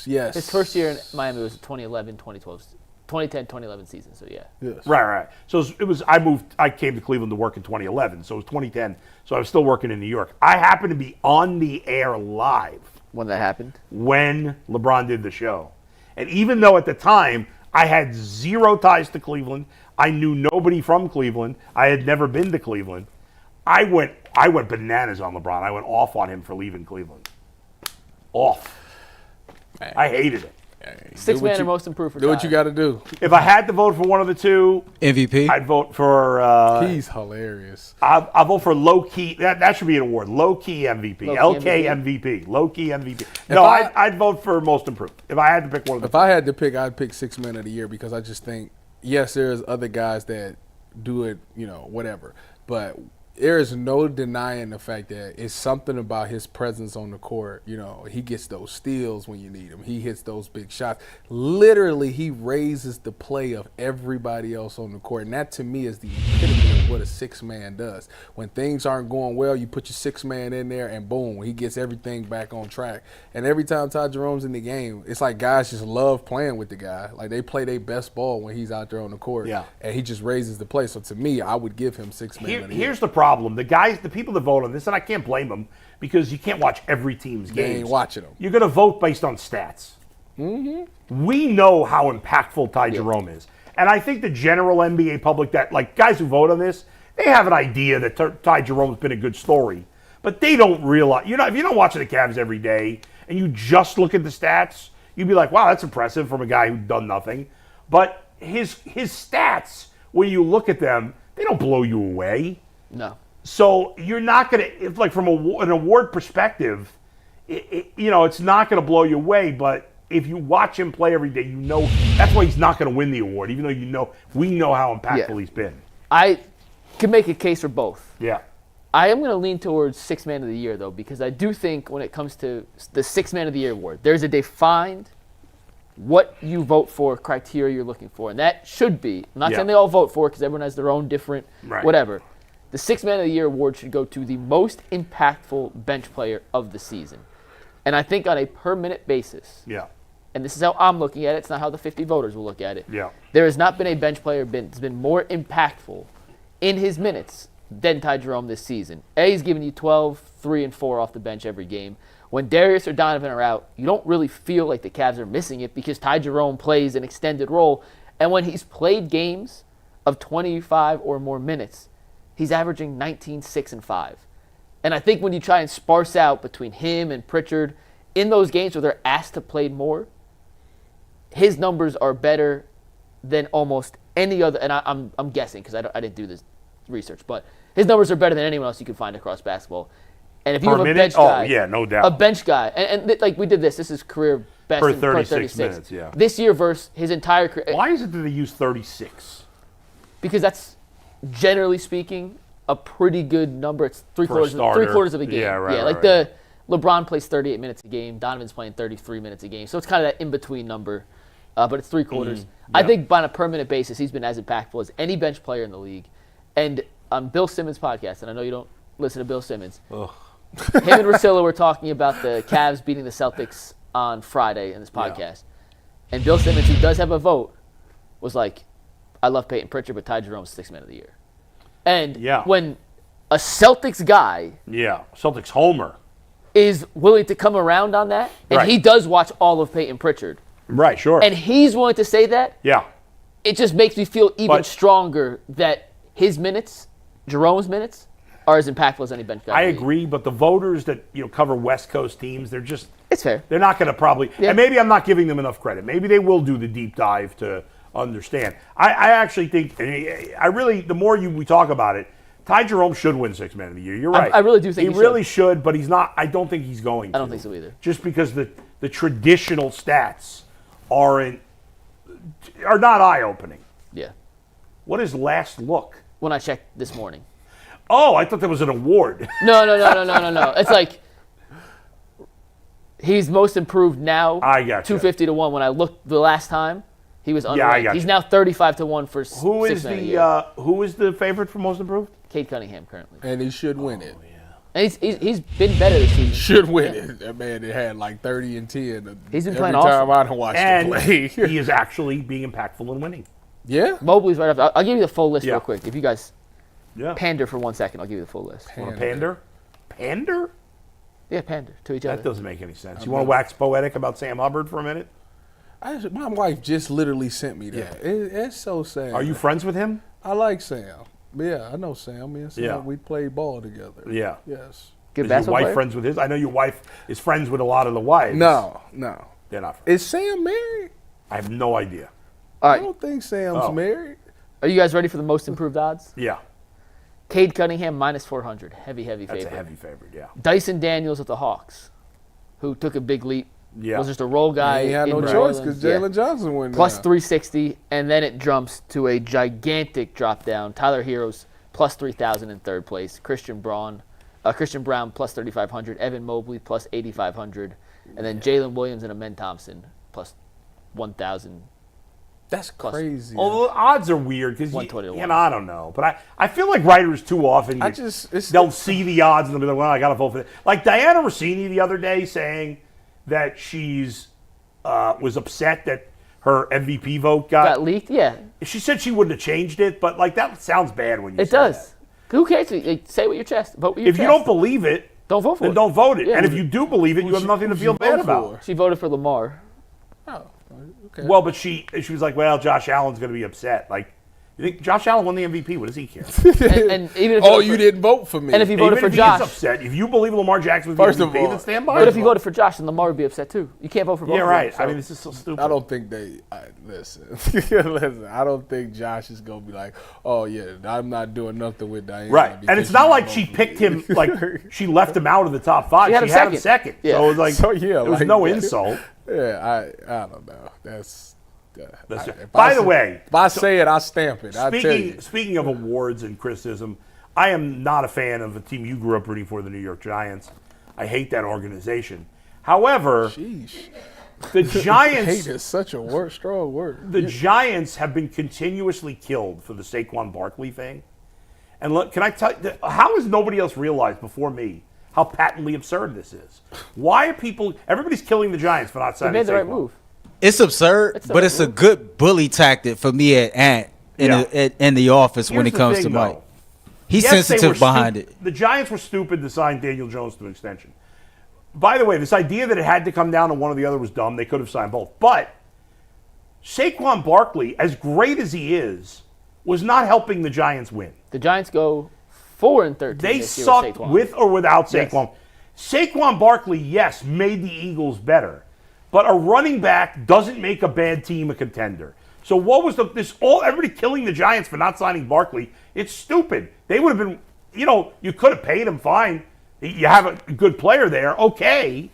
Yes. His first year in Miami was 2011, 2012, 2010, 2011 season. So yeah. Yes. Right. So it was. I came to Cleveland to work in 2011, so it was 2010. So I was still working in New York. I happened to be on the air live When that happened. when LeBron did the show, and even though at the time I had zero ties to Cleveland, I knew nobody from Cleveland. I had never been to Cleveland. I went bananas on LeBron. I went off on him for leaving Cleveland. Off. I hated it. Sixth what man or you- most improved for Do what Ty. you got to do. If I had to vote for one of the two, MVP. I'd vote for. He's hilarious. I'll vote for low key. That should be an award. Low key MVP. Low-key LK MVP. Low key MVP. No, I'd vote for most improved. If I had to pick one of the If I had to pick, I'd pick 6 men of the year because I just think, yes, there's other guys that do it, whatever. But there is no denying the fact that it's something about his presence on the court. He gets those steals when you need him. He hits those big shots. Literally, he raises the play of everybody else on the court. And that, to me, is the epitome of what a 6-man does. When things aren't going well, you put your 6-man in there, and boom, he gets everything back on track. And every time Ty Jerome's in the game, it's like guys just love playing with the guy. Like, they play their best ball when he's out there on the court. Yeah. And he just raises the play. So, to me, I would give him 6 men of the year. Here's the problem. The people that vote on this, and I can't blame them because you can't watch every team's They games. ain't watching them. You're going to vote based on stats. Mm-hmm. We know how impactful Ty Jerome is. And I think the general NBA public, that like guys who vote on this, they have an idea that Ty Jerome's been a good story. But they don't realize, if you don't watch the Cavs every day and you just look at the stats, you'd be like, wow, that's impressive from a guy who's done nothing. But his stats, when you look at them, they don't blow you away. No. So you're not going to, like from an award perspective, it's not going to blow you away. But if you watch him play every day, that's why he's not going to win the award, even though we know how impactful he's been. can make a case for both. Yeah. I am going to lean towards Sixth Man of the Year, though, because I do think when it comes to the Sixth Man of the Year award, there's a defined what you vote for criteria you're looking for. And that should be, I'm not saying they all vote for it because everyone has their own different whatever. The Sixth Man of the Year award should go to the most impactful bench player of the season. And I think on a per-minute basis, and this is how I'm looking at it, it's not how the 50 voters will look at it, there has not been a bench player that's been more impactful in his minutes than Ty Jerome this season. He's giving you 12, 3, and 4 off the bench every game. When Darius or Donovan are out, you don't really feel like the Cavs are missing it because Ty Jerome plays an extended role. And when he's played games of 25 or more minutes, he's averaging 19, 6, and 5. And I think when you try and sparse out between him and Pritchard in those games where they're asked to play more, his numbers are better than almost any other. And I'm guessing because I didn't do this research, but his numbers are better than anyone else you can find across basketball. And if you have a bench guy, no doubt. A bench guy, and like we did this is career best per in 36 minutes. This year versus his entire career. Why is it that they use 36? Because that's, generally speaking, a pretty good number. It's three quarters of a game. The LeBron plays 38 minutes a game. Donovan's playing 33 minutes a game. So it's kind of that in-between number, but it's three quarters. I think on a per-minute basis, he's been as impactful as any bench player in the league. And on Bill Simmons' podcast, and I know you don't listen to Bill Simmons, him and Russillo were talking about the Cavs beating the Celtics on Friday in this podcast. And Bill Simmons, who does have a vote, was like, I love Peyton Pritchard, but Ty Jerome's Sixth Man of the Year. And when a Celtics guy Celtics homer is willing to come around on that, and he does watch all of Peyton Pritchard. Right, sure. And he's willing to say that. It just makes me feel even stronger that his minutes, Jerome's minutes, are as impactful as any bench guy. I agree, but the voters that cover West Coast teams, they're just it's fair. They're not going to probably, and maybe I'm not giving them enough credit. Maybe they will do the deep dive to understand. I actually think, the more we talk about it, Ty Jerome should win Sixth Man of the Year. You're right. I really do think he really should, but he's not. I don't think he's going to. I don't think so either. Just because the traditional stats are not eye-opening. Yeah. What is last look? When I checked this morning. Oh, I thought that was an award. No. It's like he's most improved now. I got 250 to 1. When I looked the last time, he was unranked. He's now 35 to 1 for who is the favorite for most improved? Cade Cunningham currently. And he should win it. And he's been better this season. Should win it. That man had like 30 and 10. He's been playing awesome. awesome. Every time I watched him play. He is actually being impactful and winning. Yeah. Mobley's right after. I'll give you the full list real quick. If you guys pander for 1 second, I'll give you the full list. Want to pander? Pander? Yeah, pander to each other. That doesn't make any sense. You want to wax poetic about Sam Hubbard for a minute? My wife just literally sent me that. It's so sad. Are you friends with him? I like Sam. Yeah, I know Sam. Me and Sam, we played ball together. Yeah. Yes. Good is basketball your wife player? friends with his? I know your wife is friends with a lot of the wives. No. They're not friends. Is Sam married? I have no idea. All I right. don't think Sam's married. Are you guys ready for the most improved odds? Yeah. Cade Cunningham minus 400. Heavy favorite. That's a heavy favorite, yeah. Dyson Daniels of the Hawks, who took a big leap. Yeah. Was just a role guy. He had no in New choice Orleans. because Jalen Johnson went Plus down. 360, and then it jumps to a gigantic drop down. Tyler Heroes plus 3,000 in third place. Christian Braun plus 3,500. Evan Mobley plus 8,500. And then Jalen Williams and Amen Thompson plus 1,000. That's crazy. Although the odds are weird because I don't know, but I feel like writers too often they'll see the odds and they'll be like, well, I got to vote for that. Like Diana Rossini the other day saying that she's was upset that her MVP vote got leaked. Yeah, she said she wouldn't have changed it, but like that sounds bad when you. It does. That. Who cares? Say what your chest. Vote with your chest. If you don't believe it, don't vote for then it. Don't vote it. Yeah. And if you do believe it, you have nothing to feel bad about. She voted for Lamar. Oh, okay. Well, but she was like, well, Josh Allen's going to be upset. Like, you think Josh Allen won the MVP? What does he care? and even if you didn't vote for me. And if you voted for Josh, he's upset. If you believe Lamar Jackson was the MVP, then stand by. But if you voted for Josh, then Lamar would be upset too. You can't vote for both. Yeah, right. Them, so. I mean, this is so stupid. I don't think listen. I don't think Josh is gonna be like, oh yeah, I'm not doing nothing with Diana. Right, and it's not like she picked him. Like she left him out of the top 5. She had him second. Yeah. So it was like, it was no insult. Yeah, I don't know. By the way, if I say it, I stamp it. I tell you. Speaking of awards and criticism, I am not a fan of a team you grew up rooting for, the New York Giants. I hate that organization. However, the Giants. Hate is such a strong word. The Giants have been continuously killed for the Saquon Barkley thing. And look, can I tell you, how has nobody else realized before me how patently absurd this is? Why are everybody's killing the Giants for not signing Saquon? They made the right move. It's absurd, but it's a good bully tactic for me at Ant in the office when it comes to Mike. He's sensitive behind it. The Giants were stupid to sign Daniel Jones to an extension. By the way, this idea that it had to come down to one or the other was dumb. They could have signed both. But Saquon Barkley, as great as he is, was not helping the Giants win. The Giants go 4-13. They sucked with or without Saquon. Yes. Saquon Barkley, yes, made the Eagles better. But a running back doesn't make a bad team a contender. So what was everybody killing the Giants for not signing Barkley? It's stupid. They would have been, you could have paid him fine. You have a good player there, okay.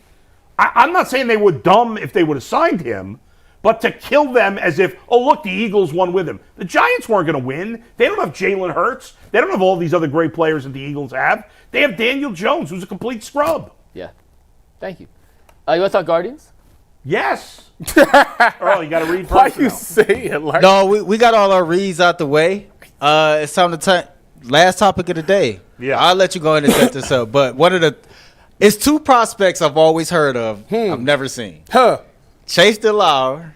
I'm not saying they were dumb if they would have signed him, but to kill them as if, look, the Eagles won with him. The Giants weren't going to win. They don't have Jalen Hurts. They don't have all these other great players that the Eagles have. They have Daniel Jones, who's a complete scrub. Yeah. Thank you. You want to talk Guardians? Yes. Earl, you got to read first. Why you say it like No, we got all our reads out the way. It's time to last topic of the day. Yeah. I'll let you go ahead and set this up. But it's two prospects I've always heard of. I've never seen. Chase DeLauter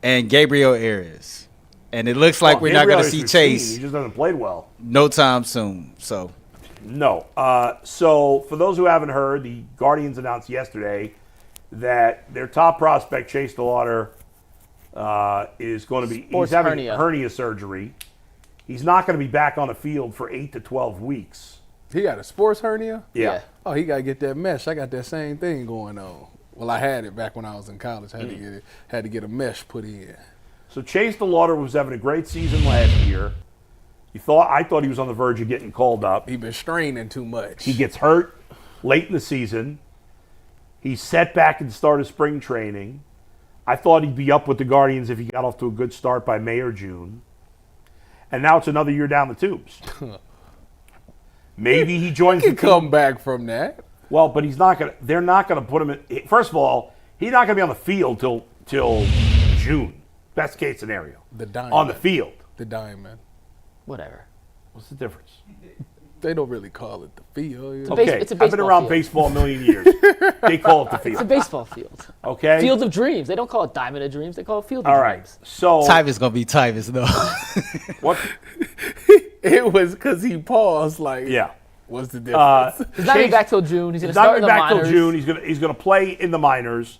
and Gabriel Arias. And it looks like we're not going to see Chase. He just hasn't played well. No time soon. So. No. So for those who haven't heard, the Guardians announced yesterday that their top prospect, Chase DeLauter, is going to be he's having hernia surgery. He's not going to be back on the field for 8 to 12 weeks. He got a sports hernia? Yeah. Oh, he got to get that mesh. I got that same thing going on. Well, I had it back when I was in college. I had to get a mesh put in. So Chase DeLauter was having a great season last year. I thought he was on the verge of getting called up. He's been straining too much. He gets hurt late in the season. He's set back at the start of spring training. I thought he'd be up with the Guardians if he got off to a good start by May or June. And now it's another year down the tubes. Maybe he joins the team. Come back from that. Well, but they're not going to put him in. First of all, he's not going to be on the field till June. Best case scenario. The diamond. On the field. The diamond. Whatever. What's the difference? They don't really call it the field. It's Okay, a I've been around baseball a million years. They call it the field. It's a baseball field. Okay? Field of Dreams. They don't call it Diamond of Dreams. They call it Field of All Dreams. right. So Tyvis going to be Tyvis, though. what? It was because he paused. Like, Yeah. What's the difference? He's not going back till June. He's going to start in the minors. He's not back till June. He's going to play in the minors.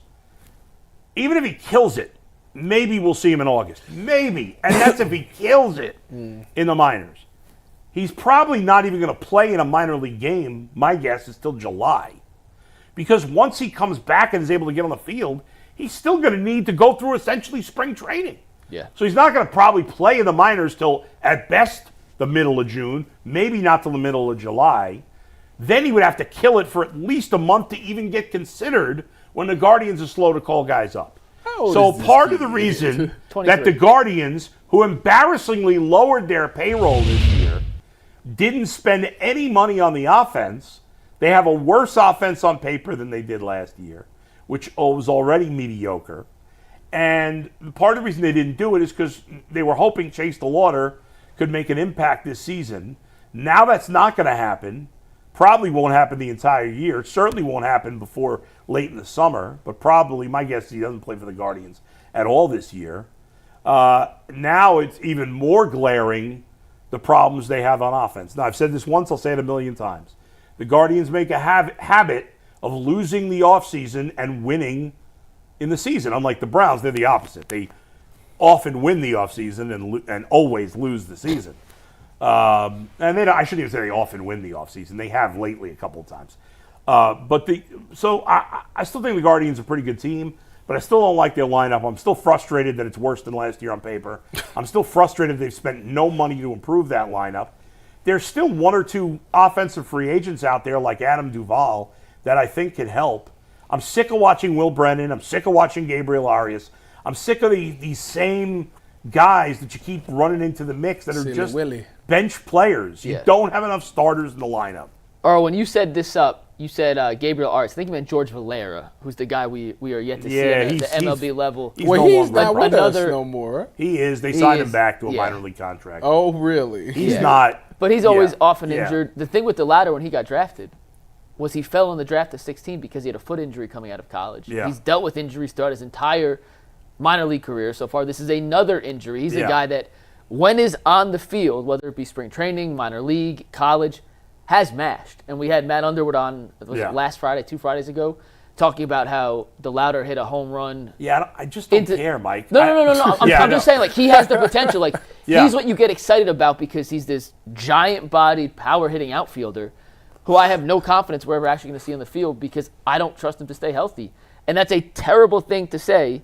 Even if he kills it, maybe we'll see him in August. Maybe. And that's if he kills it in the minors. He's probably not even going to play in a minor league game. My guess is till July. Because once he comes back and is able to get on the field, he's still going to need to go through essentially spring training. Yeah. So he's not going to probably play in the minors till, at best, the middle of June, maybe not till the middle of July. Then he would have to kill it for at least a month to even get considered when the Guardians are slow to call guys up. So part of the reason that the Guardians, who embarrassingly lowered their payroll this year, didn't spend any money on the offense. They have a worse offense on paper than they did last year, which was already mediocre. And part of the reason they didn't do it is because they were hoping Chase DeLauter could make an impact this season. Now that's not going to happen. Probably won't happen the entire year. It certainly won't happen before late in the summer, but probably, my guess is he doesn't play for the Guardians at all this year. Now it's even more glaring, the problems they have on offense. Now, I've said this once, I'll say it a million times. The Guardians make a habit of losing the offseason and winning in the season. Unlike the Browns, they're the opposite. They often win the offseason and always lose the season. I shouldn't even say they often win the offseason. They have lately a couple of times. So I still think the Guardians are a pretty good team, but I still don't like their lineup. I'm still frustrated that it's worse than last year on paper. I'm still frustrated they've spent no money to improve that lineup. There's still one or two offensive free agents out there like Adam Duvall that I think could help. I'm sick of watching Will Brennan. I'm sick of watching Gabriel Arias. I'm sick of these same guys that you keep running into the mix that are Silly just Willy. bench players. You Yeah. don't have enough starters in the lineup. Or when you set this up, you said Gabriel Arts. I think you meant George Valera, who's the guy we are yet to see at the MLB level. He's Well, no he's longer not with another- us no more. He is. They signed him is, back to a yeah. minor league contract. Oh, really? He's not. But he's always Yeah, often yeah. injured. The thing with DeLauter when he got drafted was he fell in the draft at 16 because he had a foot injury coming out of college. Yeah. He's dealt with injuries throughout his entire minor league career so far. This is another injury. He's a guy that, when is on the field, whether it be spring training, minor league, college, has mashed. And we had Matt Underwood on last Friday, 2 Fridays ago, talking about how DeLauter hit a home run. Yeah, I just don't care, Mike. No. I'm just saying, like, he has the potential. Like, he's what you get excited about because he's this giant-bodied, power-hitting outfielder who I have no confidence we're ever actually going to see on the field because I don't trust him to stay healthy. And that's a terrible thing to say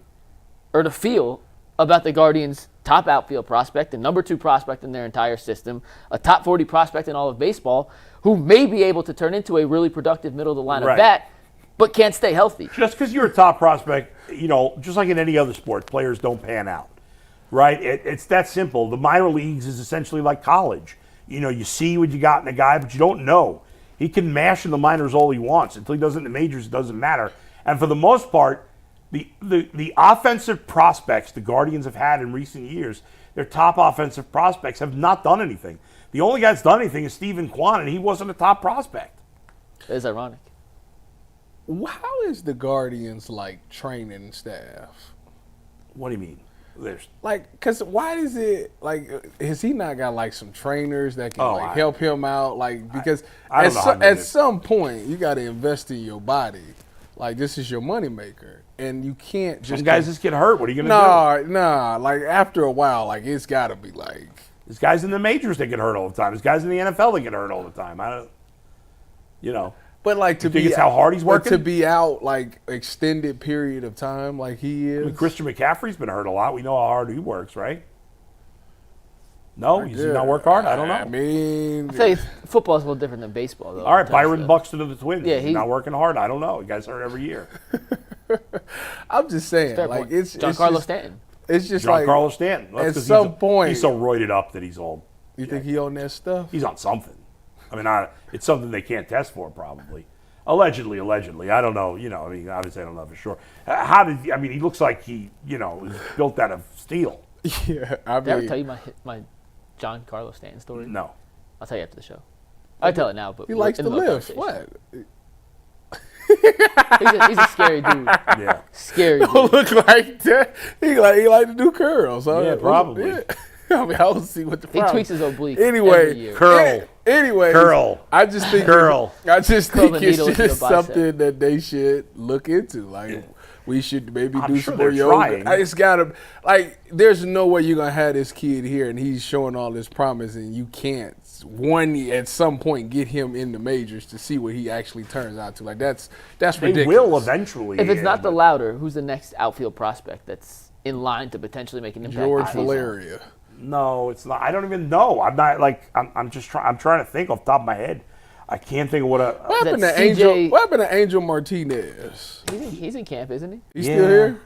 or to feel about the Guardians' top outfield prospect, the number 2 prospect in their entire system, a top 40 prospect in all of baseball, who may be able to turn into a really productive middle-of-the-lineup bat, but can't stay healthy. Just because you're a top prospect, just like in any other sport, players don't pan out, right? It's that simple. The minor leagues is essentially like college. You see what you got in a guy, but you don't know. He can mash in the minors all he wants. Until he does it in the majors, it doesn't matter. And for the most part, the offensive prospects the Guardians have had in recent years, their top offensive prospects have not done anything. The only guy that's done anything is Steven Kwan, and he wasn't a top prospect. It is ironic. How is the Guardians training staff? What do you mean? Because why is it has he not got some trainers that can help him out? Because I don't know at some point you got to invest in your body. This is your moneymaker, and you can't just. Some guys just get hurt. What are you gonna do? Nah. After a while, it's got to be There's guys in the majors that get hurt all the time. There's guys in the NFL that get hurt all the time. But to think it's how hard he's working? to be out extended period of time he is. Christian McCaffrey's been hurt a lot. We know how hard he works, right? No, does he not work hard? I don't know. I mean, I think football's a little different than baseball, though. All right, Byron Buxton of the Twins. Yeah, he's not working hard. I don't know. He gets hurt every year. I'm just saying, it's Giancarlo just, Stanton. It's just Giancarlo Stanton. At some point, he's so roided up that he's old. You think he on that stuff? He's on something. I mean, it's something they can't test for, probably. Allegedly. I don't know. Obviously, I don't know for sure. He looks like he, is built out of steel. Yeah, Did I ever tell you my John Carlos Stanton story? No. I'll tell you after the show. I'll tell it now, but he likes to lift. What? he's a scary dude. Yeah. Scary dude. Don't look like that. He like to do curls. Huh? Yeah, probably. Yeah. I don't see what the problem. He tweaks his oblique anyway, every year. Curl. I just think it's just something that they should look into. We should maybe do some more yoga. It's gotta there's no way you're gonna have this kid here and he's showing all this promise and you can't at some point get him in the majors to see what he actually turns out to. That's ridiculous. They will eventually. If it's not DeLauter, who's the next outfield prospect that's in line to potentially make an impact? George Valeria. No, it's not. I don't even know. I'm not I'm just trying. I'm trying to think off the top of my head. I can't think of what happened to Angel. What happened to Angel Martinez? He's in camp, isn't he? He's still here.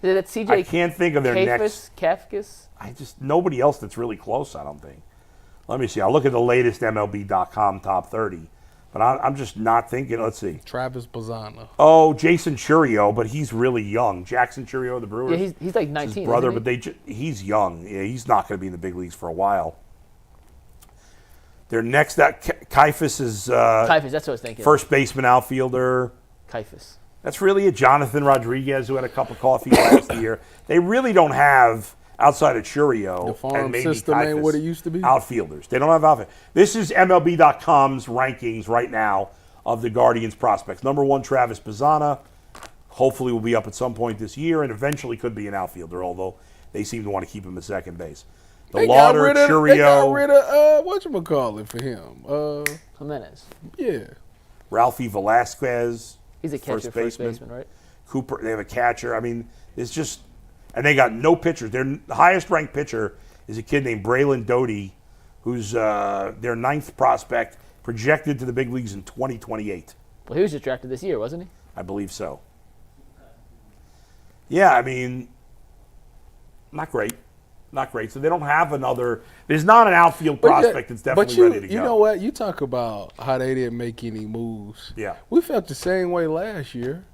That's CJ. I can't think of their next. Kafkas. Nobody else that's really close. I don't think. Let me see. I'll look at the latest MLB.com top 30. But I'm just not thinking. Let's see. Travis Bazzana. Oh, Jason Churio, but he's really young. Jackson Churio of the Brewers. Yeah, he's like 19. His brother, isn't he? but he's young. Yeah, he's not going to be in the big leagues for a while. Their next, Kaifus is Kaifus, that's what I was thinking. First baseman, outfielder. Kaifus. That's really it. Jonathan Rodriguez, who had a cup of coffee last year. They really don't have, outside of Churio, the farm and maybe system Kaifus, ain't what it used to be. Outfielders. They don't have outfielders. This is MLB.com's rankings right now of the Guardians prospects. Number 1, Travis Bazzana. Hopefully will be up at some point this year and eventually could be an outfielder, although they seem to want to keep him at second base. DeLauter, Churio. They got rid of whatchamacallit for him. Jimenez. Yeah. Ralphie Velasquez. He's a catcher, first baseman, right? Cooper, they have a catcher. I mean, it's just, and they got no pitchers. The highest ranked pitcher is a kid named Braylon Doty, who's their 9th prospect, projected to the big leagues in 2028. Well, he was just drafted this year, wasn't he? I believe so. Yeah, I mean, not great. Not great. So they don't have another. There's not an outfield prospect that's definitely ready to go. You know what? You talk about how they didn't make any moves. Yeah. We felt the same way last year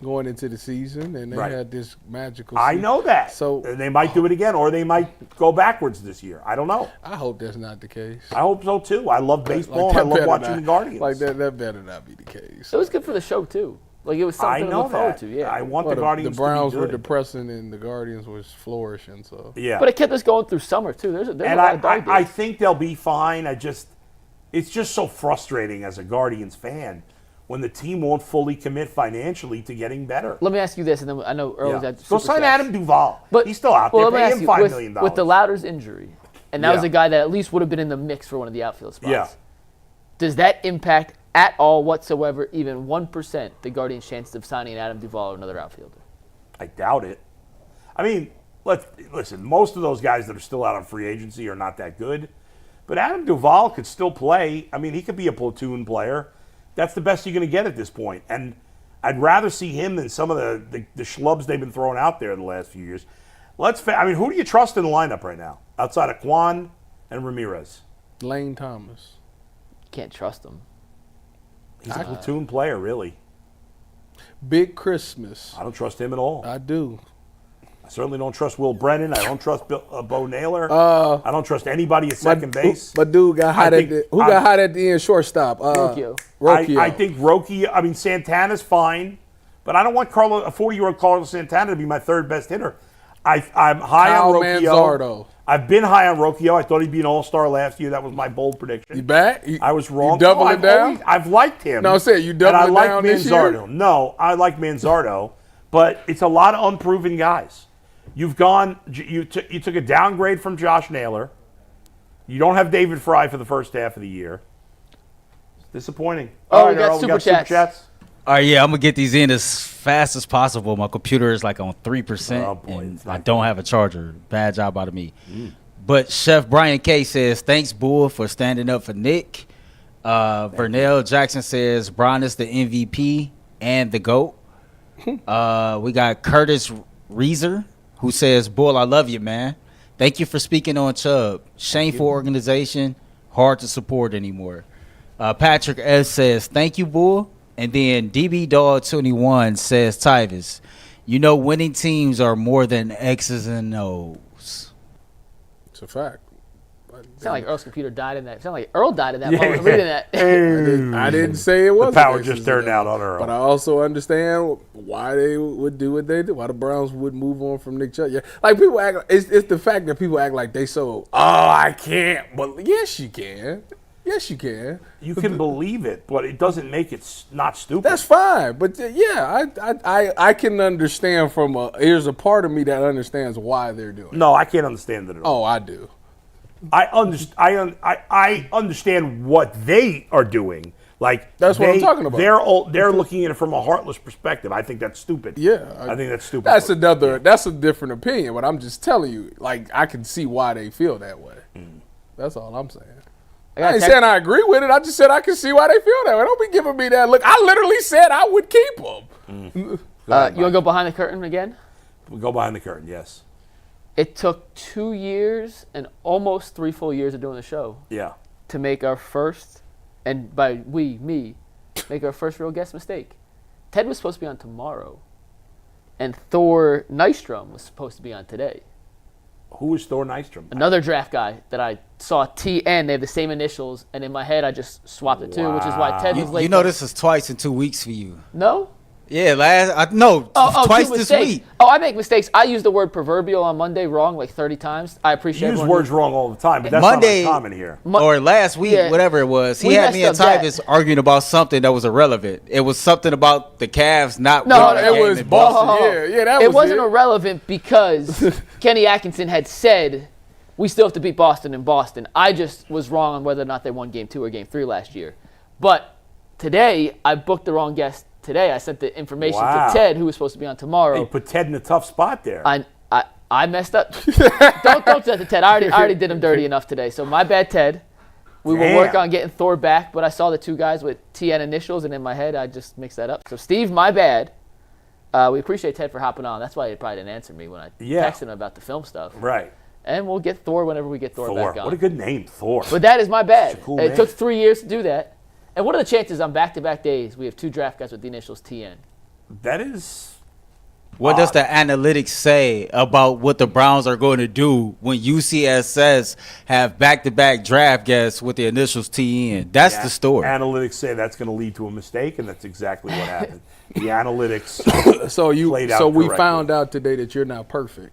going into the season, and they had this magical season. I know that. So they might do it again, or they might go backwards this year. I don't know. I hope that's not the case. I hope so, too. I love baseball, and I love watching the Guardians. Like that better not be the case. It was good for the show, too. Like, it was something to look forward to, yeah. I want the Guardians The Browns to be were good. depressing and the Guardians was flourishing. So Yeah. But it kept us going through summer, too. There's a lot of dog days. I think they'll be fine. It's just so frustrating as a Guardians fan when the team won't fully commit financially to getting better. Let me ask you this, and then I know Earl's got Go sign Adam Duvall. He's still out there. Pay him $5 million. With DeLauter's injury, and that was a guy that at least would have been in the mix for one of the outfield spots. Yeah. Does that impact at all whatsoever, even 1%, the Guardians' chances of signing Adam Duvall or another outfielder? I doubt it. I mean, listen, most of those guys that are still out on free agency are not that good. But Adam Duvall could still play. I mean, he could be a platoon player. That's the best you're going to get at this point. And I'd rather see him than some of the schlubs they've been throwing out there the last few years. I mean, who do you trust in the lineup right now outside of Kwan and Ramirez? Lane Thomas. Can't trust him. He's a platoon player, really. Big Christmas. I don't trust him at all. I do. I certainly don't trust Will Brennan. I don't trust Bo Naylor. I don't trust anybody at second base. But dude got hot got hot at the end shortstop? Rocchio. I think Rocchio. I mean, Santana's fine, but I don't want a 40-year-old Carlos Santana to be my third best hitter. I'm high Kyle on Rocchio. Manzardo. I've been high on Rocchio. I thought he'd be an all-star last year. That was my bold prediction. You back? I was wrong. You doubling down? I've liked him. No, I'm saying you doubling down this year? No, I like Manzardo, but it's a lot of unproven guys. You took a downgrade from Josh Naylor. You don't have David Fry for the first half of the year. It's disappointing. Oh, we got super chats. All right, yeah, I'm going to get these in as fast as possible. My computer is like on 3%, Oh, boy, and it's not I don't have a charger. Bad job out of me. But Chef Brian K says, thanks, Bull, for standing up for Nick. Vernell Jackson says, Bron is the MVP and the GOAT. We got Curtis Reeser, who says, Bull, I love you, man. Thank you for speaking on Chubb. Shameful organization, hard to support anymore. Patrick S. says, thank you, Bull. And then DB Dog 21 says, Tyvis, you know winning teams are more than X's and O's. It's a fact. Sound like Earl's computer died in that. Sound like Earl died in that moment. Reading that. I didn't say it was. The power just turned out on Earl. But I also understand why they would do what they do. Why the Browns would move on from Nick Chubb. Yeah, like people act. It's the fact that people act like they so. Oh, I can't. But yes, you can. Yes, you can. You can believe it, but it doesn't make it not stupid. That's fine. But yeah, I can understand here's a part of me that understands why they're doing it. No, I can't understand it at all. Oh, I do. I understand what they are doing. Like that's what I'm talking about. They're looking at it from a heartless perspective. I think that's stupid. Yeah, I think that's stupid. That's a different opinion. But I'm just telling you, like I can see why they feel that way. That's all I'm saying. I ain't saying I agree with it. I just said I can see why they feel that way. Don't be giving me that look. I literally said I would keep them. You want to go behind the curtain again? We'll go behind the curtain, yes. It took 2 years and almost 3 full years of doing the show. Yeah. To make our first, and by me, make our first real guest mistake. Ted was supposed to be on tomorrow, and Thor Nystrom was supposed to be on today. Who is Thor Nystrom? Another draft guy that I saw TN. They have the same initials, and in my head I just swapped it too, which is why Ted was late. You know this is twice in 2 weeks for you. No? Yeah, twice this week. Oh, I make mistakes. I use the word proverbial on Monday wrong like 30 times. I appreciate it. You use words wrong all the time, but that's Monday, not uncommon here. Or last week, whatever it was. He had me and Tyvis arguing about something that was irrelevant. It was something about the Cavs not winning. No, it was Boston. Yeah, that was it. It wasn't irrelevant because Kenny Atkinson had said we still have to beat Boston in Boston. I just was wrong on whether or not they won Game 2 or Game 3 last year. But today, I booked the wrong guest. Today, I sent the information to Ted, who was supposed to be on tomorrow. You put Ted in a tough spot there. I messed up. don't send it to Ted. I already did him dirty enough today. So my bad, Ted. We will work on getting Thor back, but I saw the two guys with TN initials, and in my head, I just mixed that up. So Steve, my bad. We appreciate Ted for hopping on. That's why he probably didn't answer me when I texted him about the film stuff. Right. And we'll get Thor whenever we get Thor back on. What a good name, Thor. But that is my bad. Cool it name. took 3 years to do that. And what are the chances on back-to-back days we have 2 draft guys with the initials TN? That is What odd. does the analytics say about what the Browns are going to do when UCSS have back-to-back draft guests with the initials TN? That's the story. Analytics say that's going to lead to a mistake, and that's exactly what happened. The analytics So played out we correctly. found out today that you're not perfect.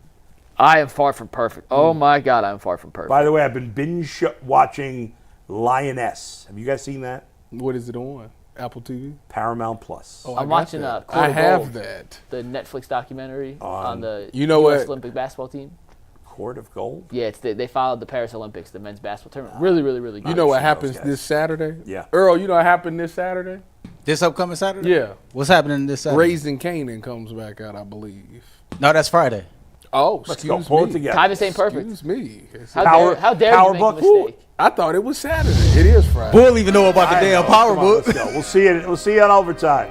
I am far from perfect. Oh, my God, I'm far from perfect. By the way, I've been binge watching Lioness. Have you guys seen that? What is it on? Apple TV? Paramount Plus. Oh, I'm watching that. Court I of have Gold, that. the Netflix documentary on the You know US what? Olympic basketball team. Court of Gold? Yeah, they followed the Paris Olympics, the men's basketball tournament. Really, really, really good. You know what seen happens those guys. this Saturday? Yeah. Earl, you know what happened this Saturday? This upcoming Saturday? Yeah. What's happening this Saturday? Raising Canaan comes back out, I believe. No, that's Friday. Oh, Let's go. excuse Pull it me. together. Tyvus ain't perfect. Excuse me. How dare you make a mistake? I thought it was Saturday. It is Friday. We'll even know about the damn power Come on, book. let's go. We'll see you on overtime.